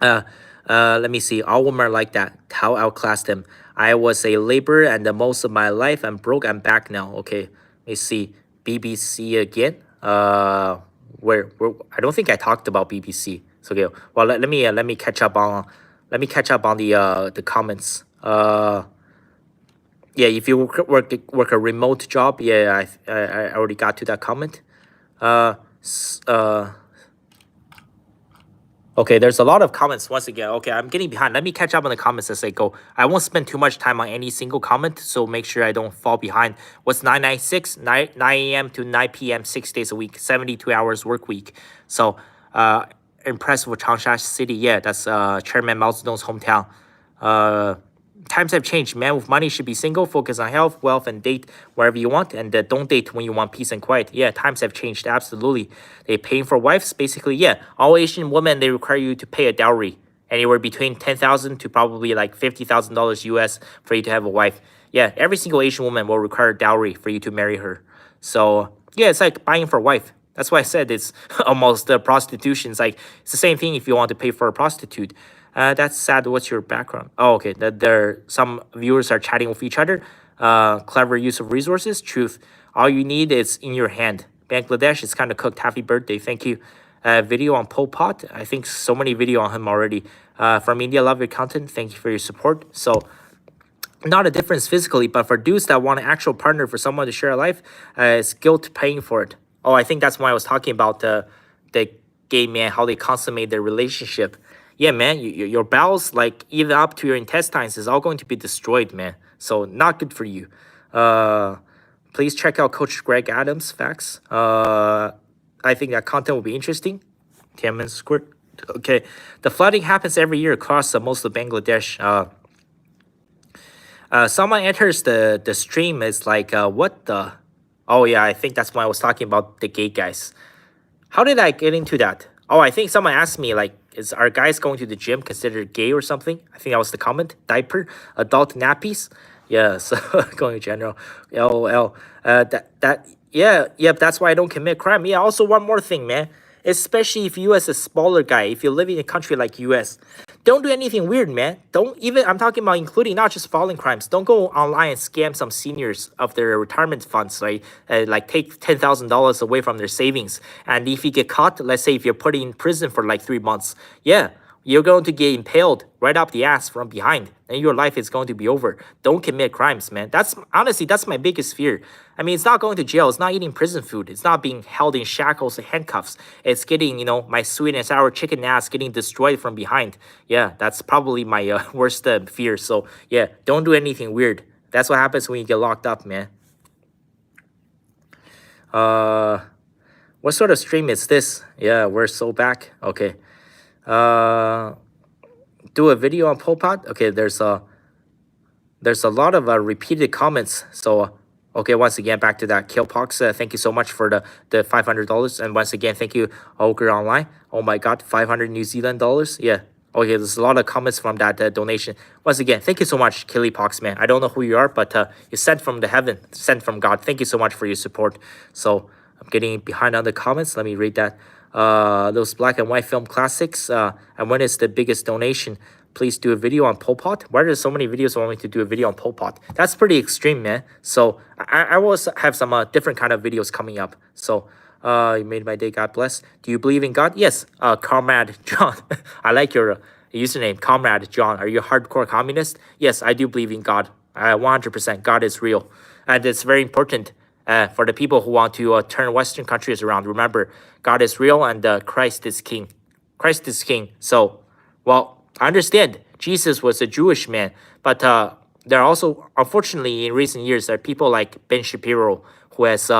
Let me see. All women are like that. How outclass them. I was a laborer and the most of my life. I'm broke. I'm back now. Okay. Let me see. BBC again. Where I don't think I talked about BBC. So okay. Well, let me catch up on the comments. Yeah, if you work a remote job, yeah, I already got to that comment. Okay, there's a lot of comments once again. Okay, I'm getting behind. Let me catch up on the comments as I go. I won't spend too much time on any single comment, so make sure I don't fall behind. What's 996? 9 a.m. to 9 p.m. 6 days a week, 72 hours work week. So, impressed with Changsha City. Yeah, that's Chairman Mao Zedong's hometown. Times have changed. Man with money should be single, focus on health, wealth, and date wherever you want, and don't date when you want peace and quiet. Yeah, times have changed, absolutely. They paying for wives, basically, yeah. All Asian women, they require you to pay a dowry, anywhere between $10,000 to probably like $50,000 US for you to have a wife. Yeah, every single Asian woman will require a dowry for you to marry her. So, yeah, it's like buying for a wife. That's why I said it's almost prostitution. It's like, it's the same thing if you want to pay for a prostitute. That's sad. What's your background? Oh, okay. That there some viewers are chatting with each other. Clever use of resources. Truth. All you need is in your hand. Bangladesh is kind of cooked. Happy birthday. Thank you. Video on Pol Pot. I think so many video on him already. From India, love your content. Thank you for your support. So, not a difference physically, but for dudes that want an actual partner for someone to share a life, it's guilt paying for it. Oh, I think that's why I was talking about the gay man, how they consummate their relationship. Yeah, man, your bowels, like even up to your intestines, is all going to be destroyed, man. So not good for you. Please check out Coach Greg Adams' facts. I think that content will be interesting. Tiananmen Square. Okay, the flooding happens every year across most of Bangladesh. Someone enters the stream. It's like, what the? Oh yeah, I think that's why I was talking about the gay guys. How did I get into that? Oh, I think someone asked me, like, are guys going to the gym considered gay or something? I think that was the comment. Diaper, adult nappies. Yeah, so going general. LOL. Yeah, that's why I don't commit crime. Yeah, also one more thing, man. Especially if you as a smaller guy, if you live in a country like US, don't do anything weird, man. Don't even, I'm talking about including not just violent crimes. Don't go online and scam some seniors of their retirement funds, right? Like take $10,000 away from their savings. And if you get caught, let's say if you're put in prison for like 3 months, yeah, you're going to get impaled right up the ass from behind, and your life is going to be over. Don't commit crimes, man. That's honestly, that's my biggest fear. I mean, it's not going to jail. It's not eating prison food. It's not being held in shackles and handcuffs. It's getting, you know, my sweet and sour chicken ass getting destroyed from behind. Yeah, that's probably my worst fear. So yeah, don't do anything weird. That's what happens when you get locked up, man. What sort of stream is this? Yeah, we're so back. Okay. Do a video on Pol Pot. Okay, there's a lot of repeated comments. So okay, once again, back to that Killpox. Thank you so much for the $500. And once again, thank you, Ogre Online. Oh my God, 500 New Zealand dollars. Yeah. Okay, there's a lot of comments from that donation. Once again, thank you so much, Killypox, man. I don't know who you are, but you're sent from the heaven, sent from God. Thank you so much for your support. So I'm getting behind on the comments. Let me read that. Those black and white film classics. And when is the biggest donation? please do a video on Pol Pot. Why are there so many videos wanting me to do a video on Pol Pot? That's pretty extreme, man. So I will have some different kind of videos coming up. So you made my day. God bless. Do you believe in God? Yes. Comrade John. I like your username, Comrade John. Are you a hardcore communist? Yes, I do believe in God. 100%. God is real, and it's very important for the people who want to turn Western countries around. Remember, God is real, and Christ is king. Christ is king. So, well, I understand Jesus was a Jewish man, but there are also, unfortunately, in recent years, there are people like Ben Shapiro who has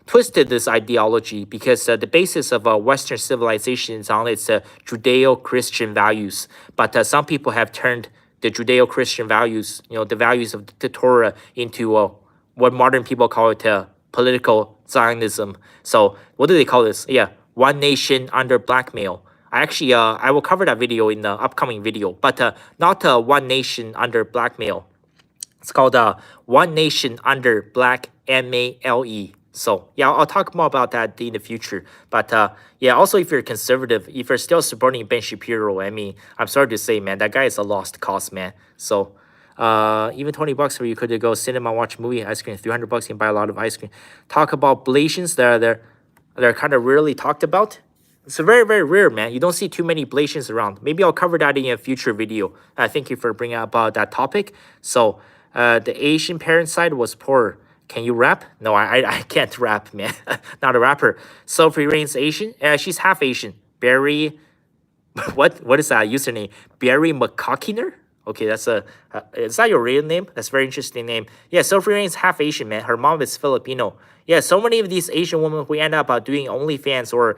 twisted this ideology because the basis of Western civilization is on its Judeo-Christian values. But some people have turned the Judeo-Christian values, the values of the Torah, into what modern people call it political Zionism. So what do they call this? Yeah, one nation under blackmail. I will cover that video in the upcoming video, but not one nation under blackmail. It's called One Nation Under Black MALE. So yeah, I'll talk more about that in the future. But yeah, also if you're conservative, if you're still supporting Ben Shapiro, I mean, I'm sorry to say, man, that guy is a lost cause, man. So even $20 for you could go cinema, watch movie, ice cream. $300 you can buy a lot of ice cream. Talk about Blasians. They're kind of rarely talked about. It's very, very rare, man. You don't see too many Blasians around. Maybe I'll cover that in a future video. Thank you for bringing up that topic. So the Asian parent side was poor. Can you rap? No, I can't rap, man. Not a rapper. Sophie Rain's Asian. She's half Asian. Barry, what is that username? Barry McCockiner? Okay, that's is that your real name? That's a very interesting name. Yeah, Sophie Rain's half Asian, man. Her mom is Filipino. Yeah, so many of these Asian women who end up doing OnlyFans or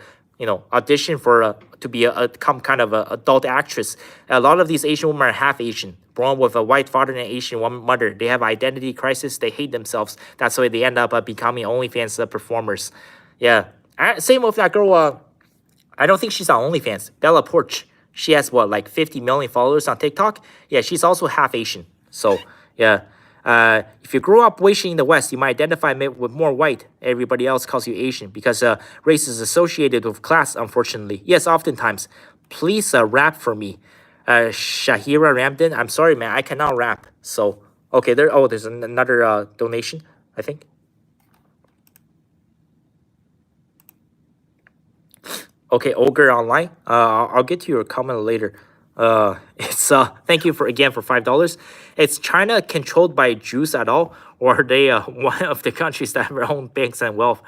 audition for to become kind of an adult actress. A lot of these Asian women are half Asian, born with a white father and an Asian mother. They have identity crisis. They hate themselves. That's why they end up becoming OnlyFans performers. Yeah, same with that girl. I don't think she's on OnlyFans. Bella Porch. She has like 50 million followers on TikTok. Yeah, she's also half Asian. So yeah. If you grow up wishing in the West, you might identify with more white. Everybody else calls you Asian because race is associated with class, unfortunately. Yes, oftentimes. Please rap for me. Shahira Ramden. I'm sorry, man. I cannot rap. So, okay. There's another donation, I think. Okay, Ogre Online. I'll get to your comment later. It's thank you for $5. Is China controlled by Jews at all, or are they one of the countries that have their own banks and wealth?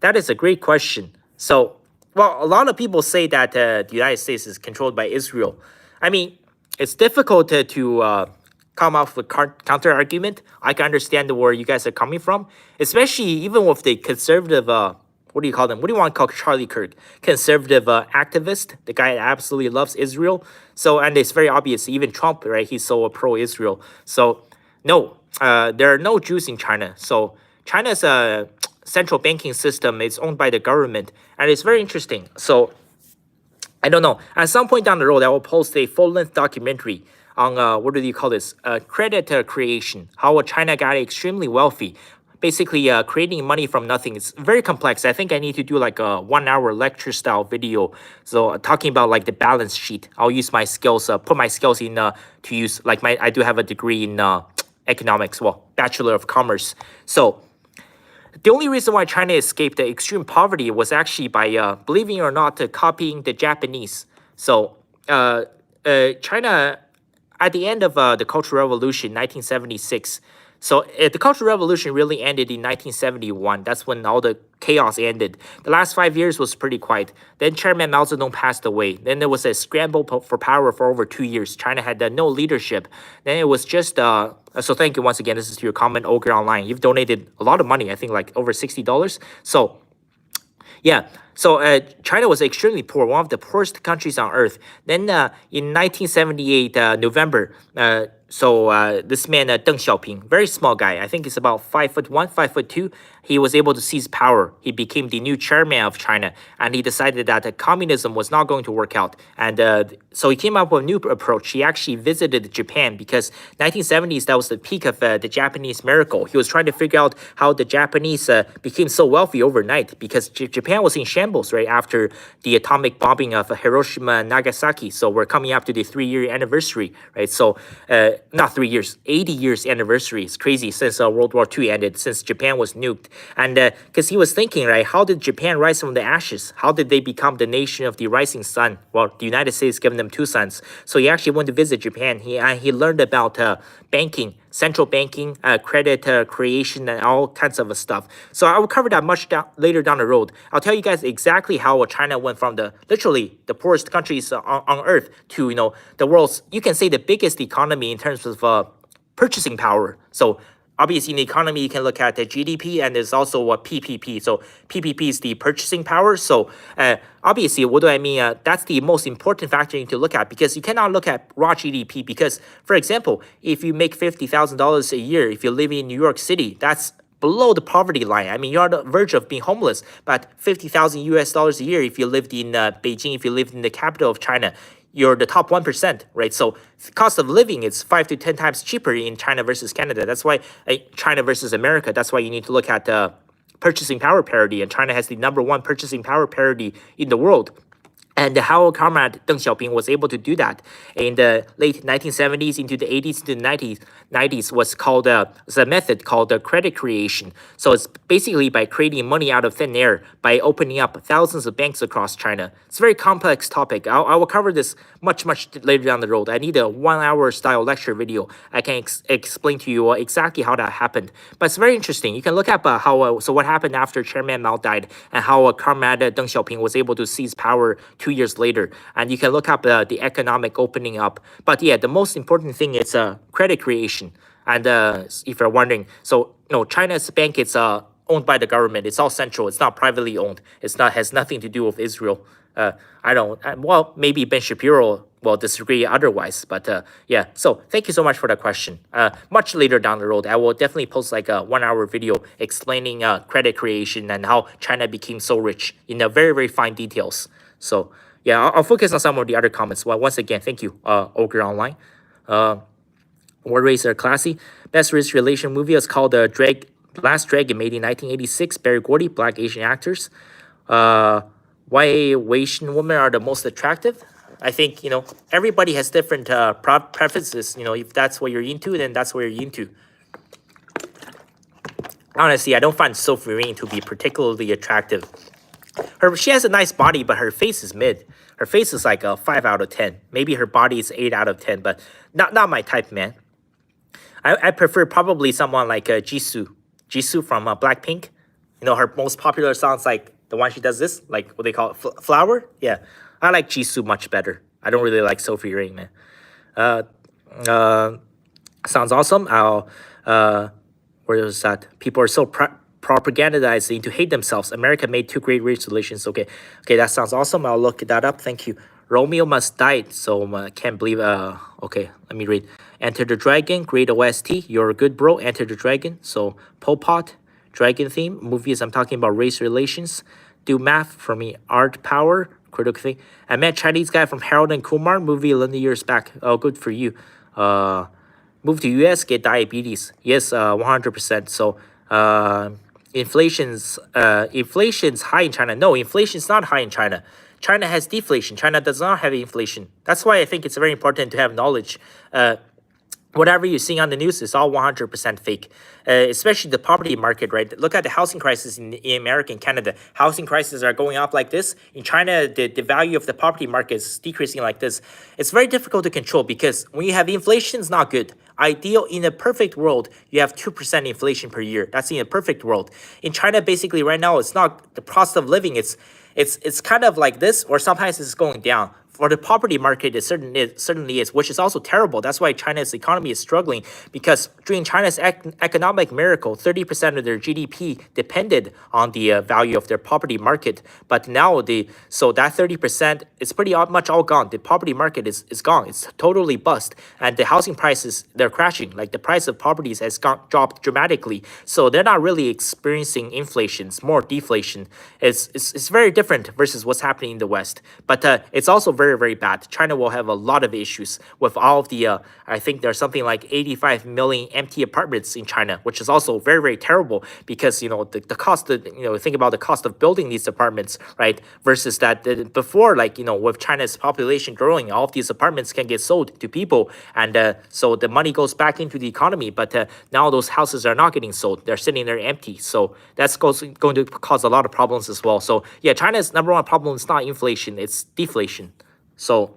That is a great question. So, well, a lot of people say that the United States is controlled by Israel. I mean, it's difficult to come up with counter argument. I can understand where you guys are coming from, especially even with the conservative. What do you call them? What do you want to call Charlie Kirk? Conservative activist, the guy that absolutely loves Israel. So, and it's very obvious, even Trump, right? He's so pro-Israel. So, no, there are no Jews in China. So, China's central banking system is owned by the government, and it's very interesting. So, I don't know. At some point down the road, I will post a full-length documentary on, what do you call this? Credit creation, how China got extremely wealthy. Basically creating money from nothing. It's very complex. I think I need to do like a 1-hour lecture style video. So talking about like the balance sheet. I'll use my skills, put my skills in to use. Like I do have a degree in economics, well, Bachelor of Commerce. So the only reason why China escaped the extreme poverty was actually by, believing it or not, copying the Japanese. So China, at the end of the Cultural Revolution, 1976, so the Cultural Revolution really ended in 1971. That's when all the chaos ended. The last 5 years was pretty quiet. Then Chairman Mao Zedong passed away. Then there was a scramble for power for over 2 years. China had no leadership. Then it was just, so thank you once again. This is your comment, Ogre Online. You've donated a lot of money, I think like over $60. So, yeah. So China was extremely poor, one of the poorest countries on earth. Then in 1978, November, this man, Deng Xiaoping, very small guy. I think he's about 5'1", 5'2". He was able to seize power. He became the new chairman of China, and he decided that communism was not going to work out. And so he came up with a new approach. He actually visited Japan because 1970s, that was the peak of the Japanese miracle. He was trying to figure out how the Japanese became so wealthy overnight because Japan was in shambles. shambles right after the atomic bombing of Hiroshima and Nagasaki. So we're coming up to the 3-year anniversary, right? So not 3 years, 80 years anniversary. It's crazy since World War II ended, since Japan was nuked. And because he was thinking, right, how did Japan rise from the ashes? How did they become the nation of the rising sun? Well, the United States given them two suns. So he actually went to visit Japan. He learned about banking, central banking, credit creation, and all kinds of stuff. So I will cover that much later down the road. I'll tell you guys exactly how China went from literally the poorest countries on earth to, the world's, you can say, the biggest economy in terms of purchasing power. So obviously, in the economy, you can look at the GDP, and there's also a PPP. So PPP is the purchasing power. So obviously, what do I mean? That's the most important factor you need to look at, because you cannot look at raw GDP. Because, for example, if you make $50,000 a year, if you live in New York City, that's below the poverty line. I mean, you're on the verge of being homeless. But 50,000 US dollars a year, if you lived in Beijing, if you lived in the capital of China, you're the top 1%, right? So cost of living is 5 to 10 times cheaper in China versus Canada. That's why China versus America. That's why you need to look at purchasing power parity. And China has the #1 purchasing power parity in the world. And how comrade Deng Xiaoping was able to do that in the late 1970s into the 80s to the 90s was called a method called credit creation. So it's basically by creating money out of thin air by opening up thousands of banks across China. It's a very complex topic. I will cover this much later down the road. I need a 1-hour style lecture video. I can explain to you exactly how that happened. But it's very interesting. You can look up so what happened after Chairman Mao died and how comrade Deng Xiaoping was able to seize power 2 years later. And you can look up the economic opening up. But yeah, the most important thing is credit creation. And if you're wondering, so China's bank is owned by the government. It's all central. It's not privately owned. Has nothing to do with Israel. Well, maybe Ben Shapiro will disagree otherwise, but yeah. So thank you so much for that question. Much later down the road, I will definitely post like a 1-hour video explaining credit creation and how China became so rich in very, very fine details. So yeah, I'll focus on some of the other comments. Well, once again, thank you, Ogre Online. War Race are classy. Best race relation movie is called Last Dragon, made in 1986. Barry Gordy, Black Asian actors. Why Asian women are the most attractive? I think, everybody has different preferences. If that's what you're into, then that's what you're into. Honestly, I don't find Sophie Ring to be particularly attractive. She has a nice body, but her face is mid. Her face is like a 5 out of 10. Maybe her body is 8 out of 10, but not my type, man. I prefer probably someone like Jisoo. Jisoo from Blackpink. Her most popular songs, like the one she does this, like what they call it, Flower. Yeah, I like Jisoo much better. I don't really like Sophie Ring, man. Sounds awesome. Where is that? People are so propagandizing to hate themselves. America made 2 great race relations. Okay, that sounds awesome. I'll look that up. Thank you. Romeo Must Die. So can't believe. Okay, let me read. Enter the Dragon. Great OST. You're a good bro. Enter the Dragon. So Pol Pot. Dragon theme. Movies I'm talking about race relations. Do math for me. Art power. Critical thing. I met Chinese guy from Harold and Kumar movie 11 years back. Oh, good for you. Move to US, get diabetes. Yes, 100%. So inflation's high in China. No, inflation's not high in China. China has deflation. China does not have inflation. That's why I think it's very important to have knowledge. Whatever you're seeing on the news is all 100% fake, especially the property market, right? Look at the housing crisis in America and Canada. Housing prices are going up like this. In China, the value of the property market is decreasing like this. It's very difficult to control because when you have inflation, it's not good. Ideal, in a perfect world, you have 2% inflation per year. That's in a perfect world. In China, basically right now, it's not the cost of living. It's kind of like this, or sometimes it's going down. For the property market, it certainly is, which is also terrible. That's why China's economy is struggling, because during China's economic miracle, 30% of their GDP depended on the value of their property market. But now, so that 30% is pretty much all gone. The property market is gone. It's totally bust. And the housing prices, they're crashing. Like the price of properties has dropped dramatically. So they're not really experiencing inflation. It's more deflation. It's very different versus what's happening in the West. But it's also very very, very bad. China will have a lot of issues with all of the, I think there's something like 85 million empty apartments in China, which is also very, very terrible because, the cost of, think about the cost of building these apartments, right? Versus that before, like, with China's population growing, all of these apartments can get sold to people. And so the money goes back into the economy. But now those houses are not getting sold. They're sitting there empty. So that's going to cause a lot of problems as well. So yeah, China's number one problem is not inflation, it's deflation. So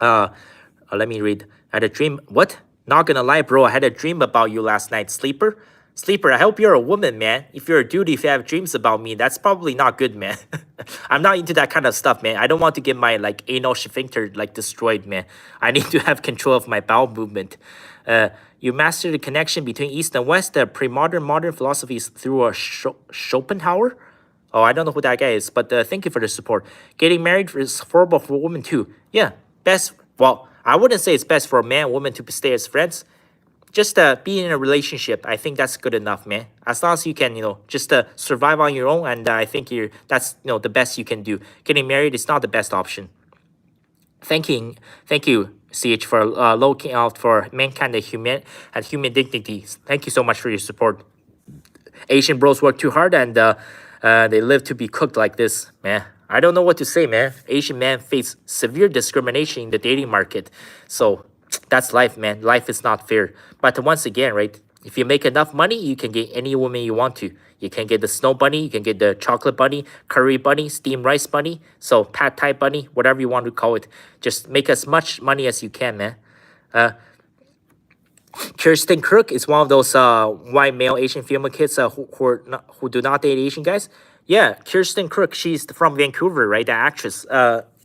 let me read. I had a dream. What? Not gonna lie, bro. I had a dream about you last night. Sleeper, I hope you're a woman, man. If you're a dude, if you have dreams about me, that's probably not good, man. I'm not into that kind of stuff, man. I don't want to get my like anal sphincter like destroyed, man. I need to have control of my bowel movement. You mastered the connection between East and West, the pre-modern, modern philosophies through a Schopenhauer. Oh, I don't know who that guy is, but thank you for the support. Getting married is horrible for women too. Yeah, best. Well, I wouldn't say it's best for a man and woman to stay as friends. Just be in a relationship. I think that's good enough, man. As long as you can, just survive on your own, and I think that's the best you can do. Getting married is not the best option. Thank you, CH, for looking out for mankind and human dignity. Thank you so much for your support. Asian bros work too hard and they live to be cooked like this, man. I don't know what to say, man. Asian men face severe discrimination in the dating market. So that's life, man. Life is not fair. But once again, right, if you make enough money, you can get any woman you want to. You can get the snow bunny, you can get the chocolate bunny, curry bunny, steamed rice bunny, so pad thai bunny, whatever you want to call it. Just make as much money as you can, man. Kirsten Crook is one of those white male Asian female kids who do not date Asian guys. Yeah, Kirsten Crook, she's from Vancouver, right? The actress.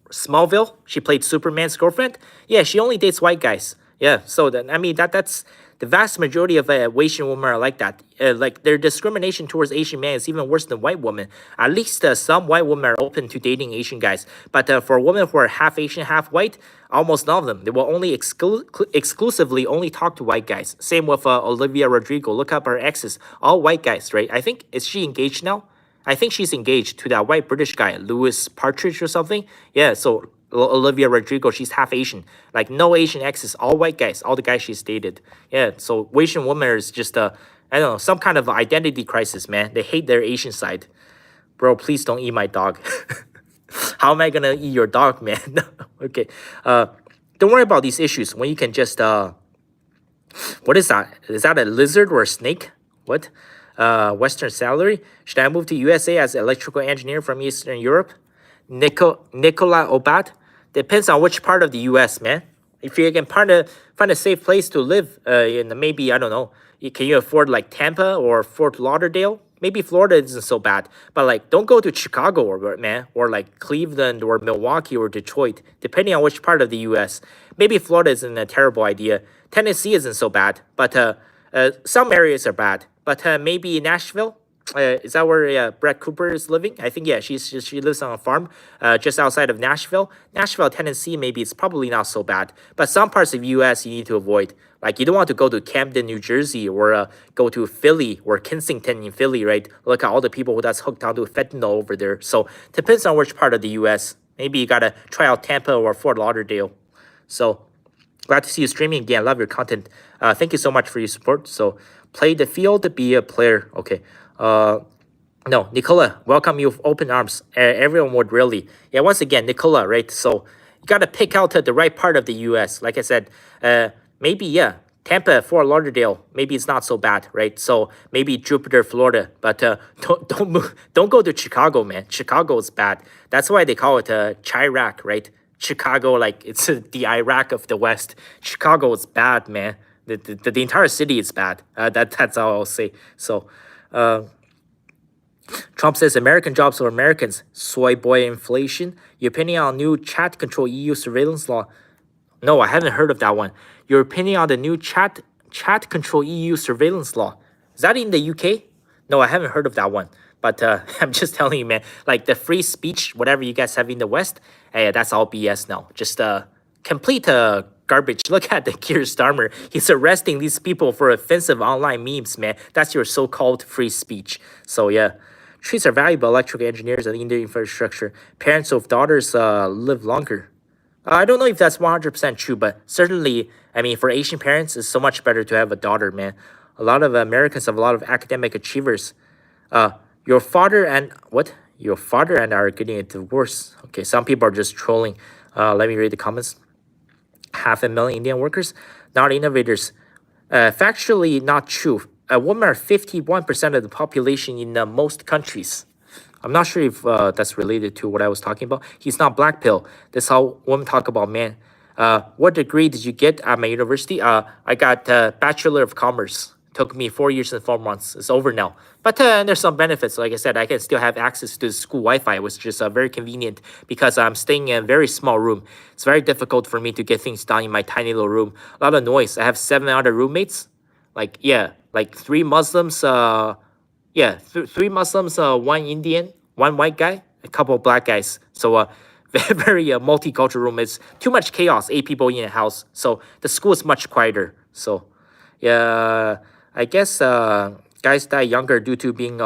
Smallville, she played Superman's girlfriend. Yeah, she only dates white guys. Yeah, so that's the vast majority of Asian women are like that. Like their discrimination towards Asian men is even worse than white women. At least some white women are open to dating Asian guys. But for women who are half Asian, half white, almost none of them. They will only exclusively only talk to white guys. Same with Olivia Rodrigo. Look up her exes, all white guys, right? I think, is she engaged now? I think she's engaged to that white British guy, Louis Partridge or something. Yeah, so Olivia Rodrigo, she's half Asian. Like no Asian exes, all white guys, all the guys she's dated. Yeah, so Asian women is just I don't know, some kind of identity crisis, man. They hate their Asian side. Bro, please don't eat my dog. How am I gonna eat your dog, man? Okay. Don't worry about these issues when you can just what is that? Is that a lizard or a snake? What? Western salary? Should I move to USA as electrical engineer from Eastern Europe? Nicola Obad? Depends on which part of the US, man. If you can find a safe place to live in, maybe, I don't know, can you afford like Tampa or Fort Lauderdale? Maybe Florida isn't so bad, but like don't go to Chicago or like Cleveland or Milwaukee or Detroit, depending on which part of the US. Maybe Florida isn't a terrible idea. Tennessee isn't so bad, but some areas are bad. But maybe Nashville, is that where Brett Cooper is living? I think, yeah, she lives on a farm just outside of Nashville. Nashville, Tennessee, maybe it's probably not so bad. But some parts of U.S. you need to avoid. Like you don't want to go to Camden, New Jersey, or go to Philly or Kensington in Philly, right? Look at all the people that's hooked onto fentanyl over there. So depends on which part of the U.S. Maybe you got to try out Tampa or Fort Lauderdale. So glad to see you streaming again. Love your content. Thank you so much for your support. So play the field, be a player. Okay. No, Nicola, welcome you with open arms. Everyone would really. Yeah, once again, Nicola, right? So you got to pick out the right part of the U.S. Like I said, maybe, yeah, Tampa, Fort Lauderdale, maybe it's not so bad, right? So maybe Jupiter, Florida, but don't go to Chicago, man. Chicago is bad. That's why they call it Chirac, right? Chicago, like it's the Iraq of the West. Chicago is bad, man. The entire city is bad. That's all I'll say. So, Trump says American jobs for Americans. Soy boy inflation. Your opinion on new chat control EU surveillance law? No, I haven't heard of that one. Your opinion on the new chat control EU surveillance law? Is that in the UK? No, I haven't heard of that one. But I'm just telling you, man. Like the free speech, whatever you guys have in the West, hey, that's all BS now. Just complete garbage. Look at the Keir Starmer. He's arresting these people for offensive online memes, man. That's your so-called free speech. So yeah, trees are valuable electrical engineers and in the infrastructure. Parents of daughters live longer. I don't know if that's 100% true, but certainly, I mean, for Asian parents, it's so much better to have a daughter, man. A lot of Americans have a lot of academic achievers. Uh, your father and what? Your father and I are getting a divorce. Okay, some people are just trolling. Let me read the comments. 500,000 Indian workers, not innovators. Factually not true. Women are 51% of the population in most countries. I'm not sure if that's related to what I was talking about. He's not black pill. That's how women talk about men. What degree did you get at my university? I got Bachelor of Commerce. Took me 4 years and 4 months. It's over now. But there's some benefits. Like I said, I can still have access to the school Wi-Fi, which is very convenient because I'm staying in a very small room. It's very difficult for me to get things done in my tiny little room. A lot of noise. I have 7 other roommates. Like, yeah, like 3 Muslims, three Muslims, 1 Indian, 1 white guy, a couple of black guys. So very multicultural room. It's too much chaos, 8 people in a house. So the school is much quieter. So yeah, I guess guys die younger due to being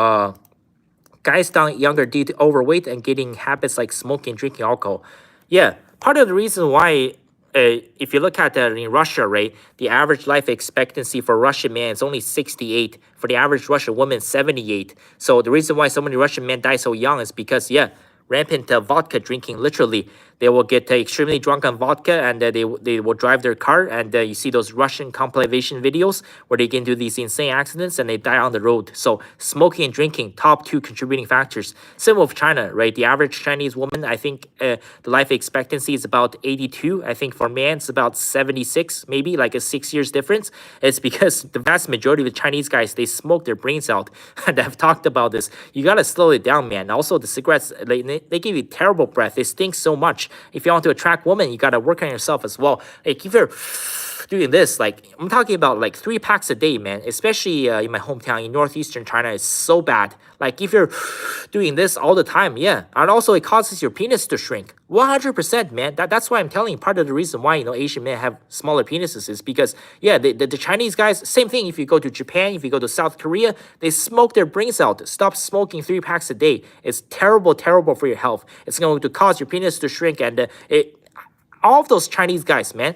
guys die younger due to overweight and getting habits like smoking, drinking alcohol. Yeah, part of the reason why, if you look at in Russia, right, the average life expectancy for Russian men is only 68. For the average Russian woman, 78. So the reason why so many Russian men die so young is because, yeah, rampant vodka drinking. Literally, they will get extremely drunk on vodka, and they will drive their car, and you see those Russian compilation videos where they get into these insane accidents and they die on the road. So smoking and drinking, top 2 contributing factors. Same with China, right? The average Chinese woman, I think the life expectancy is about 82. I think for men it's about 76, maybe like a 6 years difference. It's because the vast majority of the Chinese guys, they smoke their brains out. And I've talked about this. You gotta slow it down, man. Also, the cigarettes, they give you terrible breath. They stink so much. If you want to attract women, you gotta work on yourself as well. Like if you're doing this, like I'm talking about like 3 packs a day, man. Especially in my hometown in northeastern China, it's so bad. Like if you're doing this all the time, yeah, and also it causes your penis to shrink. 100%, man. That's why I'm telling you, part of the reason why Asian men have smaller penises is because, yeah, the Chinese guys, same thing. If you go to Japan, if you go to South Korea, they smoke their brains out. Stop smoking 3 packs a day. It's terrible, terrible for your health. It's going to cause your penis to shrink, and all of those Chinese guys, man.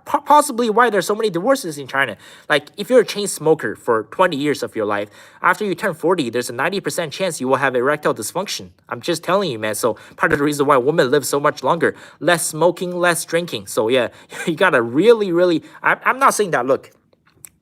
Possibly why there's so many divorces in China. Like, if you're a chain smoker for 20 years of your life, after you turn 40, there's a 90% chance you will have erectile dysfunction. I'm just telling you, man. So part of the reason why women live so much longer, less smoking, less drinking. So yeah, you gotta really, I'm not saying that, look,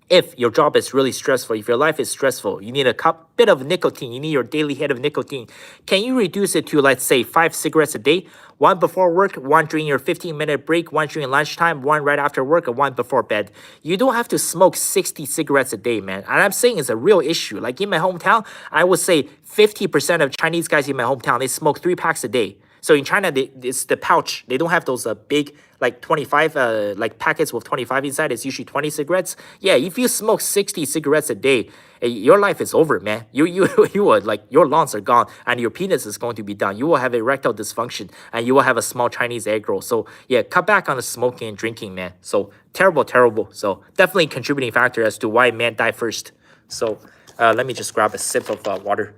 if your job is really stressful, if your life is stressful, you need a bit of nicotine, you need your daily hit of nicotine. Can you reduce it to, let's say, 5 cigarettes a day? 1 before work, 1 during your 15-minute break, 1 during lunchtime, 1 right after work, and 1 before bed. You don't have to smoke 60 cigarettes a day, man. And I'm saying it's a real issue. Like in my hometown, I would say 50% of Chinese guys in my hometown, they smoke 3 packs a day. So in China, it's the pouch. They don't have those big, like 25, like packets with 25 inside. It's usually 20 cigarettes. Yeah, if you smoke 60 cigarettes a day, your life is over, man. You would, like, your lungs are gone and your penis is going to be done. You will have erectile dysfunction and you will have a small Chinese egg roll. So yeah, cut back on the smoking and drinking, man. So terrible. So definitely contributing factor as to why men die first. So let me just grab a sip of water.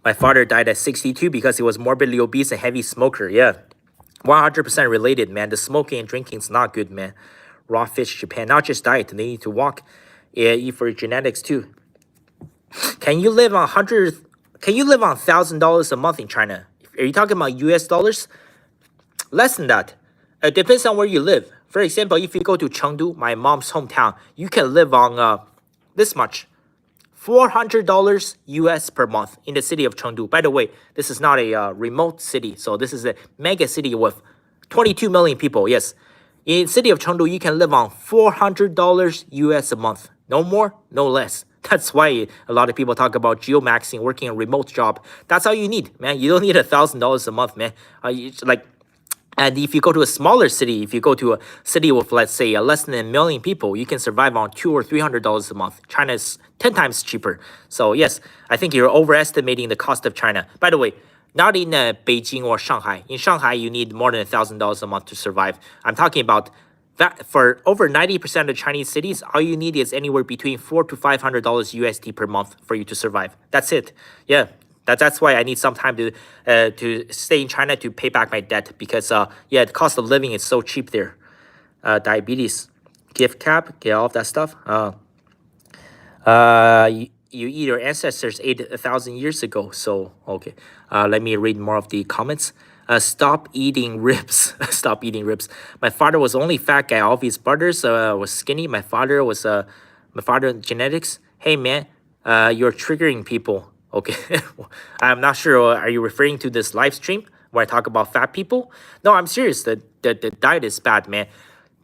My father died at 62 because he was morbidly obese and heavy smoker. Yeah, 100% related, man. The smoking and drinking is not good, man. Raw fish, Japan, not just diet. They need to walk. Yeah, eat for genetics too. Can you live on $1,000 a month in China? Are you talking about US dollars? Less than that. It depends on where you live. For example, if you go to Chengdu, my mom's hometown, you can live on this much. $400 US per month in the city of Chengdu. By the way, this is not a remote city. So this is a mega city with 22 million people. Yes. In the city of Chengdu, you can live on $400 US a month. No more, no less. That's why a lot of people talk about geomaxing, working a remote job. That's all you need, man. You don't need $1,000 a month, man. And if you go to a smaller city, if you go to a city with, let's say, less than 1 million people, you can survive on $200 or $300 a month. China is 10 times cheaper. So yes, I think you're overestimating the cost of China. By the way, not in Beijing or Shanghai. In Shanghai, you need more than $1,000 a month to survive. I'm talking about that for over 90% of Chinese cities, all you need is anywhere between $400 to $500 USD per month for you to survive. That's it. Yeah. That's why I need some time to stay in China to pay back my debt because yeah, the cost of living is so cheap there. Diabetes, gift cap, get all of that stuff. You eat your ancestors 8,000 years ago. So okay, let me read more of the comments. Stop eating ribs. Stop eating ribs. My father was the only fat guy. All of his brothers was skinny. My father genetics. Hey man, you're triggering people. Okay, I'm not sure. Are you referring to this live stream where I talk about fat people? No, I'm serious. The diet is bad, man.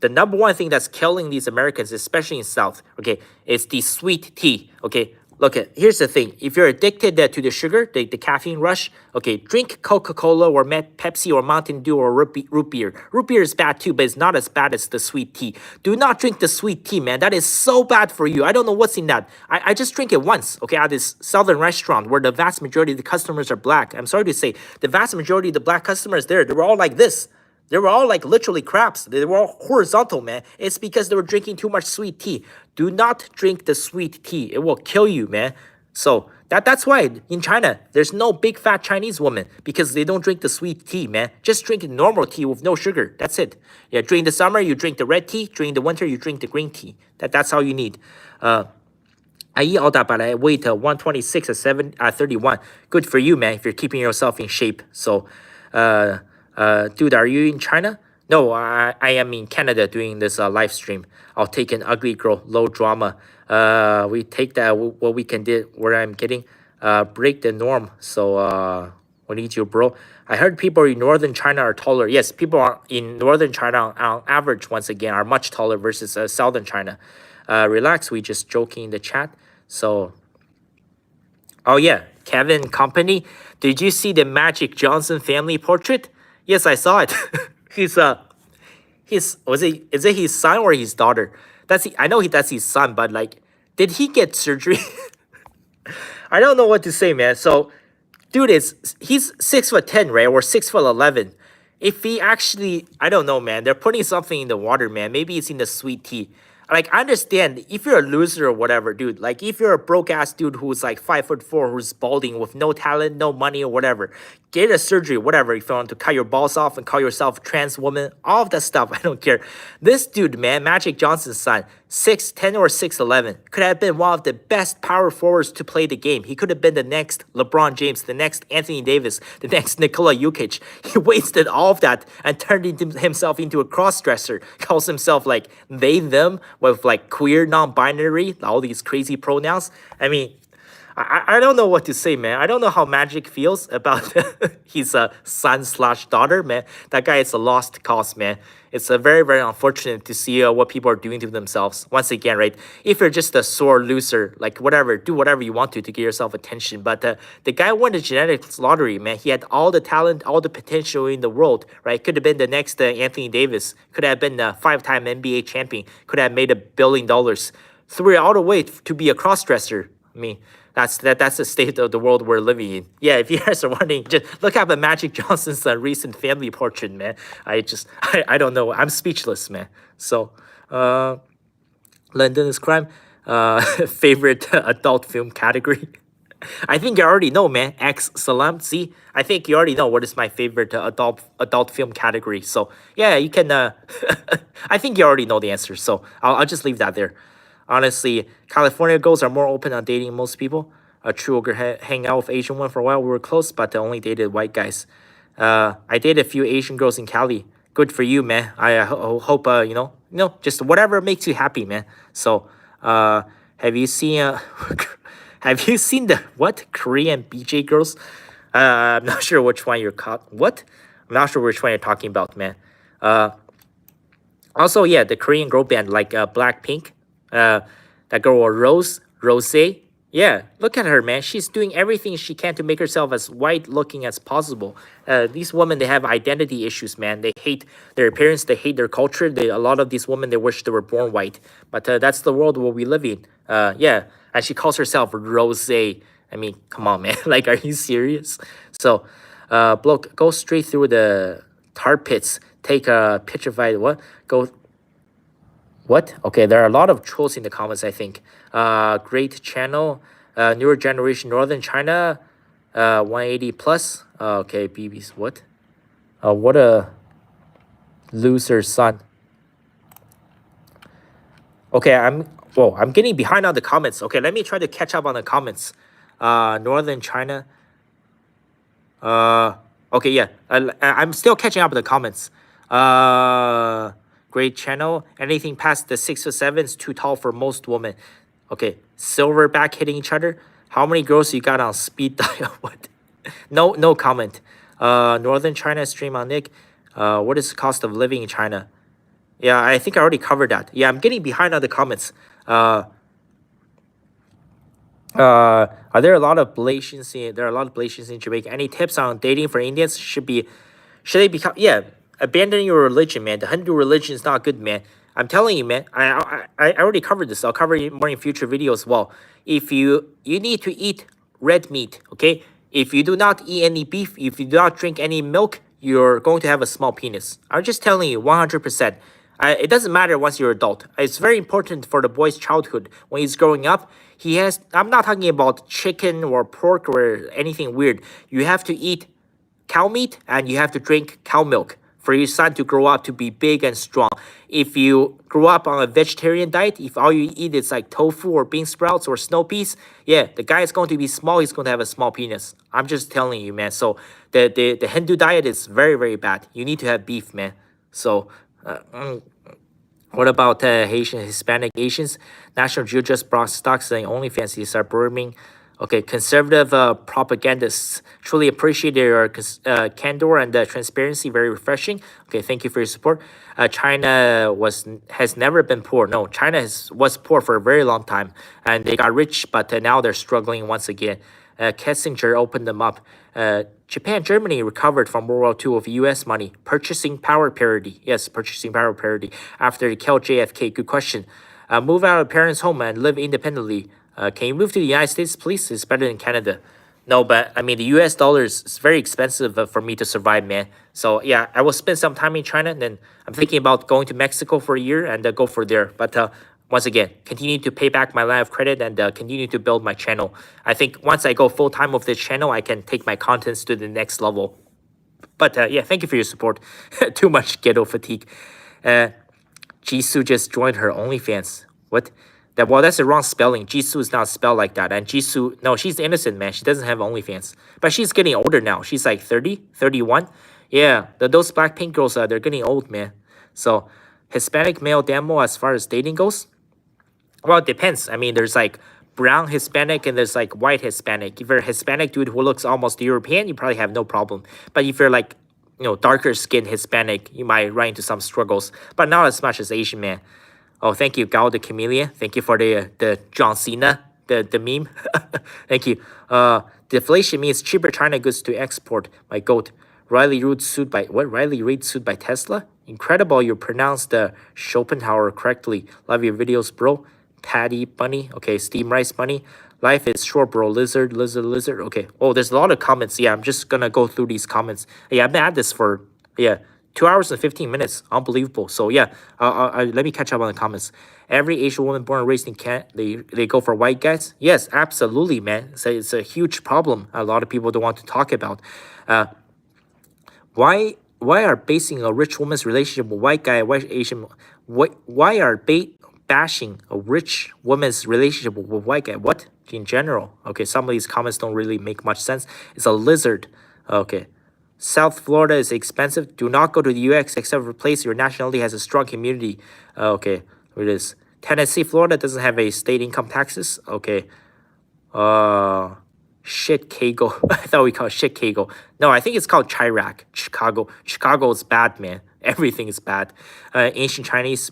The number one thing that's killing these Americans, especially in South, okay, is the sweet tea. Okay, look at here's the thing: if you're addicted to the sugar, the caffeine rush, okay, drink Coca-Cola or Pepsi or Mountain Dew or root beer. Root beer is bad too, but it's not as bad as the sweet tea. Do not drink the sweet tea, man. That is so bad for you. I don't know what's in that. I just drink it once, okay, at this southern restaurant where the vast majority of the customers are black. I'm sorry to say, the vast majority of the black customers there, they were all like this. They were all like literally crabs. They were all horizontal, man. It's because they were drinking too much sweet tea. Do not drink the sweet tea. It will kill you, man. So that's why in China, there's no big fat Chinese woman because they don't drink the sweet tea, man. Just drink normal tea with no sugar. That's it. Yeah, during the summer, you drink the red tea. During the winter, you drink the green tea. That's all you need. I eat all that, but I weigh 126 at 31. Good for you, man, if you're keeping yourself in shape. So, dude, are you in China? No, I am in Canada doing this live stream. I'll take an ugly girl, low drama. We take that what we can do. Where I'm getting, break the norm. So we need you, bro. I heard people in northern China are taller. Yes, people are in northern China on average once again are much taller versus southern China. Relax, we just joking in the chat. So, oh yeah, Kevin Company. Did you see the Magic Johnson family portrait? Yes, I saw it. Is it his son or his daughter? I know that's his son, but like, did he get surgery? I don't know what to say, man. So, dude, he's 6'10", right, or 6'11". If he actually, I don't know, man. They're putting something in the water, man. Maybe it's in the sweet tea. Like, I understand if you're a loser or whatever, dude. Like, if you're a broke ass dude who's like 5'4", who's balding with no talent, no money or whatever, get a surgery, whatever. If you want to cut your balls off and call yourself a trans woman, all of that stuff, I don't care. This dude, man, Magic Johnson's son, 6'10" or 6'11", could have been one of the best power forwards to play the game. He could have been the next LeBron James, the next Anthony Davis, the next Nikola Jokic. He wasted all of that and turned himself into a cross-dresser. Calls himself like they, them, with like queer, non-binary, all these crazy pronouns. I mean, I don't know what to say, man. I don't know how Magic feels about his son/daughter, man. That guy is a lost cause, man. It's very, very unfortunate to see what people are doing to themselves. Once again, right? If you're just a sore loser, like whatever, do whatever you want to get yourself attention. But the guy won the genetics lottery, man. He had all the talent, all the potential in the world, right? Could have been the next Anthony Davis. Could have been a 5-time NBA champion. Could have made $1 billion. Threw it all the way to be a cross-dresser. I mean, that's the state of the world we're living in. Yeah, if you guys are wondering, just look up the Magic Johnson's recent family portrait, man. I don't know. I'm speechless, man. So, London is crime. Favorite adult film category. I think you already know, man. Salam. See, I think you already know what is my favorite adult film category. So yeah, you can. I think you already know the answer. So I'll just leave that there. Honestly, California girls are more open on dating most people. True ogre hang out with Asian one for a while. We were close, but I only dated white guys. I dated a few Asian girls in Cali. Good for you, man. I hope you know, just whatever makes you happy, man. So, have you seen have you seen the Korean BJ girls? I'm not sure which one you're What? I'm not sure which one you're talking about, man. Also, yeah, the Korean girl band like Blackpink. That girl Rose. Yeah, look at her, man. She's doing everything she can to make herself as white looking as possible. These women, they have identity issues, man. They hate their appearance. They hate their culture. A lot of these women, they wish they were born white. But that's the world where we live in. Yeah, and she calls herself Rose. I mean, come on, man. Like, are you serious? So, bloke, go straight through the tar pits. Take a petrified What? Okay, there are a lot of trolls in the comments, I think. Great channel. Newer generation, Northern China. 180 plus. Okay, BB's what? What a loser son. Okay, I'm getting behind on the comments. Okay, let me try to catch up on the comments. Northern China. Okay, yeah. I'm still catching up with the comments. Great channel. Anything past the 6 or 7 is too tall for most women. Okay, silverback hitting each other. How many girls you got on speed dial? What? No comment. Northern China stream on Nick. What is the cost of living in China? Yeah, I think I already covered that. Yeah, I'm getting behind on the comments. Are there a lot of Malaysians in Jamaica? Any tips on dating for Indians? Should they become, yeah, abandon your religion, man. The Hindu religion is not good, man. I'm telling you, man. I already covered this. I'll cover it more in future videos as well. If you need to eat red meat, okay? If you do not eat any beef, if you do not drink any milk, you're going to have a small penis. I'm just telling you, 100%. It doesn't matter once you're adult. It's very important for the boy's childhood. When he's growing up, I'm not talking about chicken or pork or anything weird. You have to eat cow meat and you have to drink cow milk for your son to grow up to be big and strong. If you grow up on a vegetarian diet, if all you eat is like tofu or bean sprouts or snow peas, yeah, the guy is going to be small. He's going to have a small penis. I'm just telling you, man. So the Hindu diet is very, very bad. You need to have beef, man. So what about Hispanic Asians? National Jew just brought stocks saying OnlyFans. These are booming. Okay, conservative propagandists truly appreciate their candor and transparency. Very refreshing. Okay, thank you for your support. China has never been poor. No, China was poor for a very long time, and they got rich, but now they're struggling once again. Kissinger opened them up. Japan, Germany recovered from World War II with U.S. money. Purchasing power parity. Yes, purchasing power parity. After they killed JFK. Good question. Move out of parents' home and live independently. Can you move to the United States, please? It's better than Canada. No, but I mean, the U.S. dollar is very expensive for me to survive, man. So yeah, I will spend some time in China. Then I'm thinking about going to Mexico for a year and go for there. But once again, continue to pay back my line of credit and continue to build my channel. I think once I go full time with this channel, I can take my contents to the next level. But yeah, thank you for your support. Too much ghetto fatigue. Jisoo just joined her OnlyFans. What? That's the wrong spelling. Jisoo is not spelled like that. And Jisoo, no, she's innocent, man. She doesn't have OnlyFans. But she's getting older now. She's like 30, 31. Yeah, those Blackpink girls, they're getting old, man. So, Hispanic male demo as far as dating goes? Well, it depends. I mean, there's like brown Hispanic and there's like white Hispanic. If you're a Hispanic dude who looks almost European, you probably have no problem. But if you're like, darker skinned Hispanic, you might run into some struggles. But not as much as Asian man. Oh, thank you, Gao the Chameleon. Thank you for the John Cena, the meme. Thank you. Deflation means cheaper China goods to export. My goat. Riley Reid sued by Tesla? Incredible, you pronounced the Schopenhauer correctly. Love your videos, bro. Patty Bunny. Okay, Steam Rice Bunny. Life is short, bro. Lizard. Okay. Oh, there's a lot of comments. Yeah, I'm just gonna go through these comments. Yeah, I've been at this for 2 hours and 15 minutes. Unbelievable. So yeah, let me catch up on the comments. Every Asian woman born and raised in Canada, they go for white guys? Yes, absolutely, man. It's a huge problem a lot of people don't want to talk about. Why are basing a rich woman's relationship with white guy, white Asian? Why are bashing a rich woman's relationship with white guy? What? In general. Okay, some of these comments don't really make much sense. It's a lizard. Okay. South Florida is expensive. Do not go to the U.S. except for a place your nationality has a strong community. Okay, here it is. Tennessee, Florida doesn't have a state income taxes. Okay. Shit Kago. I thought we called shit Kago. No, I think it's called Chirac. Chicago. Chicago is bad, man. Everything is bad. Ancient Chinese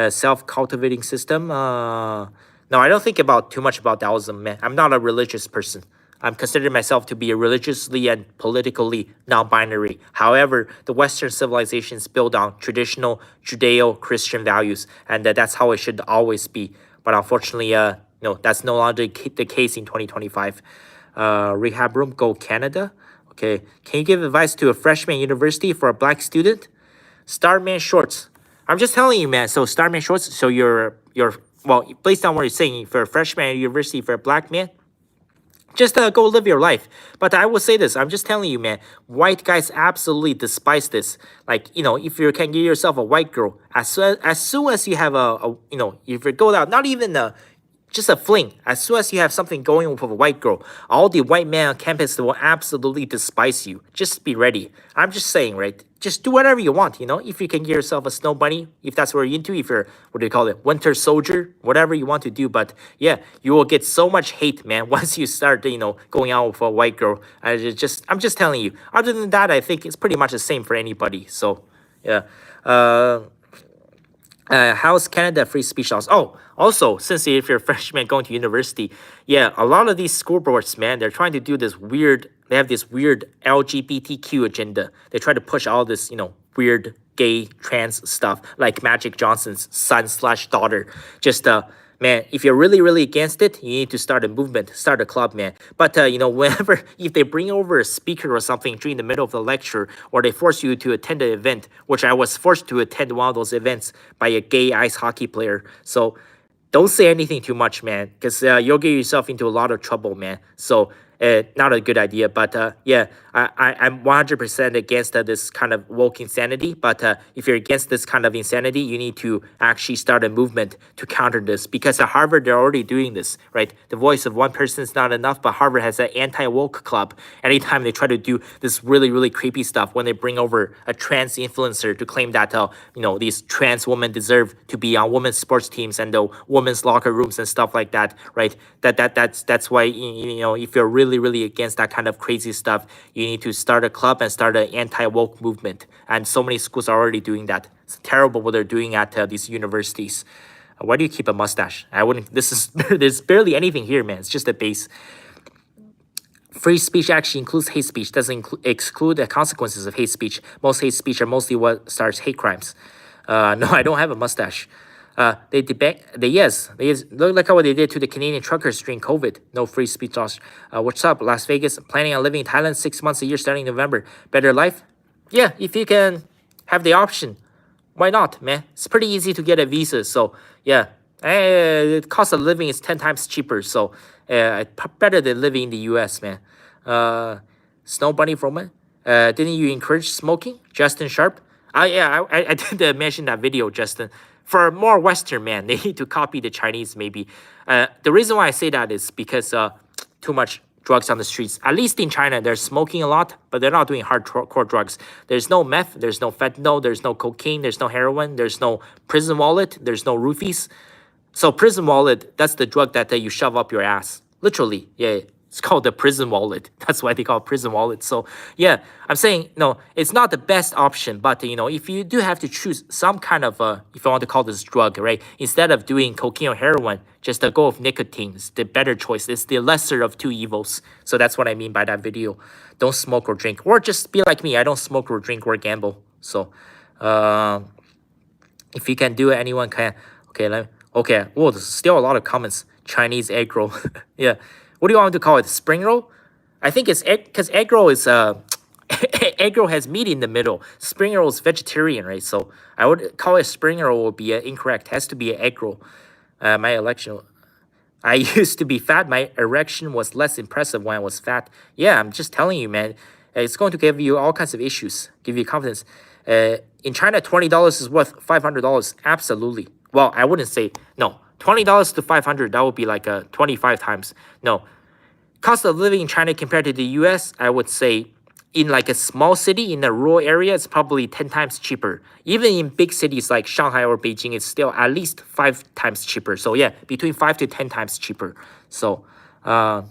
self-cultivating system. No, I don't think too much about Taoism, man. I'm not a religious person. I'm considering myself to be a religiously and politically non-binary. However, the Western civilization is built on traditional Judeo-Christian values, and that's how it should always be. But unfortunately, no, that's no longer the case in 2025. Rehab room, go Canada. Okay, can you give advice to a freshman university for a black student? Starman shorts. I'm just telling you, man. So Starman shorts. So you're well, based on what you're saying, for a freshman at university for a black man. Just go live your life. But I will say this, I'm just telling you, man, white guys absolutely despise this. Like, if you can get yourself a white girl, as soon as you have if you go out, not even just a fling. As soon as you have something going with a white girl, all the white men on campus will absolutely despise you. Just be ready. I'm just saying, right? Just do whatever you want, If you can get yourself a snow bunny, if that's what you're into, if you're, what do you call it, winter soldier, whatever you want to do. But yeah, you will get so much hate, man, once you start, going out with a white girl. I'm just telling you. Other than that, I think it's pretty much the same for anybody. So, yeah. How's Canada free speech laws? Oh, also, since if you're a freshman going to university, yeah, a lot of these school boards, man, they're trying to do this weird, they have this weird LGBTQ agenda. They try to push all this, weird gay trans stuff, like Magic Johnson's son/daughter. Just, man, if you're really, really against it, you need to start a movement, start a club, man. But, whenever, if they bring over a speaker or something during the middle of the lecture, or they force you to attend an event, which I was forced to attend one of those events by a gay ice hockey player. So don't say anything too much, man, because you'll get yourself into a lot of trouble, man. So not a good idea. But yeah, I'm 100% against this kind of woke insanity. But if you're against this kind of insanity, you need to actually start a movement to counter this. Because at Harvard, they're already doing this, right? The voice of one person is not enough, but Harvard has an anti-woke club. Anytime they try to do this really, really creepy stuff, when they bring over a trans influencer to claim that, these trans women deserve to be on women's sports teams and the women's locker rooms and stuff like that, right? That's why, if you're really, really against that kind of crazy stuff, you need to start a club and start an anti-woke movement. And so many schools are already doing that. It's terrible what they're doing at these universities. Why do you keep a mustache? I wouldn't. There's barely anything here, man. It's just a base. Free speech actually includes hate speech. Doesn't exclude the consequences of hate speech. Most hate speech are mostly what starts hate crimes. No, I don't have a mustache. They look like how they did to the Canadian truckers during COVID. No free speech laws. What's up, Las Vegas? Planning on living in Thailand 6 months a year starting November. Better life? Yeah, if you can have the option, why not, man? It's pretty easy to get a visa. So yeah, the cost of living is 10 times cheaper. So better than living in the U.S., man. Snow Bunny Roman. Didn't you encourage smoking, Justin Sharp? Yeah, I did mention that video, Justin. For more Western, man, they need to copy the Chinese, maybe. The reason why I say that is because too much drugs on the streets. At least in China, they're smoking a lot, but they're not doing hardcore drugs. There's no meth, there's no fentanyl, there's no cocaine, there's no heroin, there's no prison wallet, there's no roofies. So prison wallet, that's the drug that you shove up your ass. Literally, yeah. It's called the prison wallet. That's why they call it prison wallet. So yeah, I'm saying, no, it's not the best option. But, if you do have to choose some kind of, if I want to call this drug, right? Instead of doing cocaine or heroin, just go with nicotine. It's the better choice. It's the lesser of two evils. So that's what I mean by that video. Don't smoke or drink. Or just be like me. I don't smoke or drink or gamble. So if you can do it, anyone can. Okay, whoa, there's still a lot of comments. Chinese egg roll. Yeah. What do you want to call it? Spring roll? I think it's egg, because egg roll is egg roll has meat in the middle. Spring roll is vegetarian, right? So I would call it spring roll would be incorrect. It has to be an egg roll. My election. I used to be fat. My erection was less impressive when I was fat. Yeah, I'm just telling you, man. It's going to give you all kinds of issues. Give you confidence. In China, $20 is worth $500. Absolutely. Well, I wouldn't say no. $20 to $500, that would be like 25 times. No. Cost of living in China compared to the US, I would say in like a small city, in a rural area, it's probably 10 times cheaper. Even in big cities like Shanghai or Beijing, it's still at least 5 times cheaper. So yeah, between 5 to 10 times cheaper. So try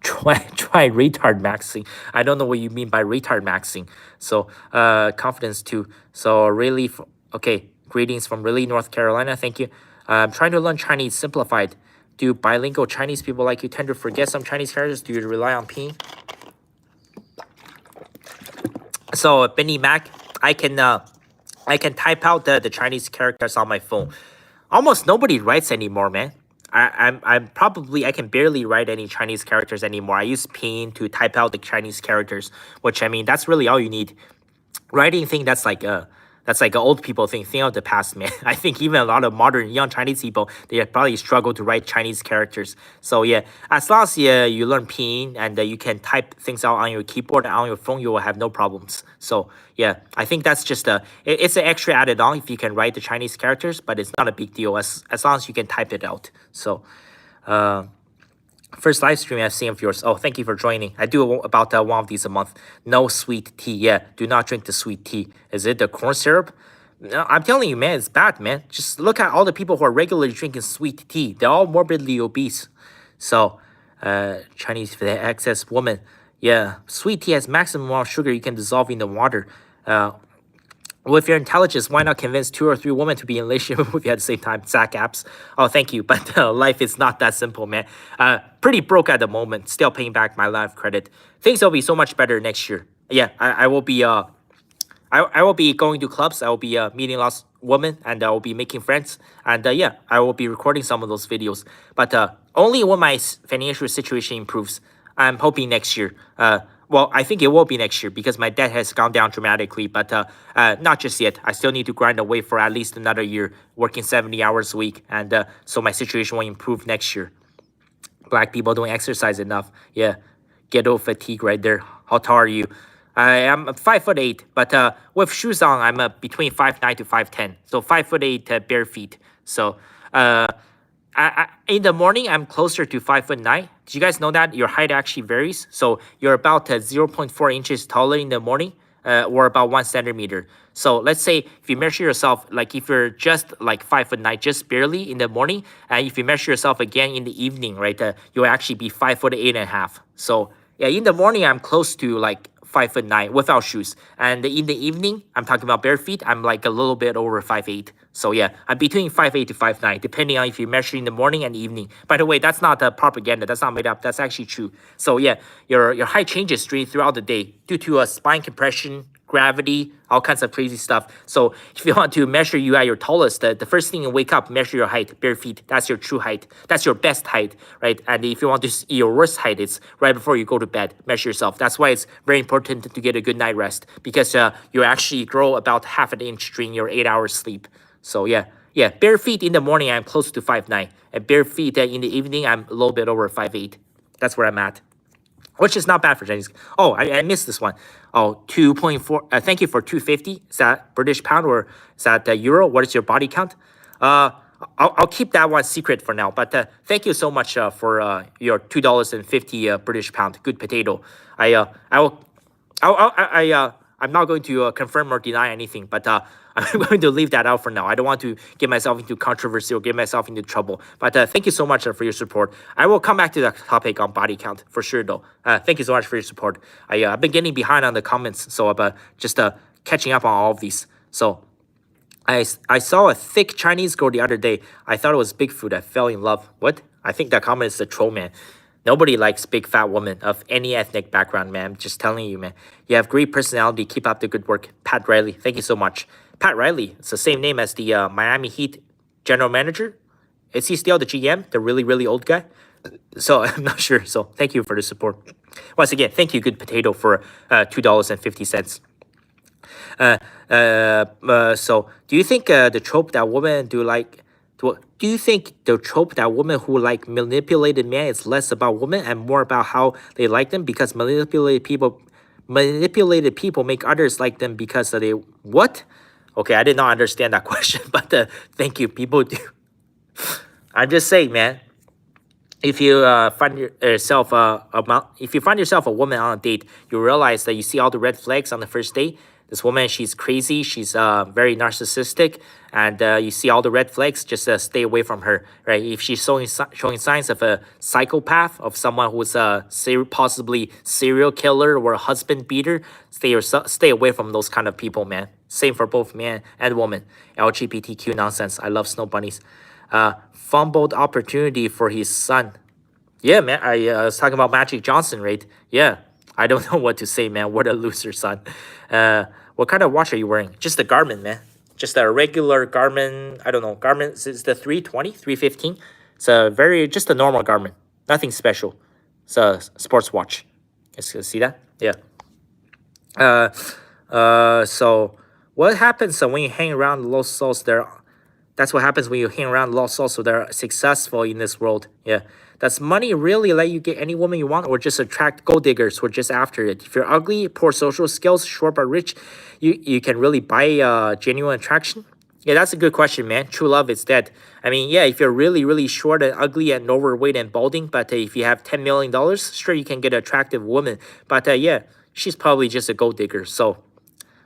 retard maxing. I don't know what you mean by retard maxing. So confidence too. So really, okay, greetings from really North Carolina. Thank you. I'm trying to learn Chinese simplified. Do bilingual Chinese people like you tend to forget some Chinese characters? Do you rely on pinyin? So Benny Mac, I can type out the Chinese characters on my phone. Almost nobody writes anymore, man. I can barely write any Chinese characters anymore. I use pinyin to type out the Chinese characters, which I mean that's really all you need. Writing thing that's like That's like an old people thing of the past, man. I think even a lot of modern young Chinese people, they probably struggle to write Chinese characters. So yeah, as long as you learn pinyin and you can type things out on your keyboard and on your phone, you will have no problems. So yeah, I think that's just it's an extra added on if you can write the Chinese characters, but it's not a big deal as long as you can type it out. So first live stream I've seen of yours. Oh, thank you for joining. I do about one of these a month. No sweet tea. Yeah, do not drink the sweet tea. Is it the corn syrup? No, I'm telling you, man, it's bad, man. Just look at all the people who are regularly drinking sweet tea. They're all morbidly obese. So, Chinese for the excess woman. Yeah, sweet tea has maximum amount of sugar you can dissolve in the water. With your intelligence, why not convince 2 or 3 women to be in a relationship with you at the same time? Zach apps. Oh, thank you. But life is not that simple, man. Pretty broke at the moment. Still paying back my life credit. Things will be so much better next year. Yeah, I will be. I will be going to clubs. I will be meeting lots of women, and I will be making friends. And yeah, I will be recording some of those videos. But only when my financial situation improves. I'm hoping next year. Well, I think it will be next year because my debt has gone down dramatically, but not just yet. I still need to grind away for at least another year, working 70 hours a week, and so my situation will improve next year. Black people don't exercise enough. Yeah, ghetto fatigue right there. How tall are you? I am 5'8", but with shoes on, I'm between 5'9" to 5'10". So 5'8" bare feet. So in the morning, I'm closer to 5'9". Did you guys know that your height actually varies? So you're about 0.4 inches taller in the morning, or about 1 centimeter. So let's say if you measure yourself, like if you're just like 5'9", just barely in the morning, and if you measure yourself again in the evening, right, you'll actually be 5'8.5". So yeah, in the morning, I'm close to like 5'9" without shoes. And in the evening, I'm talking about bare feet, I'm like a little bit over 5'8". So yeah, I'm between 5'8" to 5'9", depending on if you measure in the morning and evening. By the way, that's not propaganda. That's not made up. That's actually true. So yeah, your height changes throughout the day due to spine compression, gravity, all kinds of crazy stuff. So if you want to measure you at your tallest, the first thing you wake up, measure your height, bare feet. That's your true height. That's your best height, right? And if you want to see your worst height, it's right before you go to bed, measure yourself. That's why it's very important to get a good night rest, because you actually grow about half an inch during your 8 hours sleep. So yeah, bare feet in the morning, I'm close to 5'9", and bare feet in the evening, I'm a little bit over 5'8". That's where I'm at, which is not bad for Chinese. Oh, I missed this one. Oh, 2.4. Thank you for 250. Is that British pound or is that euro? What is your body count? I'll keep that one secret for now. But thank you so much for your $2.50 British pound. Good potato. I'm not going to confirm or deny anything, but I'm going to leave that out for now. I don't want to get myself into controversy or get myself into trouble. But thank you so much for your support. I will come back to the topic on body count for sure, though. Thank you so much for your support. I've been getting behind on the comments, so I'm just catching up on all of these. So I saw a thick Chinese girl the other day. I thought it was Bigfoot. I fell in love. What? I think that comment is a troll, man. Nobody likes big fat women of any ethnic background, man. I'm just telling you, man. You have great personality. Keep up the good work. Pat Riley, thank you so much. Pat Riley, it's the same name as the Miami Heat general manager. Is he still the GM, the really, really old guy? So I'm not sure. So thank you for the support. Once again, thank you, Good Potato, for $2.50. So do you think the trope that women do you think the trope that women who like manipulated men is less about women and more about how they like them, because manipulated people make others like them because they what? Okay, I did not understand that question, but thank you. People do. I'm just saying, man. If you find yourself a woman on a date, you realize that you see all the red flags on the first date. This woman, she's crazy. She's very narcissistic, and you see all the red flags. Just stay away from her, right? If she's showing signs of a psychopath, of someone who's possibly serial killer or a husband beater, stay away from those kind of people, man. Same for both man and woman. LGBTQ nonsense. I love snow bunnies. Fumbled opportunity for his son. Yeah, man. I was talking about Magic Johnson, right? Yeah. I don't know what to say, man. What a loser, son. What kind of watch are you wearing? Just a Garmin, man. Just a regular Garmin. I don't know. Garmin is the 320, 315. It's just a normal Garmin. Nothing special. It's a sports watch. You see that? Yeah. So what happens when you hang around lost souls? That's what happens when you hang around lost souls so they're successful in this world. Yeah. Does money really let you get any woman you want, or just attract gold diggers who are just after it? If you're ugly, poor social skills, short but rich, you can really buy genuine attraction? Yeah, that's a good question, man. True love is dead. I mean, yeah, if you're really, really short and ugly and overweight and balding, but if you have $10 million, sure, you can get an attractive woman. But yeah, she's probably just a gold digger. So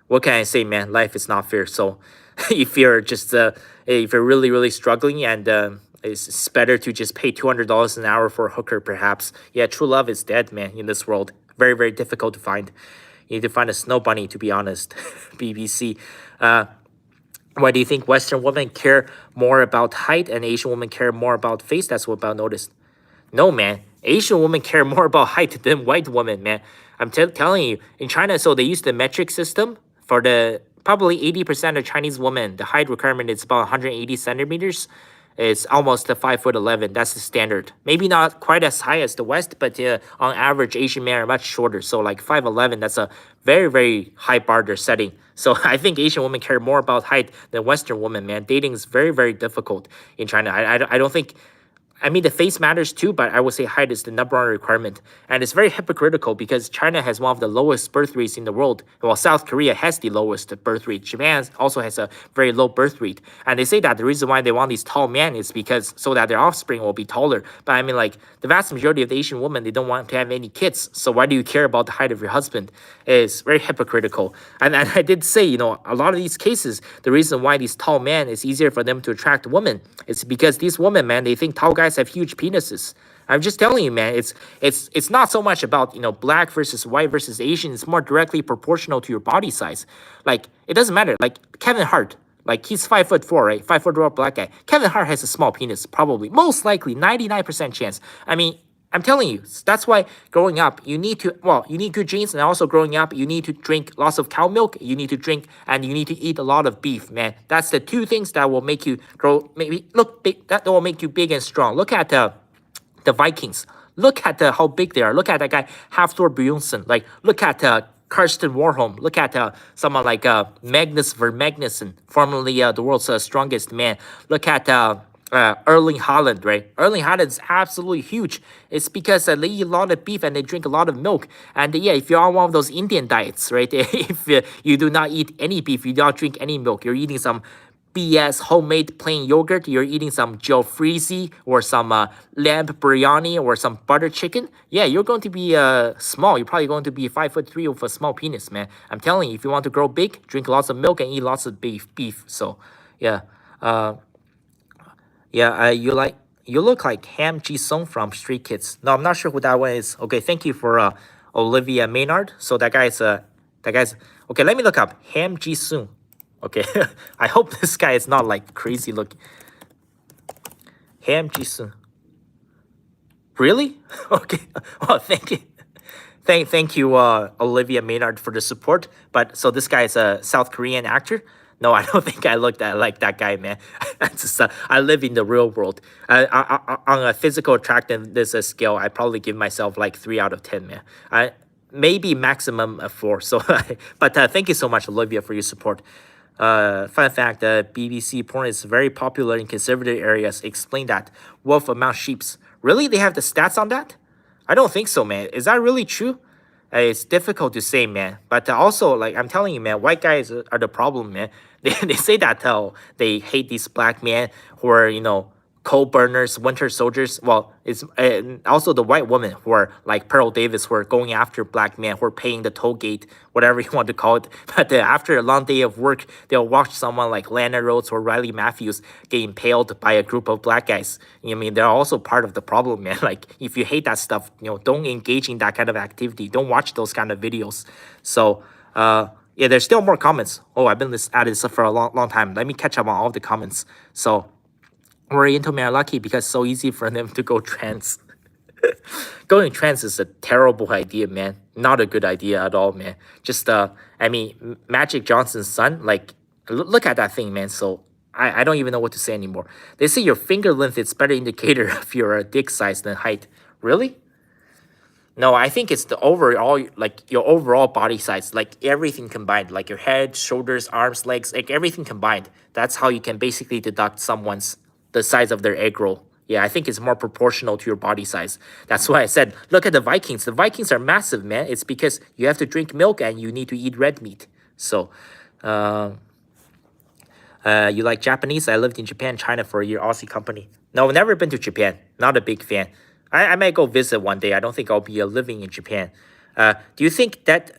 what can I say, man? Life is not fair. So if you're really, really struggling and it's better to just pay $200 an hour for a hooker, perhaps. Yeah, true love is dead, man, in this world. Very, very difficult to find. You need to find a snow bunny, to be honest. BBC. Why do you think Western women care more about height and Asian women care more about face? That's what I noticed. No, man. Asian women care more about height than white women, man. I'm telling you, in China, so they use the metric system for the probably 80% of Chinese women. The height requirement is about 180 centimeters. It's almost a 5'11". That's the standard. Maybe not quite as high as the West, but on average, Asian men are much shorter. So like 5'11", that's a very, very high bar they're setting. So I think Asian women care more about height than Western women, man. Dating is very, very difficult in China. I don't think... I mean, the face matters too, but I would say height is the number one requirement. And it's very hypocritical because China has one of the lowest birth rates in the world, while South Korea has the lowest birth rate. Japan also has a very low birth rate. And they say that the reason why they want these tall men is because so that their offspring will be taller. But I mean, like, the vast majority of the Asian women, they don't want to have any kids. So why do you care about the height of your husband? It's very hypocritical. And I did say, you know, a lot of these cases, the reason why these tall men, it's easier for them to attract women is because these women, man, they think tall guys have huge penises. I'm just telling you, man, it's not so much about, you know, black versus white versus Asian. It's more directly proportional to your body size. Like, it doesn't matter. Like Kevin Hart, like he's 5'4", right? 5'4" black guy. Kevin Hart has a small penis, probably, most likely, 99% chance. I mean, I'm telling you, that's why growing up, you need good genes, and also growing up, you need to drink lots of cow milk, you need to drink, and you need to eat a lot of beef, man. That's the two things that will make you grow, maybe look big, that will make you big and strong. Look at the Vikings. Look at how big they are. Look at that guy, Hafthor Bjornsson. Like, look at Karsten Warholm. Look at someone like Magnus Vermagnussen, formerly the world's strongest man. Look at Erling Haaland, right? Erling Haaland is absolutely huge. It's because they eat a lot of beef and they drink a lot of milk. And yeah, if you're on one of those Indian diets, right? If you do not eat any beef, you don't drink any milk, you're eating some BS homemade plain yogurt, you're eating some jalfrezi or some lamb biryani or some butter chicken, yeah, you're going to be small. You're probably going to be 5'3" with a small penis, man. I'm telling you, if you want to grow big, drink lots of milk and eat lots of beef. So, yeah. You look like Ham Ji-sung from Street Kids. No, I'm not sure who that one is. Okay, thank you for Olivia Maynard. So that guy's okay. Let me look up Ham Ji-sung. Okay, I hope this guy is not like crazy looking. Ham Ji-sung. Really? Okay. Oh, thank you. Thank you, Olivia Maynard, for the support. But so this guy is a South Korean actor. No, I don't think I look like that guy, man. I live in the real world. On a physical attractiveness scale, I probably give myself like 3 out of 10, man. Maybe maximum a 4. So, but thank you so much, Olivia, for your support. Fun fact: BBC porn is very popular in conservative areas. Explain that. Wolf among sheeps. Really, they have the stats on that? I don't think so, man. Is that really true? It's difficult to say, man. But also, like, I'm telling you, man, white guys are the problem, man. They say that they hate these black men who are, you know, coal burners, winter soldiers. Well, it's also the white women who are like Pearl Davis, who are going after black men, who are paying the toll gate, whatever you want to call it. But after a long day of work, they'll watch someone like Lana Rhoades or Riley Matthews get impaled by a group of black guys. I mean, they're also part of the problem, man. Like, if you hate that stuff, you know, don't engage in that kind of activity. Don't watch those kind of videos. So, yeah, there's still more comments. Oh, I've been at this for a long time. Let me catch up on all the comments. So, Oriental men are lucky because it's so easy for them to go trans. Going trans is a terrible idea, man. Not a good idea at all, man. Just, I mean, Magic Johnson's son, like, look at that thing, man. So, I don't even know what to say anymore. They say your finger length is better indicator of your dick size than height. Really? No, I think it's the overall, like your overall body size, like everything combined, like your head, shoulders, arms, legs, like everything combined. That's how you can basically deduct someone's the size of their egg roll. Yeah, I think it's more proportional to your body size. That's why I said, look at the Vikings. The Vikings are massive, man. It's because you have to drink milk and you need to eat red meat. So, uh, you like Japanese? I lived in Japan, China for a year. Aussie company. No, never been to Japan. Not a big fan. I might go visit one day. I don't think I'll be living in Japan. Do you think that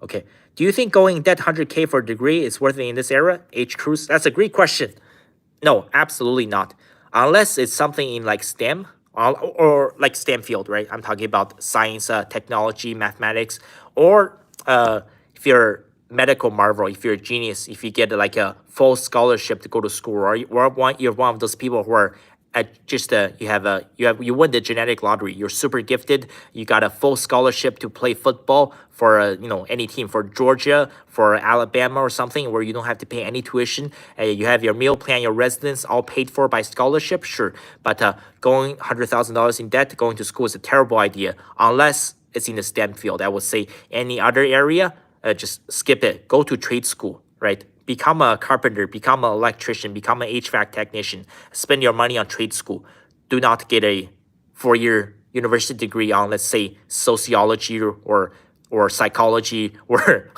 okay? Do you think going that 100K for a degree is worth it in this era? H Cruz, that's a great question. No, absolutely not. Unless it's something in like STEM or like STEM field, right? I'm talking about science, technology, mathematics, or if you're medical marvel, if you're a genius, if you get like a full scholarship to go to school, or you're one of those people who are just you win the genetic lottery. You're super gifted. You got a full scholarship to play football for any team, for Georgia, for Alabama or something, where you don't have to pay any tuition. You have your meal plan, your residence all paid for by scholarship. Sure, but going $100,000 in debt going to school is a terrible idea unless it's in the STEM field. I would say any other area, just skip it. Go to trade school, right? Become a carpenter, become an electrician, become an HVAC technician. Spend your money on trade school. Do not get a 4-year university degree on, let's say, sociology or psychology or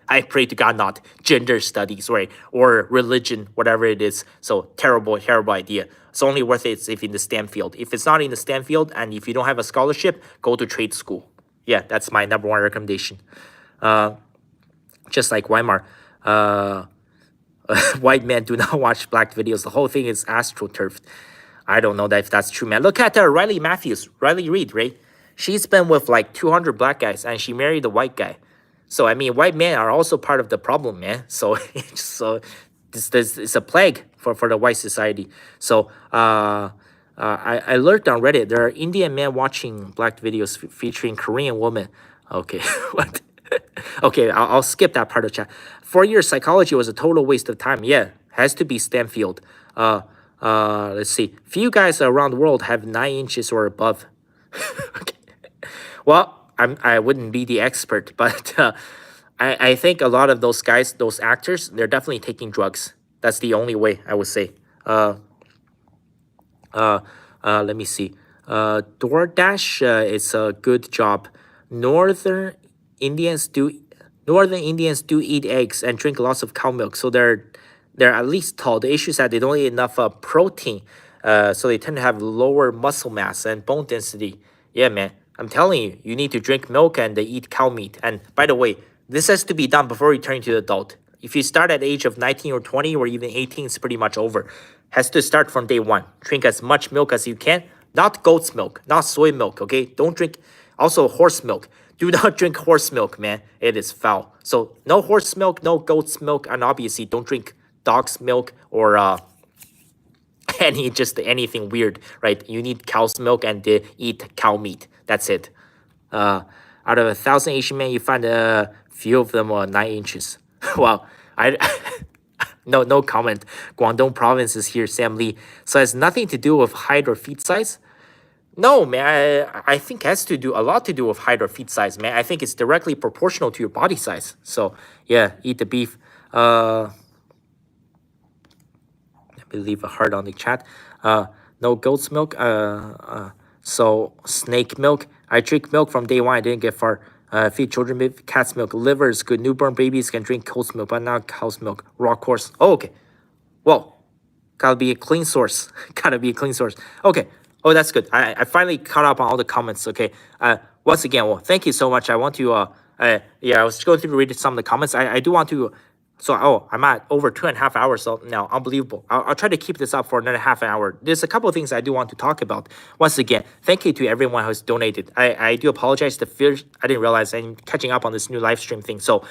I pray to God not gender studies, right? Or religion, whatever it is. So terrible idea. It's only worth it if in the STEM field. If it's not in the STEM field and if you don't have a scholarship, go to trade school. Yeah, that's my number one recommendation. Just like Weimar. White men do not watch black videos. The whole thing is astroturfed. I don't know if that's true, man. Look at Riley Matthews, Riley Reid, right? She's been with like 200 black guys and she married a white guy. So, I mean, white men are also part of the problem, man. So, this it's a plague for the white society. So, I learned on Reddit, there are Indian men watching black videos featuring Korean women. Okay, what? Okay, I'll skip that part of chat. 4 years psychology was a total waste of time. Yeah, has to be STEM field. Let's see. Few guys around the world have 9 inches or above. Okay. Well, I wouldn't be the expert, but I think a lot of those guys, those actors, they're definitely taking drugs. That's the only way I would say. Let me see. DoorDash is a good job. Northern Indians do eat eggs and drink lots of cow milk, so they're at least tall. The issue is that they don't eat enough protein, so they tend to have lower muscle mass and bone density. Yeah, man, I'm telling you, you need to drink milk and eat cow meat. And by the way, this has to be done before you turn to adult. If you start at the age of 19 or 20 or even 18, it's pretty much over. Has to start from day one. Drink as much milk as you can. Not goat's milk, not soy milk, okay? Don't drink, also horse milk. Do not drink horse milk, man. It is foul. So no horse milk, no goat's milk, and obviously don't drink dog's milk or anything weird, right? You need cow's milk and eat cow meat. That's it. Out of 1,000 Asian men, you find a few of them are 9 inches. Wow, no comment. Guangdong province is here, Sam Lee. So it has nothing to do with height or feet size. No, man, I think it has to do a lot to do with height or feet size, man. I think it's directly proportional to your body size. So yeah, eat the beef. Let me leave a heart on the chat. No goat's milk. So snake milk. I drink milk from day one. I didn't get far. Feed children with cat's milk. Liver is good. Newborn babies can drink goat's milk, but not cow's milk. Raw course. Oh, okay. Well, gotta be a clean source. Gotta be a clean source. Okay. Oh, that's good. I finally caught up on all the comments. Okay. Once again, well, thank you so much. I want to yeah, I was going through read some of the comments. I do want to. So, I'm at over 2.5 hours so now. Unbelievable. I'll try to keep this up for another half an hour. There's a couple of things I do want to talk about. Once again, thank you to everyone who's donated. I do apologize. I didn't realize I'm catching up on this new live stream thing. So,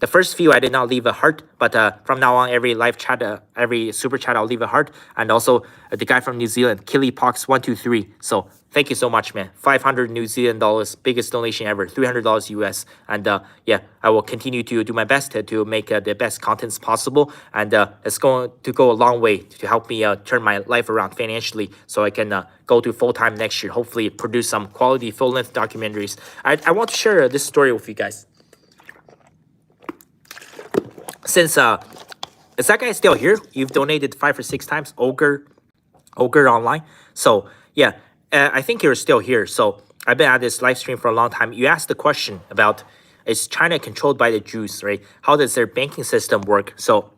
The first few I did not leave a heart, but from now on, every live chat, every super chat, I'll leave a heart. And also the guy from New Zealand, KillyPox123. So thank you so much, man. 500 New Zealand dollars, biggest donation ever, $300 US. And yeah, I will continue to do my best to make the best contents possible. And it's going to go a long way to help me turn my life around financially, so I can go to full-time next year, hopefully produce some quality full-length documentaries. I want to share this story with you guys. Since is that guy still here? You've donated 5 or 6 times, Ogre Online. So yeah, I think you're still here. So I've been at this live stream for a long time. You asked the question about, is China controlled by the Jews, right? How does their banking system work? So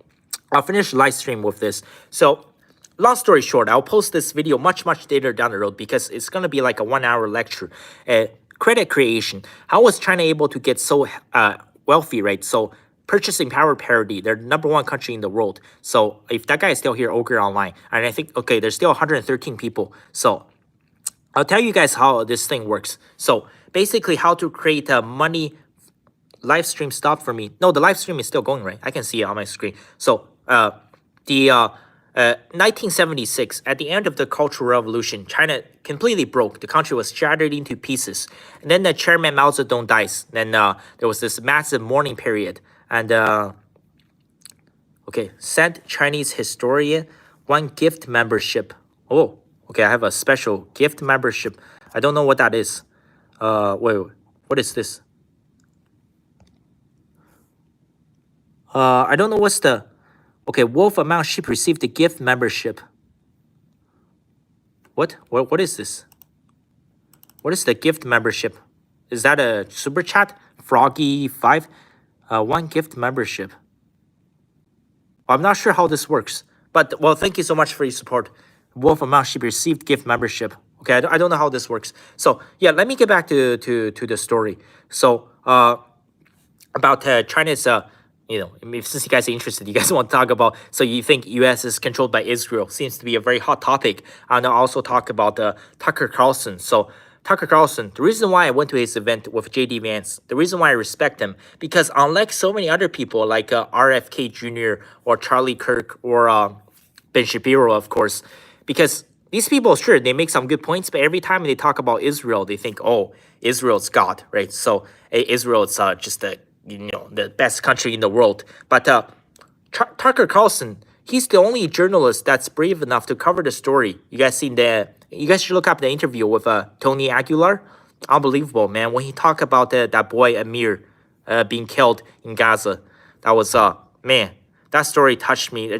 I'll finish the live stream with this. So long story short, I'll post this video much later down the road, because it's going to be like a 1-hour lecture. Credit creation. How was China able to get so wealthy, right? So purchasing power parity, they're #1 country in the world. So if that guy is still here, Ogre Online, and I think, okay, there's still 113 people. So I'll tell you guys how this thing works. So basically, how to create a money. Live stream stopped for me. No, the live stream is still going, right? I can see it on my screen. So the 1976, at the end of the Cultural Revolution, China completely broke. The country was shattered into pieces. And then the chairman Mao Zedong dies. Then there was this massive mourning period. And okay, sent Chinese historian 1 gift membership. Oh, okay, I have a special gift membership. I don't know what that is. Wait, what is this? I don't know what's the. Okay, Wolf amount sheep received the gift membership. What is this? What is the gift membership? Is that a super chat? Froggy5, 1 gift membership. I'm not sure how this works, but well, thank you so much for your support. Wolf amount sheep received gift membership. Okay, I don't know how this works. So yeah, let me get back to the story. So about China's you know, since you guys are interested, you guys want to talk about, so you think U.S. is controlled by Israel, seems to be a very hot topic. And I'll also talk about Tucker Carlson. So Tucker Carlson, the reason why I went to his event with J.D. Vance, the reason why I respect him, because unlike so many other people like RFK Jr. or Charlie Kirk or Ben Shapiro, of course, because these people, sure, they make some good points, but every time they talk about Israel, they think, oh, Israel's God, right? So Israel is just the best country in the world. But Tucker Carlson, he's the only journalist that's brave enough to cover the story. You guys should look up the interview with Tony Aguilar. Unbelievable, man. When he talked about that boy Amir being killed in Gaza, that was man, that story touched me.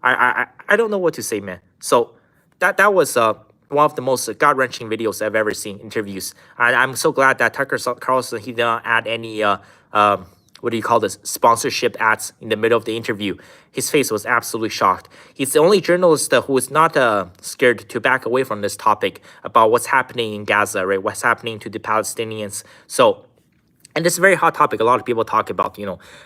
I don't know what to say, man. So that was one of the most gut-wrenching videos I've ever seen, interviews. And I'm so glad that Tucker Carlson, he didn't add any what do you call this, sponsorship ads in the middle of the interview. His face was absolutely shocked. He's the only journalist who is not scared to back away from this topic about what's happening in Gaza, right? What's happening to the Palestinians. So, and this is a very hot topic. A lot of people talk about,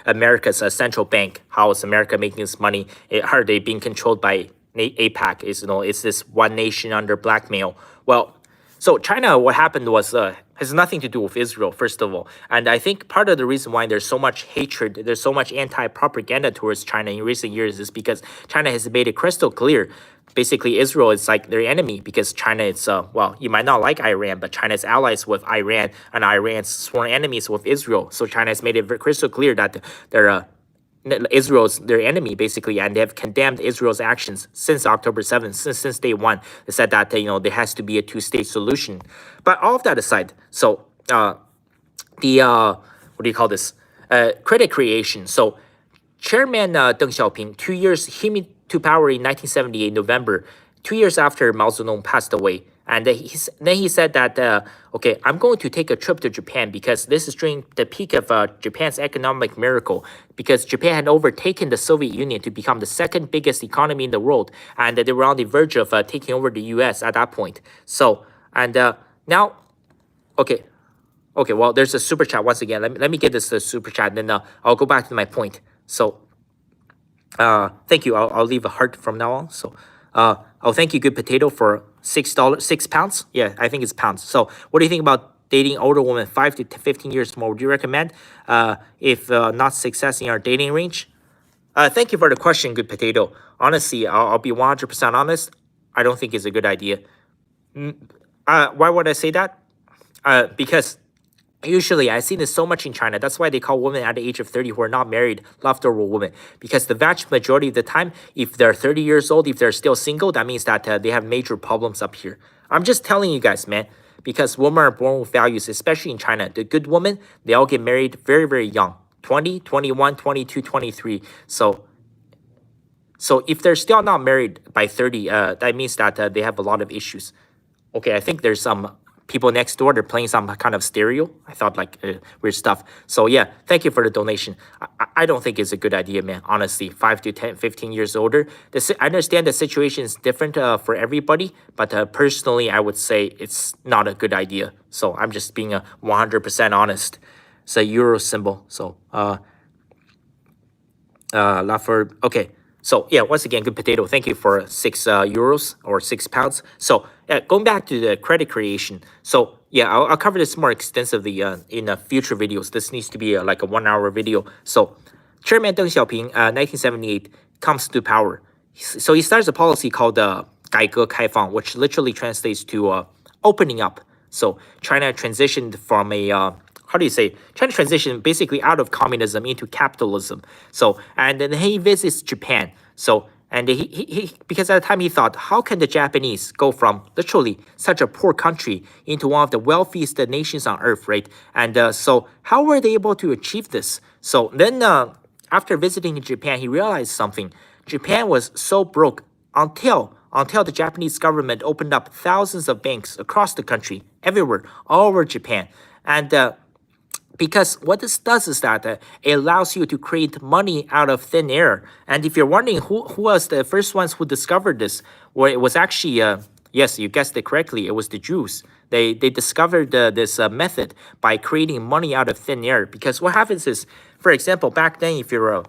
America's central bank. How is America making its money? Are they being controlled by APAC? Is this one nation under blackmail? Well, so China, what happened was has nothing to do with Israel, first of all. And I think part of the reason why there's so much hatred, there's so much anti-propaganda towards China in recent years is because China has made it crystal clear. Basically, Israel is like their enemy because China is, well, you might not like Iran, but China's allies with Iran and Iran's sworn enemies with Israel. So China has made it very crystal clear that they're Israel's their enemy, basically, and they have condemned Israel's actions since October 7th, since day one. They said that, there has to be a 2-state solution. But all of that aside, so what do you call this? Credit creation. So Chairman Deng Xiaoping, 2 years, he came to power in 1978, November, 2 years after Mao Zedong passed away. And then he said that, okay, I'm going to take a trip to Japan because this is during the peak of Japan's economic miracle, because Japan had overtaken the Soviet Union to become the second biggest economy in the world. And they were on the verge of taking over the US at that point. So, and now, okay, well, there's a super chat once again. Let me get this super chat, and then I'll go back to my point. So, thank you. I'll leave a heart from now on. So, thank you, Good Potato, for $6, £6. Yeah, I think it's pounds. So what do you think about dating older women 5 to 15 years more, would you recommend if not success in our dating range? Thank you for the question, Good Potato. Honestly, I'll be 100% honest. I don't think it's a good idea. Why would I say that? Because usually I see this so much in China. That's why they call women at the age of 30 who are not married leftover women. Because the vast majority of the time, if they're 30 years old, if they're still single, that means that they have major problems up here. I'm just telling you guys, man. Because women are born with values, especially in China. The good women, they all get married very, very young. 20, 21, 22, 23. So if they're still not married by 30, that means that they have a lot of issues. Okay, I think there's some people next door. They're playing some kind of stereo. I thought like weird stuff. So yeah, thank you for the donation. I don't think it's a good idea, man. Honestly, 5 to 10, 15 years older. I understand the situation is different for everybody, but personally, I would say it's not a good idea. So I'm just being 100% honest. It's a euro symbol. So okay. So yeah, once again, Good Potato, thank you for 6 euros or 6 pounds. So going back to the credit creation. So yeah, I'll cover this more extensively in future videos. This needs to be like a 1-hour video. So Chairman Deng Xiaoping, 1978, comes to power. So he starts a policy called 改革开放, which literally translates to opening up. So China transitioned from a how do you say, China transition basically out of communism into capitalism. So, and then he visits Japan. So, and he because at the time he thought, how can the Japanese go from literally such a poor country into one of the wealthiest nations on earth, right? And so how were they able to achieve this? So then after visiting Japan, he realized something. Japan was so broke until the Japanese government opened up thousands of banks across the country, everywhere, all over Japan. And because what this does is that it allows you to create money out of thin air. And if you're wondering who was the first ones who discovered this, well, it was actually, yes, you guessed it correctly, it was the Jews. They discovered this method by creating money out of thin air. Because what happens is, for example, back then, if you're a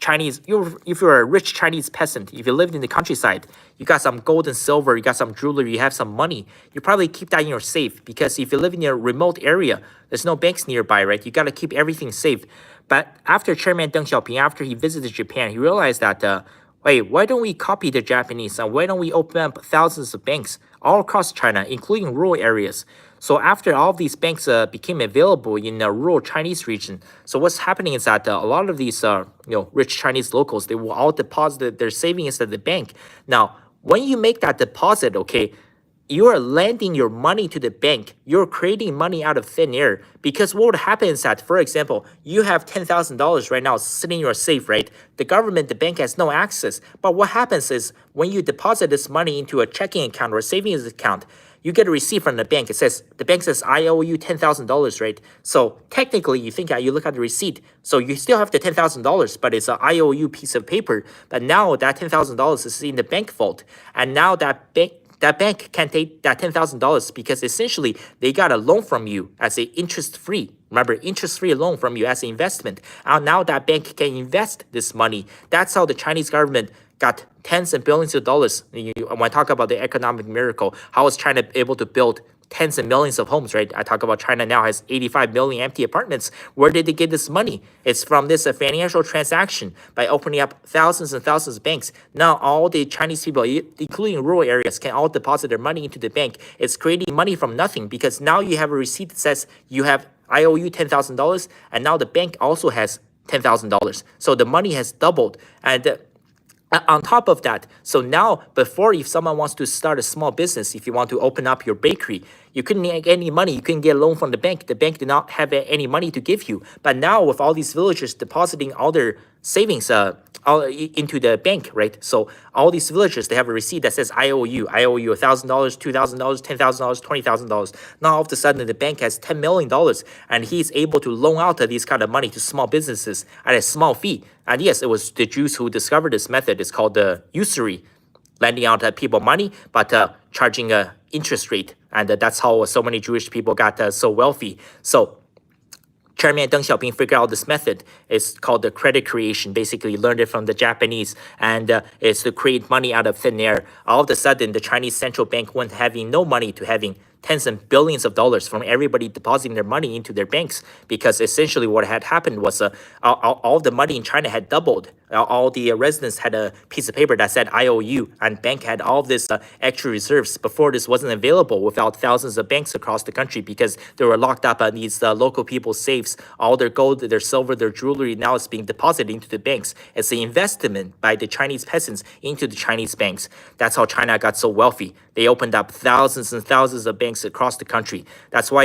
if you're a rich Chinese peasant, if you lived in the countryside, you got some gold and silver, you got some jewelry, you have some money, you probably keep that in your safe, because if you live in a remote area, there's no banks nearby, right? You got to keep everything safe. But after Chairman Deng Xiaoping, after he visited Japan, he realized that, wait, why don't we copy the Japanese, and why don't we open up thousands of banks all across China, including rural areas? So after all of these banks became available in the rural Chinese region, so what's happening is that a lot of these rich Chinese locals, they will all deposit their savings at the bank. Now, when you make that deposit, okay, you are lending your money to the bank. You're creating money out of thin air. Because what would happen is that, for example, you have $10,000 right now sitting in your safe, right? The government, the bank has no access. But what happens is when you deposit this money into a checking account or a savings account, you get a receipt from the bank. The bank says, I owe you $10,000, right? So technically, you look at the receipt. So you still have the $10,000, but it's an IOU piece of paper. But now that $10,000 is in the bank vault. And now that bank can take that $10,000 because essentially they got a loan from you as an interest-free. Remember, interest-free loan from you as an investment. And now that bank can invest this money. That's how the Chinese government got tens and billions of dollars. When I talk about the economic miracle, how is China able to build tens of millions of homes, right? I talk about China now has 85 million empty apartments. Where did they get this money? It's from this financial transaction by opening up thousands and thousands of banks. Now all the Chinese people, including rural areas, can all deposit their money into the bank. It's creating money from nothing because now you have a receipt that says I owe you $10,000, and now the bank also has $10,000. So the money has doubled. And on top of that, so now before, if someone wants to start a small business, if you want to open up your bakery, you couldn't get any money. You couldn't get a loan from the bank. The bank did not have any money to give you. But now with all these villagers depositing all their savings all into the bank, right? So all these villagers, they have a receipt that says, I owe you $1,000, $2,000, $10,000, $20,000. Now all of a sudden the bank has $10 million and he's able to loan out these kind of money to small businesses at a small fee. And yes, it was the Jews who discovered this method. It's called the usury, lending out people money, but charging an interest rate. And that's how so many Jewish people got so wealthy. So Chairman Deng Xiaoping figured out this method. It's called the credit creation. Basically, learned it from the Japanese, and it's to create money out of thin air. All of a sudden, the Chinese central bank went having no money to having tens and billions of dollars from everybody depositing their money into their banks, because essentially what had happened was all the money in China had doubled. All the residents had a piece of paper that said IOU, and bank had all this extra reserves. Before, this wasn't available without thousands of banks across the country, because they were locked up in these local people's safes. All their gold, their silver, their jewelry now is being deposited into the banks. It's an investment by the Chinese peasants into the Chinese banks. That's how China got so wealthy. They opened up thousands and thousands of banks across the country. That's why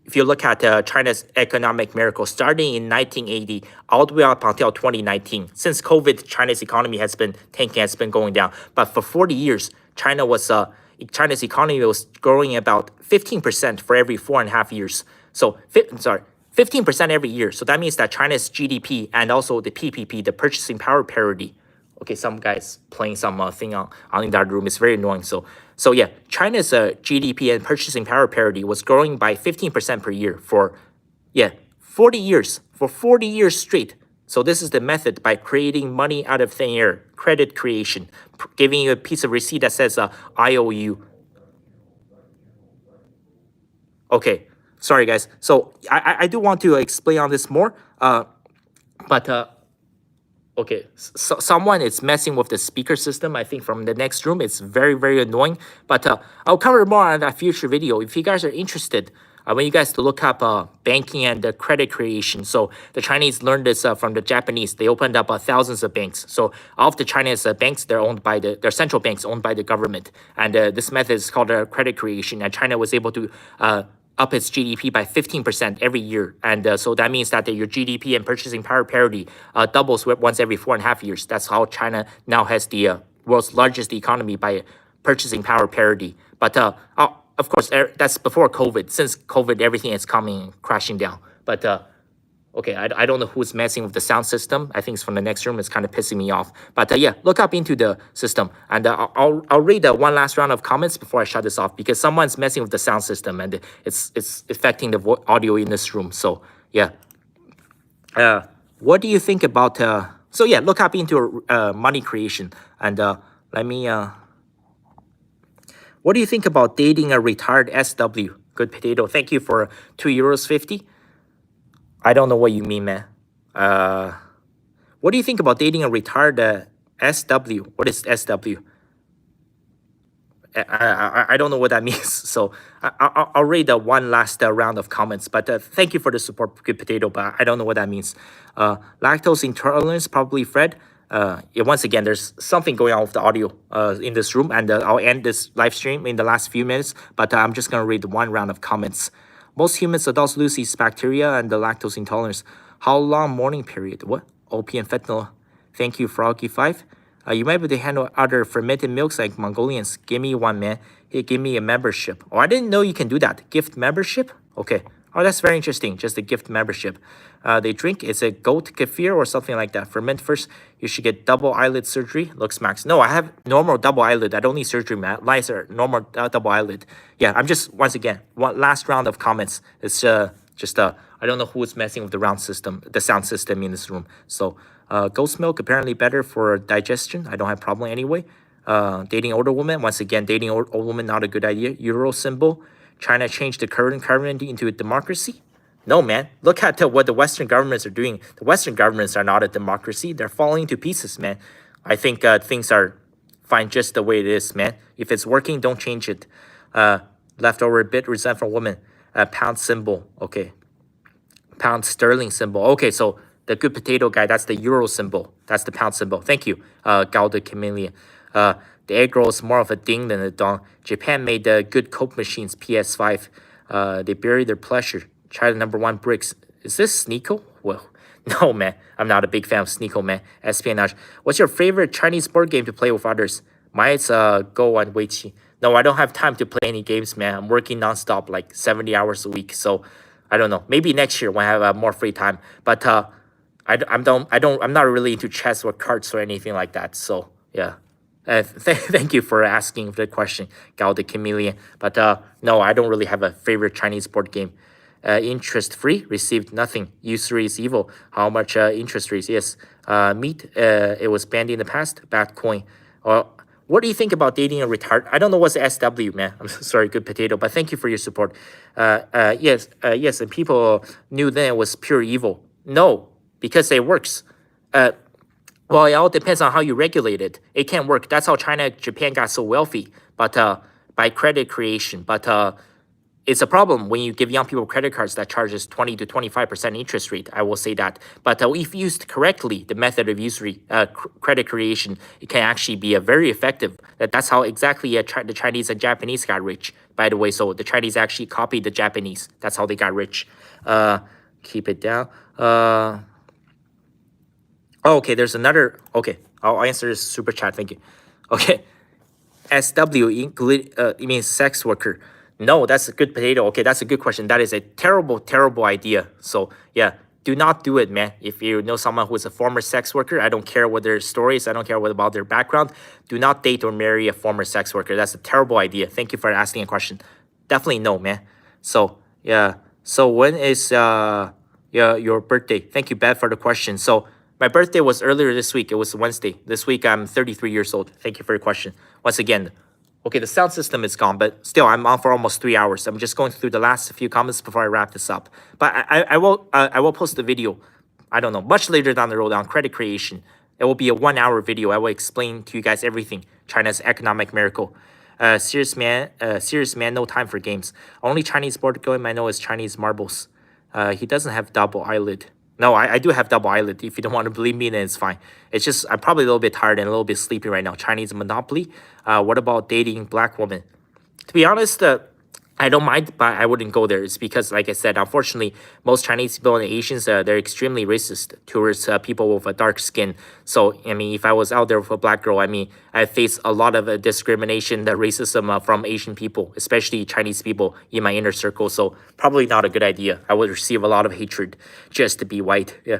if you look at China's economic miracle, starting in 1980 all the way up until 2019, since COVID, China's economy has been tanking, has been going down. But for 40 years, China's economy was growing about 15% for every 4.5 years. So, 15% every year. So that means that China's GDP and also the PPP, the purchasing power parity. Okay, some guys playing some thing on in that room. It's very annoying. So yeah, China's GDP and purchasing power parity was growing by 15% per year for 40 years, for 40 years straight. So this is the method by creating money out of thin air, credit creation, giving you a piece of receipt that says IOU. Okay, sorry guys. So I do want to explain on this more, but okay, so someone is messing with the speaker system, I think, from the next room. It's very, very annoying. But I'll cover more on that future video. If you guys are interested, I want you guys to look up banking and credit creation. So the Chinese learned this from the Japanese. They opened up thousands of banks. So all of the China's banks, they're owned by their central banks owned by the government. And this method is called credit creation. And China was able to up its GDP by 15% every year. And so that means that your GDP and purchasing power parity doubles once every 4.5 years. That's how China now has the world's largest economy by purchasing power parity. But of course, that's before COVID. Since COVID, everything is coming crashing down. But okay, I don't know who's messing with the sound system. I think it's from the next room. It's kind of pissing me off. But yeah, look up into the system. And I'll read one last round of comments before I shut this off, because someone's messing with the sound system and it's affecting the audio in this room. So yeah. What do you think about... so yeah, look up into money creation. And let me... what do you think about dating a retired SW? Good potato. Thank you for €2.50. I don't know what you mean, man. What do you think about dating a retired SW? What is SW? I don't know what that means. So I'll read one last round of comments. But thank you for the support, good potato. But I don't know what that means. Lactose intolerance, probably Fred. Yeah, once again, there's something going on with the audio in this room. And I'll end this live stream in the last few minutes. But I'm just going to read one round of comments. Most humans, adults lose these bacteria and the lactose intolerance. How long mourning period? What? OP and fentanyl. Thank you, Froggy5. You might be able to handle other fermented milks like Mongolians. Give me one, man. Hey, give me a membership. Oh, I didn't know you can do that. Gift membership? Okay. Oh, that's very interesting. Just a gift membership. They drink. It's a goat kefir or something like that. Ferment first. You should get double eyelid surgery. Looks max. No, I have normal double eyelid. I don't need surgery, man. Lies are normal double eyelid. Yeah, I'm just, once again, one last round of comments. It's just I don't know who's messing with the sound system in this room. So goat's milk apparently better for digestion. I don't have problem anyway. Dating older women. Once again, dating old women, not a good idea. Euro symbol. China changed the current currency into a democracy? No, man. Look at what the Western governments are doing. The Western governments are not a democracy. They're falling to pieces, man. I think things are fine just the way it is, man. If it's working, don't change it. Leftover bit, resentful woman. Pound symbol. Okay. Pound sterling symbol. Okay, so the good potato guy, that's the euro symbol. That's the pound symbol. Thank you, Gao the Chameleon. The egg roll is more of a ding than a dong. Japan made the good Coke machines, PS5. They bury their pleasure. China #1 bricks. Is this Sneeko? Well, no, man. I'm not a big fan of Sneeko, man. Espionage. What's your favorite Chinese board game to play with others? Mine's Go and Weiqi. No, I don't have time to play any games, man. I'm working nonstop, like 70 hours a week. So I don't know. Maybe next year when I have more free time. But I'm not really into chess or cards or anything like that. So yeah. Thank you for asking the question, Gao the Chameleon. But no, I don't really have a favorite Chinese board game. Interest free, received nothing. Usury is evil. How much interest rates? Yes. Meat, it was banned in the past. Bad coin. what do you think about dating a retired? I don't know what's SW, man. I'm so sorry, good potato, but thank you for your support. Yes, and people knew then it was pure evil. No, because it works. Uh, well, it all depends on how you regulate it. It can work. That's how China, Japan got so wealthy, but by credit creation. But it's a problem when you give young people credit cards that charges 20 to 25% interest rate. I will say that. But if used correctly, the method of usury credit creation, it can actually be very effective. That's how exactly the Chinese and Japanese got rich, by the way. So the Chinese actually copied the Japanese. That's how they got rich. Keep it down. Okay, there's another. Okay, I'll answer this super chat. Thank you. Okay. SW, it means sex worker. No, that's a good potato. Okay, that's a good question. That is a terrible, terrible idea. So yeah, do not do it, man. If you know someone who is a former sex worker, I don't care what their story is. I don't care what about their background. Do not date or marry a former sex worker. That's a terrible idea. Thank you for asking a question. Definitely no, man. So yeah. So when is your birthday? Thank you, Beth, for the question. So my birthday was earlier this week. It was Wednesday. This week I'm 33 years old. Thank you for your question. Once again, okay, the sound system is gone, but still, I'm on for almost 3 hours. I'm just going through the last few comments before I wrap this up. But I will post the video, I don't know, much later down the road on credit creation. It will be a 1 hour video. I will explain to you guys everything. China's economic miracle. Serious man, no time for games. Only Chinese board game I know is Chinese marbles. He doesn't have double eyelid. No, I do have double eyelid. If you don't want to believe me, then it's fine. It's just I'm probably a little bit tired and a little bit sleepy right now. Chinese monopoly. What about dating black women? To be honest, I don't mind, but I wouldn't go there. It's because, like I said, unfortunately, most Chinese people and Asians, they're extremely racist towards people with a dark skin. So, I mean, if I was out there with a black girl, I mean, I face a lot of discrimination, the racism from Asian people, especially Chinese people in my inner circle. So, probably not a good idea. I would receive a lot of hatred just to be white. Yeah.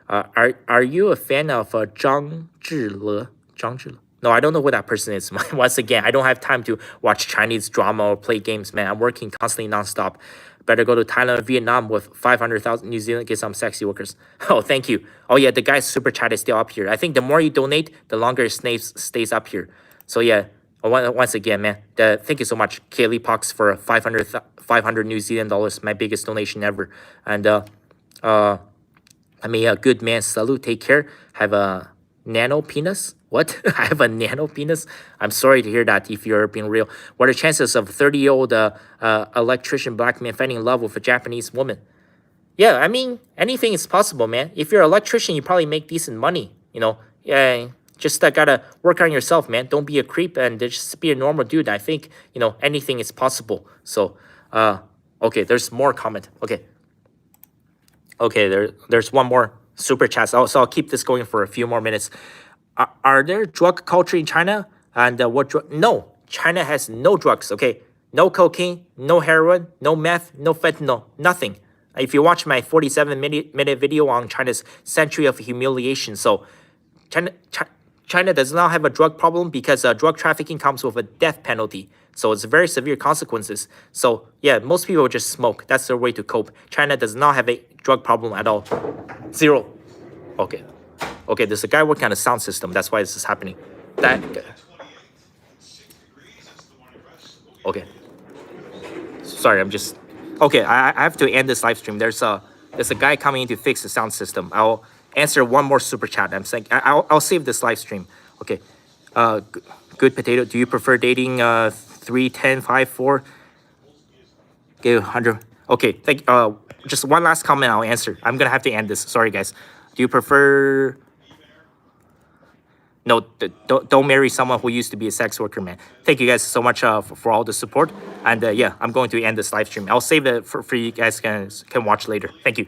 Are you a fan of Zhang Zhile? Zhang Zhile? No, I don't know who that person is. Once again, I don't have time to watch Chinese drama or play games, man. I'm working constantly nonstop. Better go to Thailand or Vietnam with 500,000 New Zealand, get some sexy workers. Oh, thank you. Oh, yeah, the guy's super chat is still up here. I think the more you donate, the longer it stays up here. So, yeah, once again, man, thank you so much, Kaylee Pox, for 500 New Zealand dollars, my biggest donation ever. And, I mean, a good man salute. Take care. Have a nano penis. What? I have a nano penis? I'm sorry to hear that if you're being real. What are the chances of 30-year-old electrician black man finding love with a Japanese woman? Yeah, I mean, anything is possible, man. If you're an electrician, you probably make decent money, you know. Yeah, just gotta work on yourself, man. Don't be a creep and just be a normal dude. I think, you know, anything is possible. So, okay, there's more comment. Okay, there's one more super chat. So I'll keep this going for a few more minutes. Are there drug culture in China? And what drug? No, China has no drugs, okay? No cocaine, no heroin, no meth, no fentanyl, nothing. If you watch my 47-minute video on China's century of humiliation, so China does not have a drug problem because drug trafficking comes with a death penalty. So it's very severe consequences. So yeah, most people just smoke. That's their way to cope. China does not have a drug problem at all. Zero. Okay, there's a guy working on a sound system. That's why this is happening. Okay. Sorry, I'm just... Okay, I have to end this live stream. There's a guy coming in to fix the sound system. I'll answer one more super chat. I'm saying I'll save this live stream. Okay. Good potato. Do you prefer dating 3, 10, 5, 4? Okay, 100. Okay, just one last comment I'll answer. I'm gonna have to end this. Sorry, guys. Do you prefer... No, don't marry someone who used to be a sex worker, man. Thank you guys so much for all the support. And yeah, I'm going to end this live stream. I'll save it for you guys can watch later. Thank you.